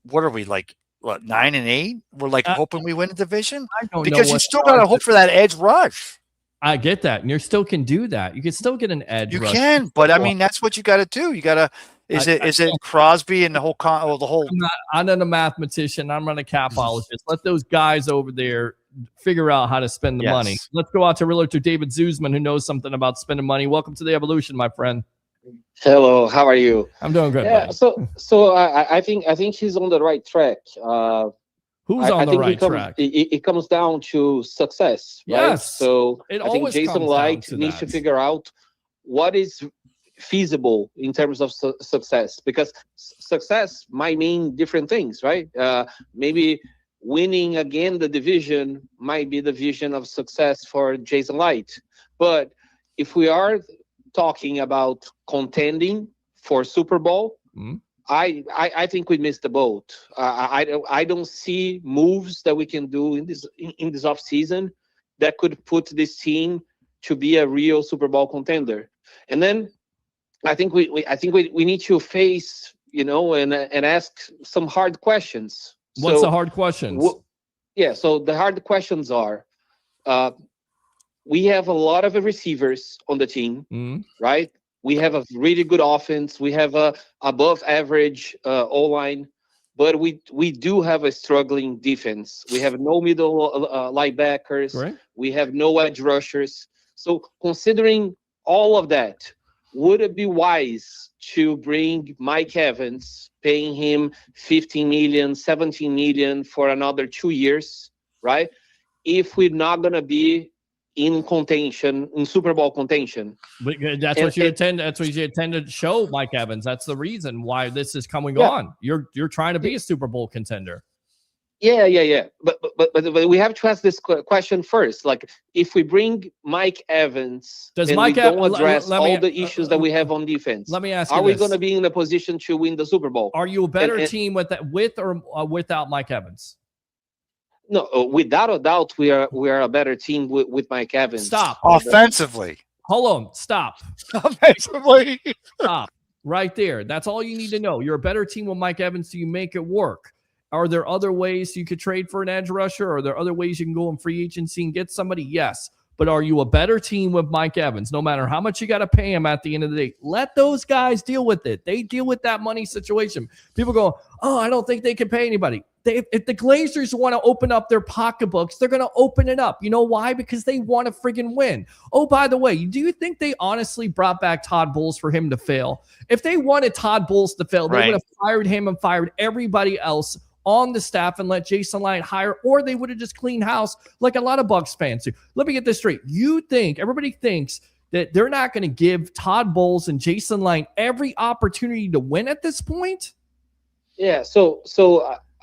what are we like? What, 9-8? We're like hoping we win the division because you still got to hope for that edge rush. I get that. And you still can do that. You can still get an edge. You can, but I mean, that's what you got to do. You got to, is it Crosby and the whole, I'm not a mathematician. I'm not a capologist. Let those guys over there figure out how to spend the money. Let's go out to realtor David Zuzman, who knows something about spending money. Welcome to the Evolution, my friend. Hello, how are you? I'm doing good. Yeah, so I think he's on the right track. Who's on the right track? It comes down to success. Yes. Right? So I think Jason Light needs to figure out what is feasible in terms of success, because success might mean different things, right? Maybe winning again the division might be the vision of success for Jason Light. But if we are talking about contending for Super Bowl, I think we missed the boat. I don't see moves that we can do in this off season that could put this team to be a real Super Bowl contender. And then I think we need to face, and ask some hard questions. What's the hard questions? So the hard questions are, we have a lot of receivers on the team, right? We have a really good offense. We have a above average O-line, but we do have a struggling defense. We have no middle linebackers. Right. We have no edge rushers. So considering all of that, would it be wise to bring Mike Evans, paying him $15 million, $17 million for another 2 years, right? If we're not going to be in contention, in Super Bowl contention. But that's what you intend to show Mike Evans. That's the reason why this is coming on. You're trying to be a Super Bowl contender. Yeah. But we have to ask this question first. Like, if we bring Mike Evans, don't address all the issues that we have on defense, let me ask you, are we going to be in a position to win the Super Bowl? Are you a better team with or without Mike Evans? No, without a doubt, we are a better team with Mike Evans. Stop. Offensively. Hold on. Stop. Offensively. Stop. Right there. That's all you need to know. You're a better team with Mike Evans. Do you make it work? Are there other ways you could trade for an edge rusher? Are there other ways you can go in free agency and get somebody? Yes. But are you a better team with Mike Evans? No matter how much you got to pay him at the end of the day, let those guys deal with it. They deal with that money situation. People go, I don't think they can pay anybody. If the Glazers want to open up their pocketbooks, they're going to open it up. You know why? Because they want to friggin' win. Oh, by the way, do you think they honestly brought back Todd Bowles for him to fail? If they wanted Todd Bowles to fail, they would have fired him and fired everybody else on the staff and let Jason Light hire, or they would have just cleaned house like a lot of Bucs fans do. Let me get this straight. Everybody thinks that they're not going to give Todd Bowles and Jason Light every opportunity to win at this point? Yeah, so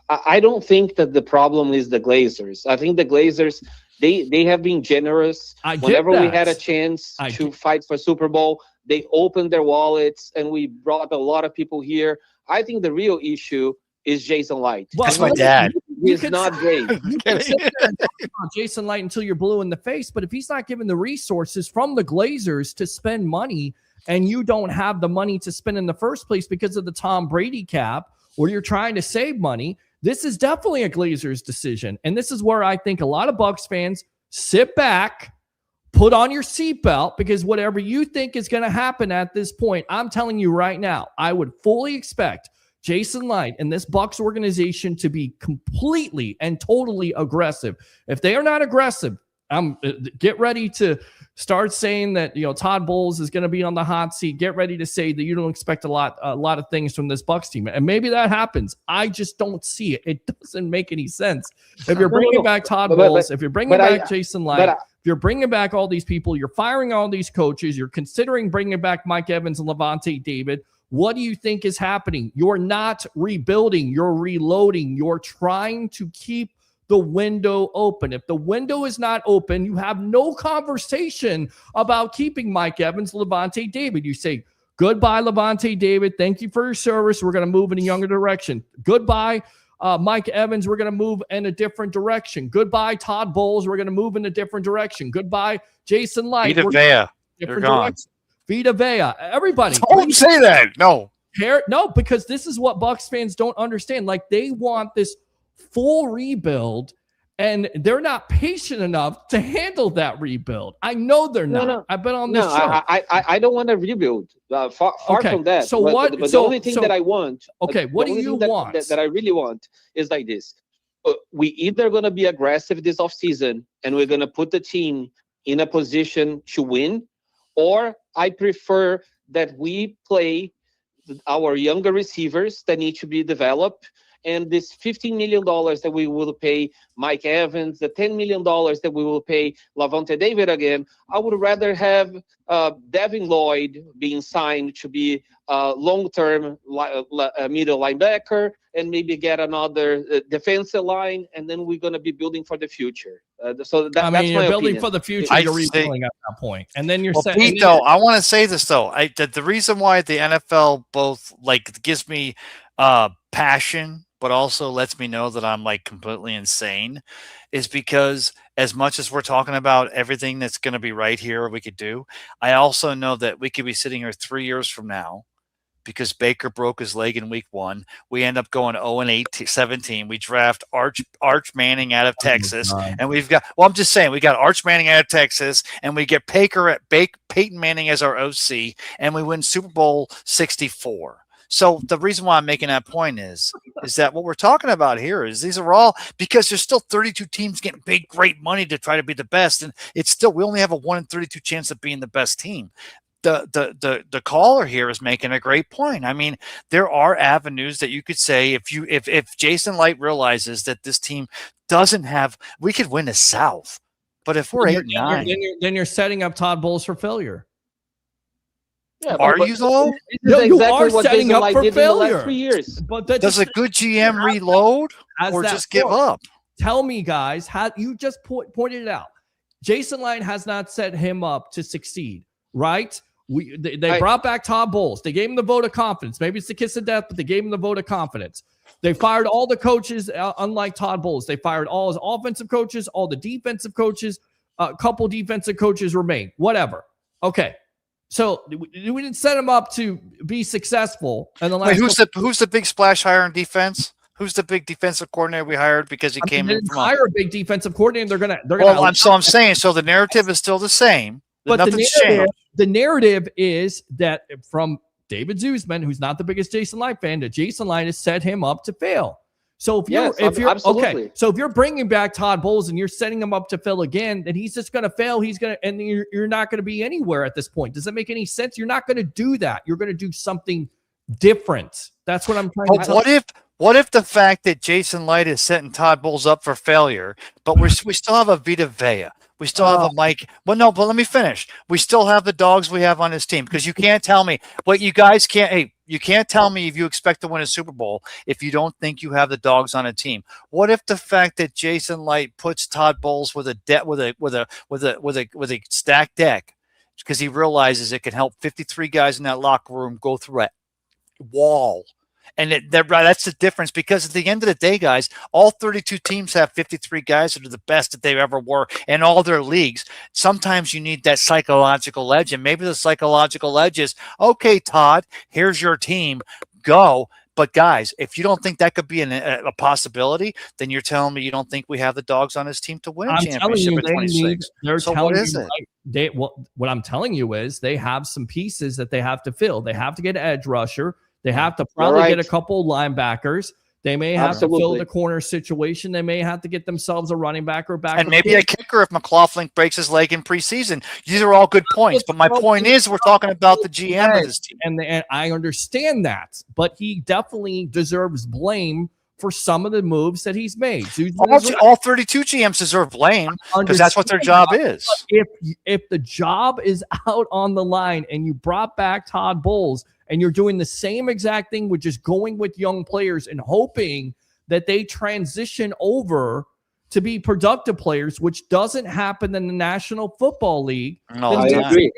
I don't think that the problem is the Glazers. I think the Glazers, they have been generous. Whenever we had a chance to fight for Super Bowl, they opened their wallets and we brought a lot of people here. I think the real issue is Jason Light. Well, that's my dad. He's not great. You can sit there and talk about Jason Light until you're blue in the face, but if he's not given the resources from the Glazers to spend money, and you don't have the money to spend in the first place because of the Tom Brady cap, or you're trying to save money, this is definitely a Glazers decision. And this is where I think a lot of Bucs fans sit back, put on your seatbelt, because whatever you think is going to happen at this point, I'm telling you right now, I would fully expect Jason Light and this Bucs organization to be completely and totally aggressive. If they are not aggressive, get ready to start saying that, Todd Bowles is going to be on the hot seat. Get ready to say that you don't expect a lot of things from this Bucs team, and maybe that happens. I just don't see it. It doesn't make any sense. If you're bringing back Todd Bowles, if you're bringing back Jason Light, if you're bringing back all these people, you're firing all these coaches, you're considering bringing back Mike Evans and Levante David. What do you think is happening? You're not rebuilding. You're reloading. You're trying to keep the window open. If the window is not open, you have no conversation about keeping Mike Evans, Levante David. You say, goodbye, Levante David. Thank you for your service. We're going to move in a younger direction. Goodbye, Mike Evans. We're going to move in a different direction. Goodbye, Todd Bowles. We're going to move in a different direction. Goodbye, Jason Light. Vita Vea. You're gone. Vita Vea. Everybody. Don't say that. No. No, because this is what Bucs fans don't understand. Like, they want this full rebuild, and they're not patient enough to handle that rebuild. I know they're not. No. I've been on this show. I don't want to rebuild. Far from that. So but the only thing that I want. Okay, what do you want? That I really want is like this. We either going to be aggressive this offseason and we're going to put the team in a position to win, or I prefer that we play our younger receivers that need to be developed. And this $15 million that we will pay Mike Evans, the $10 million that we will pay Levante David again, I would rather have Devin Lloyd being signed to be a long-term middle linebacker, and maybe get another defensive line, and then we're going to be building for the future. That's you're my building opinion. for the future. You're rebuilding at that point, and then you're saying. Pete, though, I want to say this though. The reason why the NFL both gives me passion, but also lets me know that I'm completely insane, is because as much as we're talking about everything that's going to be right here we could do, I also know that we could be sitting here 3 years from now because Baker broke his leg in week 1. We end up going 0-17. We draft Arch Manning out of Texas, and we've got. Well, I'm just saying we got Arch Manning out of Texas, and we get Peyton Manning as our OC, and we win Super Bowl 64. So the reason why I'm making that point is that what we're talking about here is these are all because there's still 32 teams getting paid great money to try to be the best, and it's still we only have a 1 in 32 chance of being the best team. The caller here is making a great point. I mean, there are avenues that you could say if Jason Light realizes that this team doesn't have, we could win the South, but if we're 8-9, then you're setting up Todd Bowles for failure. Yeah, are you though? No, you are setting up for failure. 3 years. But does a good GM reload or just give up? Tell me, guys, how you just pointed it out. Jason Light has not set him up to succeed, right? They brought back Todd Bowles. They gave him the vote of confidence. Maybe it's the kiss of death, but they gave him the vote of confidence. They fired all the coaches, unlike Todd Bowles. They fired all his offensive coaches, all the defensive coaches. A couple defensive coaches remain. Whatever. Okay. So we didn't set him up to be successful. In the last who's the big splash hire in defense? Who's the big defensive coordinator we hired because he came in from hire a big defensive coordinator? They're gonna. Well, I'm saying so. The narrative is still the same, but the narrative is that from David Zuzman, who's not the biggest Jason Light fan, that Jason Light has set him up to fail. So if you're absolutely. Okay, so if you're bringing back Todd Bowles and you're setting him up to fail again, then he's just going to fail. And you're not going to be anywhere at this point. Does that make any sense? You're not going to do that. You're going to do something different. That's what I'm trying to tell you. What if the fact that Jason Light is setting Todd Bowles up for failure, but we still have a Vita Vea? We still have a Mike. Well, no, but let me finish. We still have the dogs we have on his team, because you can't tell me what you guys can't. Hey, you can't tell me if you expect to win a Super Bowl if you don't think you have the dogs on a team. What if the fact that Jason Light puts Todd Bowles with a stacked deck because he realizes it can help 53 guys in that locker room go through a wall? And that's the difference, because at the end of the day, guys, all 32 teams have 53 guys that are the best that they ever were in all their leagues. Sometimes you need that psychological edge, and maybe the psychological edge is, okay, Todd, here's your team, go. But guys, if you don't think that could be a possibility, then you're telling me you don't think we have the dogs on his team to win a championship at 26. So what is it? What I'm telling you is they have some pieces that they have to fill. They have to get an edge rusher. They have to probably get a couple linebackers. They may have to fill the corner situation. They may have to get themselves a running back or back. And maybe a kicker if McLaughlin breaks his leg in preseason. These are all good points. But my point is, we're talking about the GM of this team. And I understand that. But he definitely deserves blame for some of the moves that he's made. All 32 GMs deserve blame because that's what their job is. If the job is out on the line and you brought back Todd Bowles, and you're doing the same exact thing with just going with young players and hoping that they transition over to be productive players, which doesn't happen in the National Football League. No, I agree.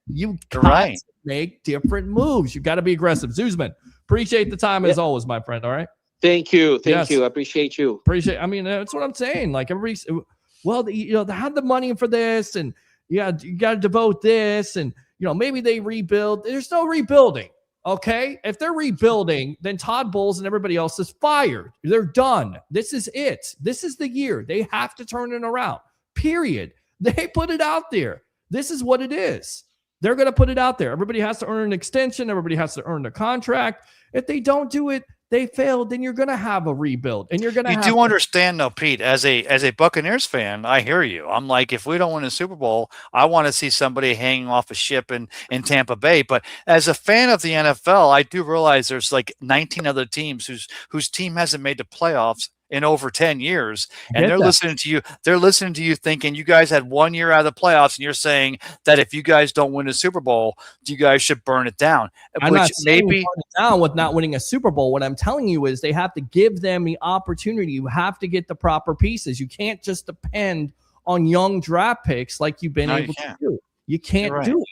You got to make different moves. You got to be aggressive. Zuzman, appreciate the time as always, my friend. All right. Thank you. Thank you. I appreciate you. I mean, that's what I'm saying. Like everybody's, they have the money for this, and you got to devote this, and maybe they rebuild. There's no rebuilding. Okay, if they're rebuilding, then Todd Bowles and everybody else is fired. They're done. This is it. This is the year. They have to turn it around. Period. They put it out there. This is what it is. They're going to put it out there. Everybody has to earn an extension. Everybody has to earn a contract. If they don't do it, they failed, then you're going to have a rebuild, and you're going to. You do understand, though, Pete. As a Buccaneers fan, I hear you. I'm like, if we don't win a Super Bowl, I want to see somebody hanging off a ship in Tampa Bay. But as a fan of the NFL, I do realize there's like 19 other teams whose team hasn't made the playoffs in over 10 years, and they're listening to you. They're listening to you thinking you guys had 1 year out of the playoffs, and you're saying that if you guys don't win a Super Bowl, you guys should burn it down. I'm not saying burn it down with not winning a Super Bowl. What I'm telling you is they have to give them the opportunity. You have to get the proper pieces. You can't just depend on young draft picks like you've been able to do. You can't do it.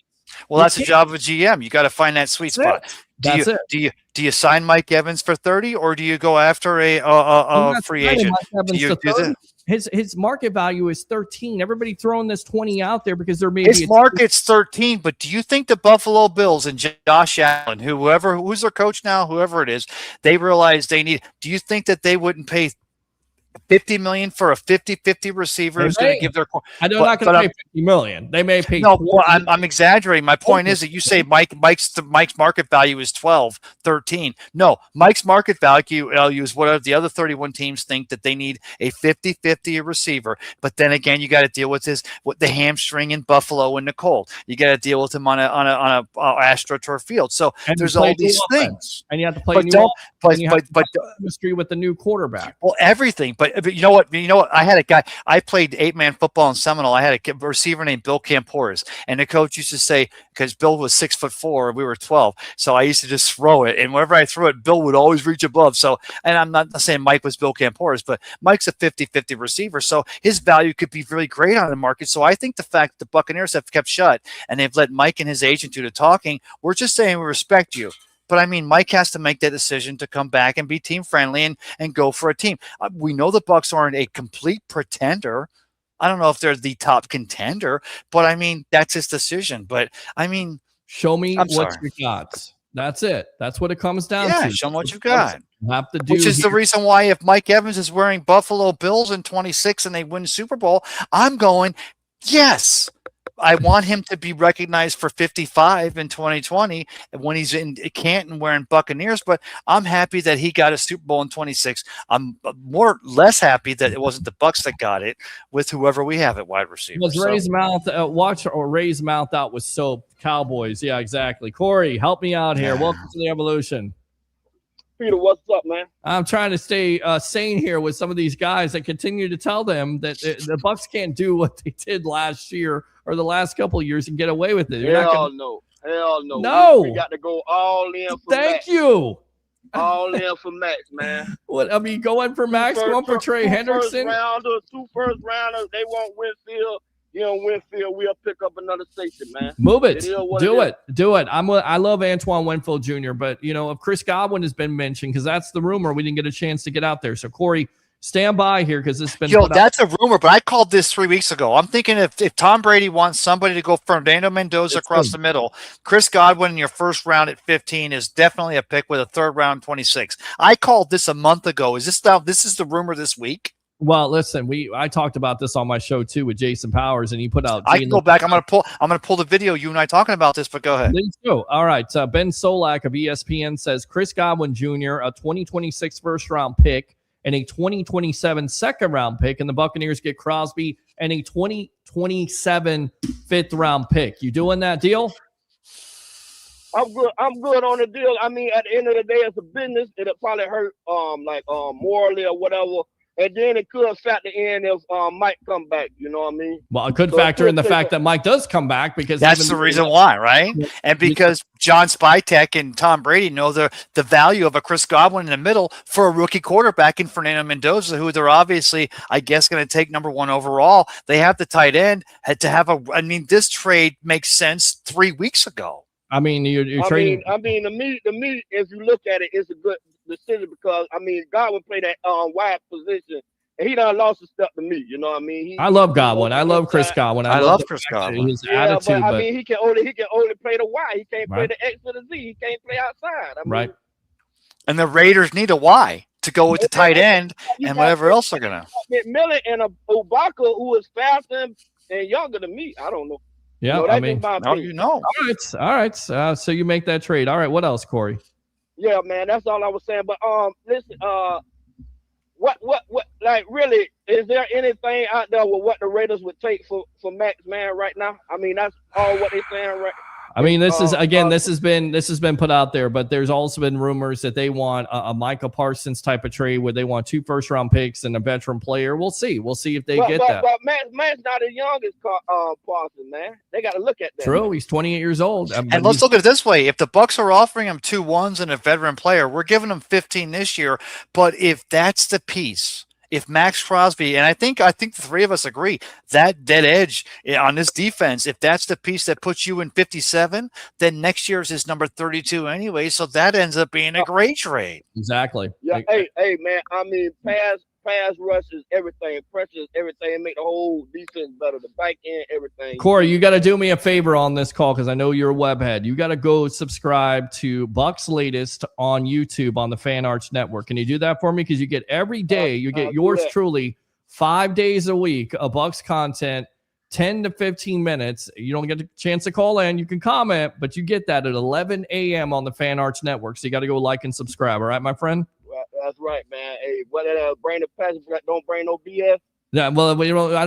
Well, that's the job of a GM. You got to find that sweet spot. Do you sign Mike Evans for 30, or do you go after a free agent? His market value is 13. Everybody throwing this 20 out there because they're maybe his market's 13. But do you think the Buffalo Bills and Josh Allen, who's their coach now, whoever it is, they realize they need? Do you think that they wouldn't pay $50 million for a 50-50 receiver who's going to give their? They're not going to pay $50 million. They may pay. No, well, I'm exaggerating. My point is that you say Mike's market value is 12, 13. No, Mike's market value is what the other 31 teams think that they need a 50-50 receiver. But then again, you got to deal with the hamstring in Buffalo and the cold. You got to deal with him on a AstroTurf field. So there's all these things, and you have to play. But chemistry with the new quarterback. Well, everything. But you know what? I had a guy. I played 8-man football in Seminole. I had a receiver named Bill Campores, and the coach used to say, because Bill was 6'4" and we were 12, so I used to just throw it, and whenever I threw it, Bill would always reach above. So, and I'm not saying Mike was Bill Campores, but Mike's a 50-50 receiver, so his value could be really great on the market. So I think the fact that the Buccaneers have kept shut and they've let Mike and his agent do the talking, we're just saying we respect you. But I mean, Mike has to make that decision to come back and be team friendly and go for a team. We know the Bucs aren't a complete pretender. I don't know if they're the top contender, but I mean, that's his decision. But I mean, show me what you got. That's it. That's what it comes down to. Yeah, show me what you got. Have to do Which is the reason why if Mike Evans is wearing Buffalo Bills in 26 and they win Super Bowl, I'm going, yes. I want him to be recognized for 55 in 2020 when he's in Canton wearing Buccaneers, but I'm happy that he got a Super Bowl in 26. I'm less happy that it wasn't the Bucs that got it with whoever we have at wide receiver. Ray's mouth Ray's mouth out with soap. Cowboys. Yeah, exactly. Corey, help me out here. Welcome to the Evolution. Peter, what's up, man? I'm trying to stay sane here with some of these guys that continue to tell them that the Bucs can't do what they did last year or the last couple of years and get away with it. Hell no. No. We got to go all in for Thank Max. you. All in for Max, man. What I mean, going for Max, going for Trey Hendrickson. Two first rounders. They want Winfield. Winfield, we'll pick up another station, man. Move it. Do it. I love Antoine Winfield Jr., but if Chris Godwin has been mentioned, because that's the rumor, we didn't get a chance to get out there. So Corey, stand by here because it's been. That's a rumor, but I called this 3 weeks ago. I'm thinking if Tom Brady wants somebody to go Fernando Mendoza across the middle, Chris Godwin in your first round at 15 is definitely a pick with a third round 26. I called this a month ago. Is this now? This is the rumor this week? Well, listen, I talked about this on my show too with Jason Powers, and he put out. I can go back. I'm gonna pull the video. You and I talking about this, but go ahead. Please do. All right. Ben Solak of ESPN says Chris Godwin Jr., a 2026 first round pick and a 2027 second round pick, and the Buccaneers get Crosby and a 2027 fifth round pick. You doing that deal? I'm good on the deal. I mean, at the end of the day, it's a business. It'll probably hurt morally or whatever. And then it could factor in if Mike come back. You know what I mean? Well, it could factor in the fact that Mike does come back because that's the reason why, right? And because John Spytek and Tom Brady know the value of a Chris Godwin in the middle for a rookie quarterback in Fernando Mendoza, who they're obviously, I guess, going to take number 1 overall. They have the tight end to have this trade makes sense 3 weeks ago. I mean, you're trading. To me, if you look at it, it's a good decision because Godwin played that wide position and he done lost a step to me. You know what I mean? I love Godwin. I love Chris Godwin. I love Chris Godwin. His attitude, but he can only play the Y. He can't play the X or the Z. He can't play outside. Right. And the Raiders need a Y to go with the tight end and whatever else they're gonna. Miller and a Obaka who is faster and younger than me. I don't know. Yeah, All right. So you make that trade. All right. What else, Corey? Yeah, man. That's all I was saying. But listen. What? Like, really? Is there anything out there with what the Raiders would take for Max, man? Right now, I mean, that's all what they're saying, right? I mean, this has been put out there, but there's also been rumors that they want a Micah Parsons type of trade where they want 2 first-round picks and a veteran player. We'll see if they get that. But Matt's not as young as Parsons, man. They got to look at that. True, he's 28 years old. And let's look at it this way: if the Bucs are offering him 2 1s and a veteran player, we're giving him 15 this year. But if that's the piece. If Max Crosby, and I think the 3 of us agree, that dead edge on this defense, if that's the piece that puts you in 57, then next year's is number 32 anyway. So that ends up being a great trade. Exactly. Yeah. Hey, man. I mean, pass rush is everything. Pressure is everything. Make the whole defense better. The back end, everything. Corey, you got to do me a favor on this call because I know you're a webhead. You got to go subscribe to Bucs Latest on YouTube on the Fan Arts Network. Can you do that for me? Because you get every day, you get yours truly 5 days a week of Bucs content, 10 to 15 minutes. You don't get a chance to call in. You can comment, but you get that at 11 a.m. on the Fan Arts Network. So you got to go like and subscribe. All right, my friend? That's right, man. Hey, what bring the passion, don't bring no BS. Yeah, well, I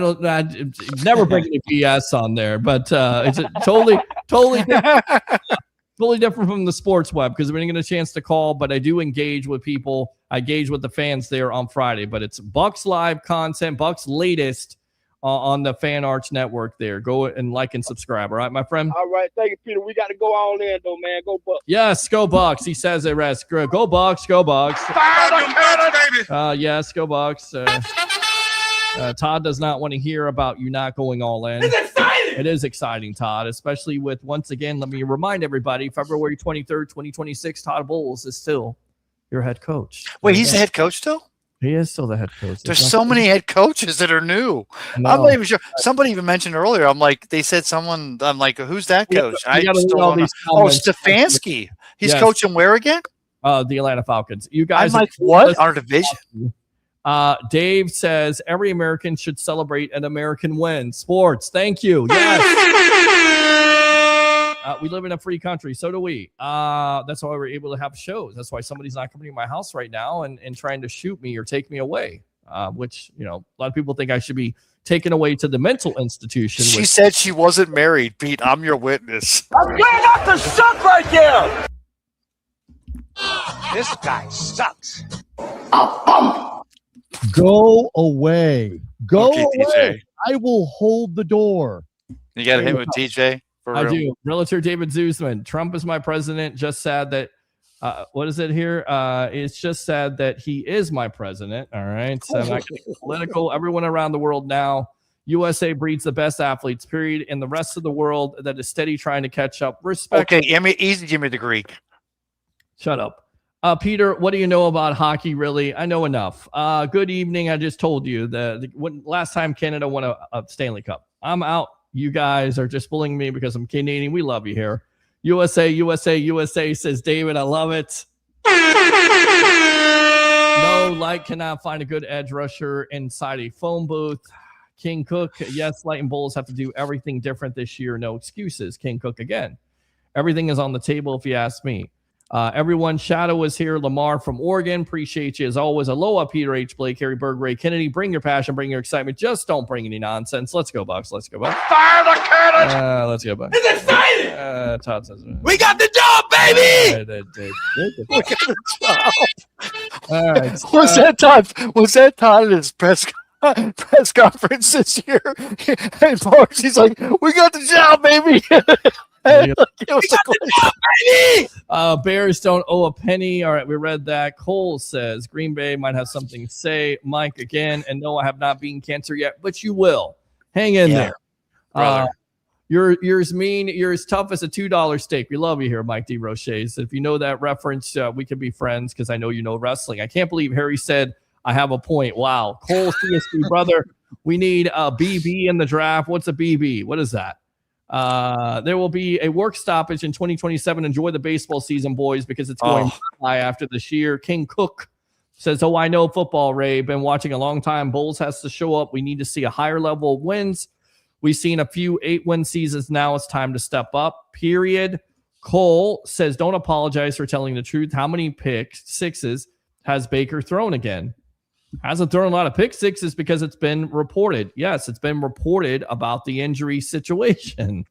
never bring any BS on there, but it's totally different. Totally different from the sports web because we didn't get a chance to call, but I do engage with people. I engage with the fans there on Friday, but it's Bucs Live content, Bucs Latest on the Fan Arts Network there. Go and like and subscribe. All right, my friend? All right. Thank you, Peter. We got to go all in, though, man. Go Bucs. Yes, go Bucs. He says it, rest. Go Bucs. Go Bucs. Yes, go Bucs. Todd does not want to hear about you not going all in. It's exciting. It is exciting, Todd, especially with, once again, let me remind everybody, February 23rd, 2026, Todd Bowles is still your head coach. Wait, he's the head coach still? He is still the head coach. There's so many head coaches that are new. No. I'm not even sure. Somebody even mentioned earlier. I'm like, they said someone. I'm like, who's that coach? Stefanski. He's coaching where again? The Atlanta Falcons. You guys. I'm like, what? Our division. Dave says every American should celebrate an American win. Sports. Thank you. Yes. We live in a free country. So do we. That's why we're able to have shows. That's why somebody's not coming to my house right now and trying to shoot me or take me away, which, a lot of people think I should be taken away to the mental institution. She said she wasn't married, Pete. I'm your witness. I'm getting off the suck right there. This guy sucks. Go away. Go Okay, away. TJ. I will hold the door. You got to hit with TJ? I do. Realtor David Zuzman. Trump is my president. Just sad that, what is it here? It's just sad that he is my president. All right. So I'm not getting political. Everyone around the world now. USA breeds the best athletes, period. And the rest of the world that is steady trying to catch up. Respect. Okay, easy, give me the Greek. Shut up. Peter, what do you know about hockey, really? I know enough. Good evening. I just told you when last time Canada won a Stanley Cup. I'm out. You guys are just bullying me because I'm Canadian. We love you here. USA, USA, USA, says David. I love it. No, Light cannot find a good edge rusher inside a phone booth. King Cook, yes, Light and Bulls have to do everything different this year. No excuses. King Cook again. Everything is on the table if you ask me. Everyone, Shadow is here. Lamar from Oregon. Appreciate you as always. Aloha, Peter H. Blake, Harry Berg, Ray Kennedy. Bring your passion, bring your excitement. Just don't bring any nonsense. Let's go, Bucs. Let's go, Bucs. Fire the cannon! Let's go, Bucs. It's exciting. Todd says We got the job, baby. We got the job. All right. Was that Todd in his press conference this year? And Mark, he's like, we got the job, baby. Bears don't owe a penny. All right, we read that. Cole says Green Bay might have something to say. Mike again, and no, I have not beaten cancer yet, but you will. Hang in there. You're as mean. You're as tough as a $2 steak. We love you here, Mike D. Roches. If you know that reference, we could be friends because I know you know wrestling. I can't believe Harry said I have a point. Wow. Cole CSB, brother, we need a BB in the draft. What's a BB? What is that? There will be a work stoppage in 2027. Enjoy the baseball season, boys, because it's going high after this year. King Cook says, oh, I know football, Ray. Been watching a long time. Bulls has to show up. We need to see a higher level of wins. We've seen a few 8-win seasons. Now it's time to step up, period. Cole says, don't apologize for telling the truth. How many pick sixes has Baker thrown again? Hasn't thrown a lot of pick sixes because it's been reported. Yes, it's been reported about the injury situation.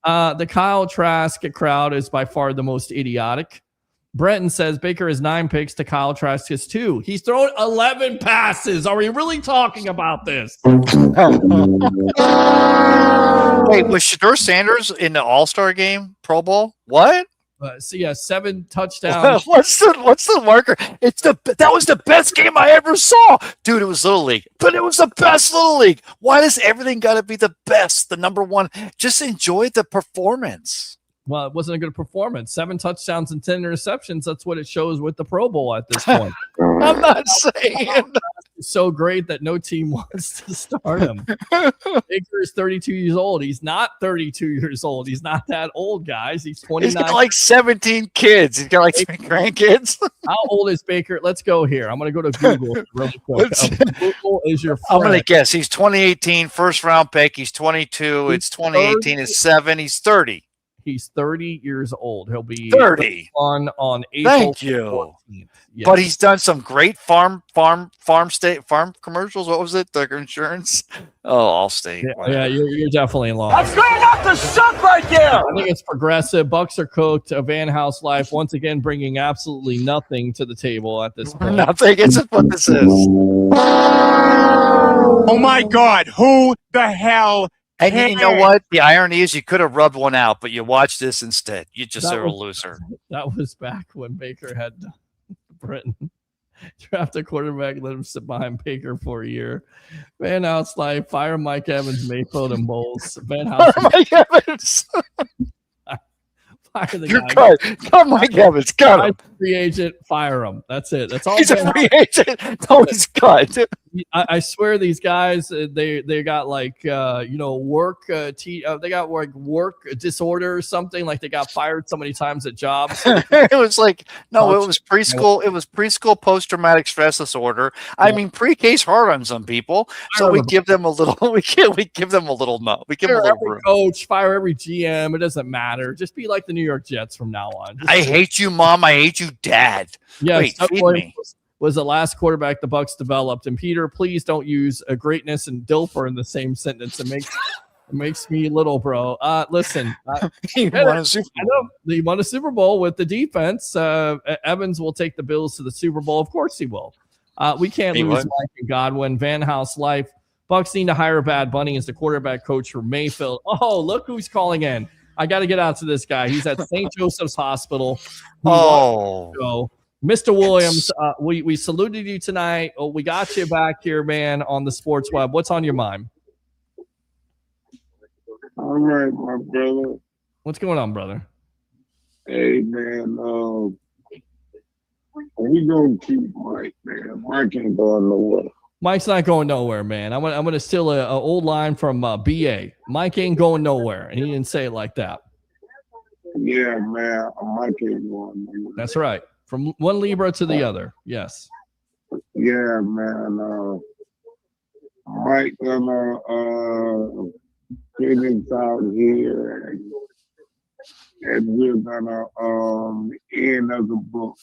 The Kyle Trask crowd is by far the most idiotic. Brenton says Baker has 9 picks to Kyle Trask has 2. He's thrown 11 passes. Are we really talking about this? Wait, was Shedeur Sanders in the All-Star game, Pro Bowl? What? 7 touchdowns. What's the marker? That was the best game I ever saw, dude. It was Little League, but it was the best Little League. Why does everything got to be the best, the number one? Just enjoy the performance. Well, it wasn't a good performance. 7 touchdowns and 10 interceptions. That's what it shows with the Pro Bowl at this point. I'm not saying it's so great that no team wants to start him. Baker is 32 years old. He's not 32 years old. He's not that old, guys. He's 29. He's got like 17 kids. He's got like 3 grandkids. How old is Baker? Let's go here. I'm going to go to Google real quick. Google is your friend. I'm going to guess. He's 2018 first round pick. He's 22. It's 2018 is 7. He's 30. He's 30 years old. He'll be 30 on April. Thank you. 14th. Yes. But he's done some great farm commercials. What was it? The insurance? Oh, Allstate. Yeah, you're definitely in law. That's good enough to suck right there. I think it's progressive. Bucks are cooked. A Van House life once again bringing absolutely nothing to the table at this point. Nothing. It's just what this is. Oh my God! Who the hell? And you know what? The irony is you could have rubbed one out, but you watched this instead. You just are a loser. That was back when Baker had Britain draft a quarterback, let him sit behind Baker for a year. Van House life, fire Mike Evans, Mayfield, and Bowles. Van House. Mike Evans. Fire the You're guy. Cut Mike Evans. Cut him. Free agent, fire him. That's it. That's all. He's a free agent. No, he's cut. I swear these guys, they got like work they got like work disorder or something, like they got fired so many times at jobs. It was like it was preschool post-traumatic stress disorder. I mean, pre-K's hard on some people, so we give them a little we give them a little room. Coach, fire every GM. It doesn't matter. Just be like the New York Jets from now on. I hate you, Mom. I hate you, Dad. Yes, wait, feed me. Was the last quarterback the Bucs developed. And Peter, please don't use a greatness and Dilfer in the same sentence. It makes makes me little, bro. Listen, he won a Super Bowl. I know he won a Super Bowl with the defense. Evans will take the Bills to the Super Bowl. Of course he will. We can't lose Mike and Godwin. Van House life. Bucs need to hire Bad Bunny as the quarterback coach for Mayfield. Oh, look who's calling in. I got to get out to this guy. He's at St. Joseph's Hospital. So, Mr. Williams, we saluted you tonight. Oh, we got you back here, man, on the Sports Web. What's on your mind? All right, my brother. What's going on, brother? Hey, man. We gonna keep Mike, man. Mike ain't going nowhere. Mike's not going nowhere, man. I'm gonna steal an old line from BA. Mike ain't going nowhere, and he didn't say it like that. Yeah, man. Mike ain't going nowhere. That's right. From one Libra to the other. Yes. Yeah, man. Mike gonna finish out here, and we're gonna end of the book.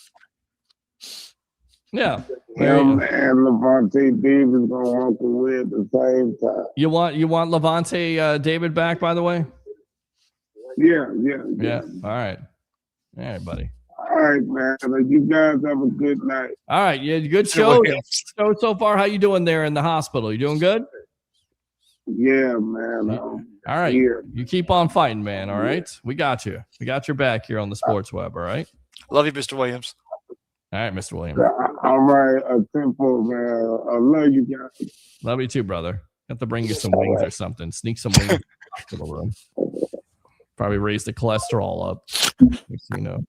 Yeah. Him and Levante David gonna walk away at the same time. You want Levante David back, by the way? Yeah. All right, buddy. All right, man. You guys have a good night. All right, yeah, good show. So far, how you doing there in the hospital? You doing good? Yeah, man. All right, you keep on fighting, man. All right, we got you. We got your back here on the Sports Web. All right. Love you, Mr. Williams. All right, Mr. Williams. All right, Tempo, man. I love you guys. Love you too, brother. Have to bring you some wings or something. Sneak some wings in the hospital room. Probably raise the cholesterol up. You know.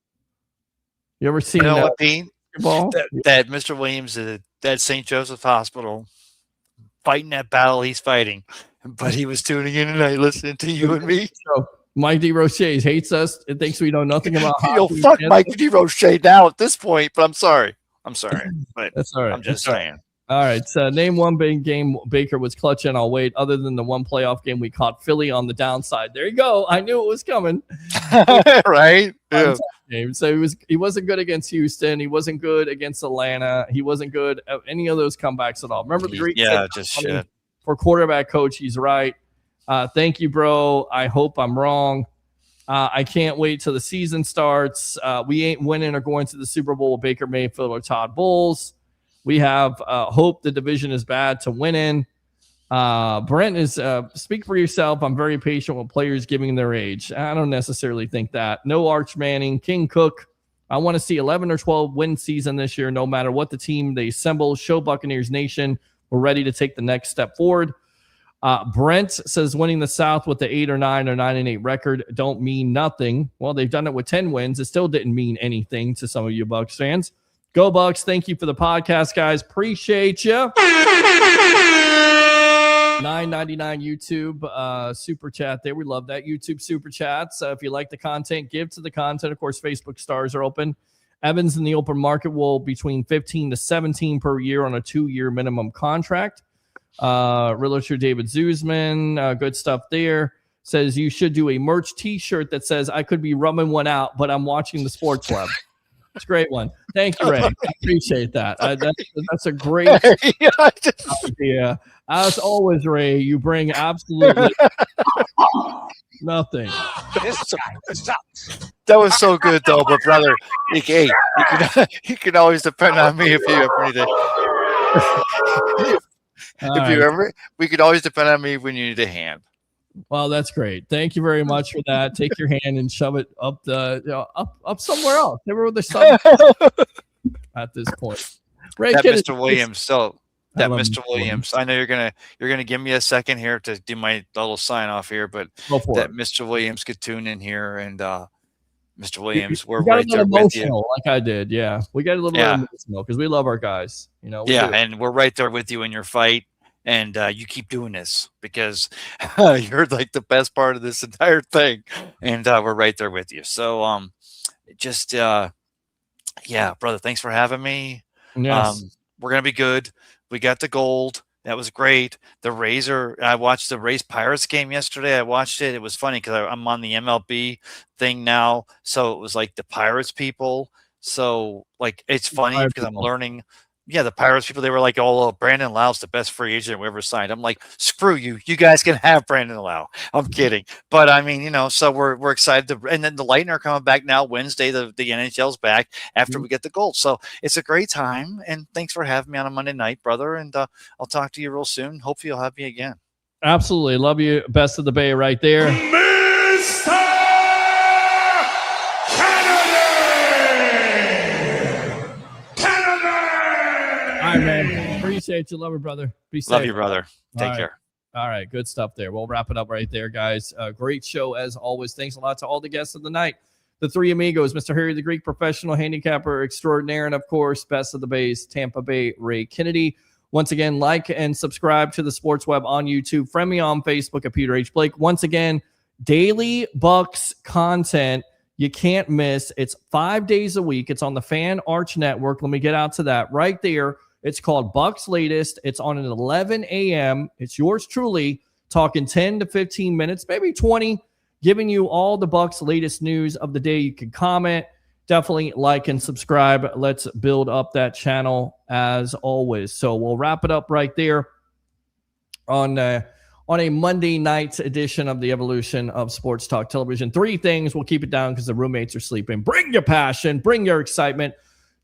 You ever seen what, Dean? That Mr. Williams at St. Joseph Hospital fighting that battle he's fighting, but he was tuning in tonight listening to you and me. So, Mike DeRoche hates us and thinks we know nothing about hockey. Fuck Mike DeRoche now at this point, but I'm sorry. But that's all right. I'm just saying. All right. So name one big game Baker was clutch in. I'll wait. Other than the one playoff game, we caught Philly on the downside. There you go. I knew it was coming. Right. Yeah. So he wasn't good against Houston. He wasn't good against Atlanta. He wasn't good at any of those comebacks at all. Remember the Greek? Yeah, just shit. For quarterback coach, he's right. Thank you, bro. I hope I'm wrong. I can't wait till the season starts. We ain't winning or going to the Super Bowl with Baker Mayfield or Todd Bowles. We have hope the division is bad to win in. Brent is speak for yourself. I'm very patient with players giving their age. I don't necessarily think that. No Arch Manning, King Cook. I want to see 11 or 12 win season this year, no matter what the team they assemble. Show Buccaneers Nation we're ready to take the next step forward. Brent says winning the South with the 8 or 9 or 9-8 record don't mean nothing. Well, they've done it with 10 wins. It still didn't mean anything to some of you Bucs fans. Go Bucs. Thank you for the podcast, guys. Appreciate you. $9.99 YouTube super chat there. We love that. YouTube super chats. If you like the content, give to the content. Of course, Facebook stars are open. Evans in the open market will between 15 to 17 per year on a 2-year minimum contract. Realtor David Zuzman, good stuff there. Says you should do a merch t-shirt that says I could be rubbing one out, but I'm watching the Sports Web. It's a great one. Thank you, Ray. I appreciate that. That's a great idea. As always, Ray, you bring absolutely nothing. This guy sucks. That was so good, though. But brother, you can always depend on me if you ever need it. We could always depend on me when you need a hand. Well, that's great. Thank you very much for that. Take your hand and shove it up up somewhere else. Never with the sun at this point. Ray, that Mr. Williams. So that Mr. Williams. I know you're gonna give me a second here to do my little sign off here, but that Mr. Williams could tune in here and Mr. Williams, we're right there with you. Like I did, yeah. We got a little bit emotional because we love our guys. You know. And we're right there with you in your fight. And you keep doing this because you're like the best part of this entire thing. And we're right there with you. So brother, thanks for having me. Yes. We're going to be good. We got the gold. That was great. I watched the Rays Pirates game yesterday. I watched it. It was funny because I'm on the MLB thing now. So it was like the Pirates people. So like, it's funny because I'm learning the Pirates people, they were like, oh, Brandon Lau's the best free agent we ever signed. I'm like, screw you. You guys can have Brandon Lau. I'm kidding. But I mean, so we're excited to, and then the Lightning are coming back now Wednesday. The NHL's back after we get the gold. So it's a great time. And thanks for having me on a Monday night, brother. And I'll talk to you real soon. Hopefully you'll have me again. Absolutely. Love you. Best of the Bay right there. Mr. All right, man. Appreciate you. Love you, brother. Be safe. Love you, brother. Take care. All right. Good stuff there. We'll wrap it up right there, guys. Great show as always. Thanks a lot to all the guests of the night. The three amigos, Mr. Harry the Greek, professional handicapper extraordinaire, and of course, best of the Bays, Tampa Bay Ray Kennedy. Once again, like and subscribe to the Sports Web on YouTube. Friend me on Facebook at Peter H. Blake. Once again, daily Bucs content you can't miss. It's 5 days a week. It's on the Fan Arch Network. Let me get out to that right there. It's called Bucs Latest. It's on at 11 a.m. It's yours truly, talking 10 to 15 minutes, maybe 20, giving you all the Bucs latest news of the day. You can comment. Definitely like and subscribe. Let's build up that channel as always. So we'll wrap it up right there on a Monday night edition of the Evolution of Sports Talk Television. Three things. We'll keep it down because the roommates are sleeping. Bring your passion. Bring your excitement.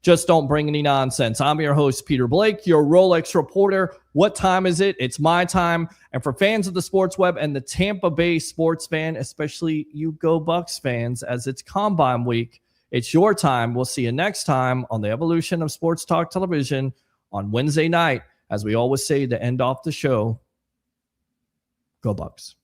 Just don't bring any nonsense. I'm your host, Peter Blake, your Rolex reporter. What time is it? It's my time. And for fans of the Sports Web and the Tampa Bay sports fan, especially you Go Bucs fans, as it's Combine Week, it's your time. We'll see you next time on the Evolution of Sports Talk Television on Wednesday night. As we always say to end off the show, Go Bucs.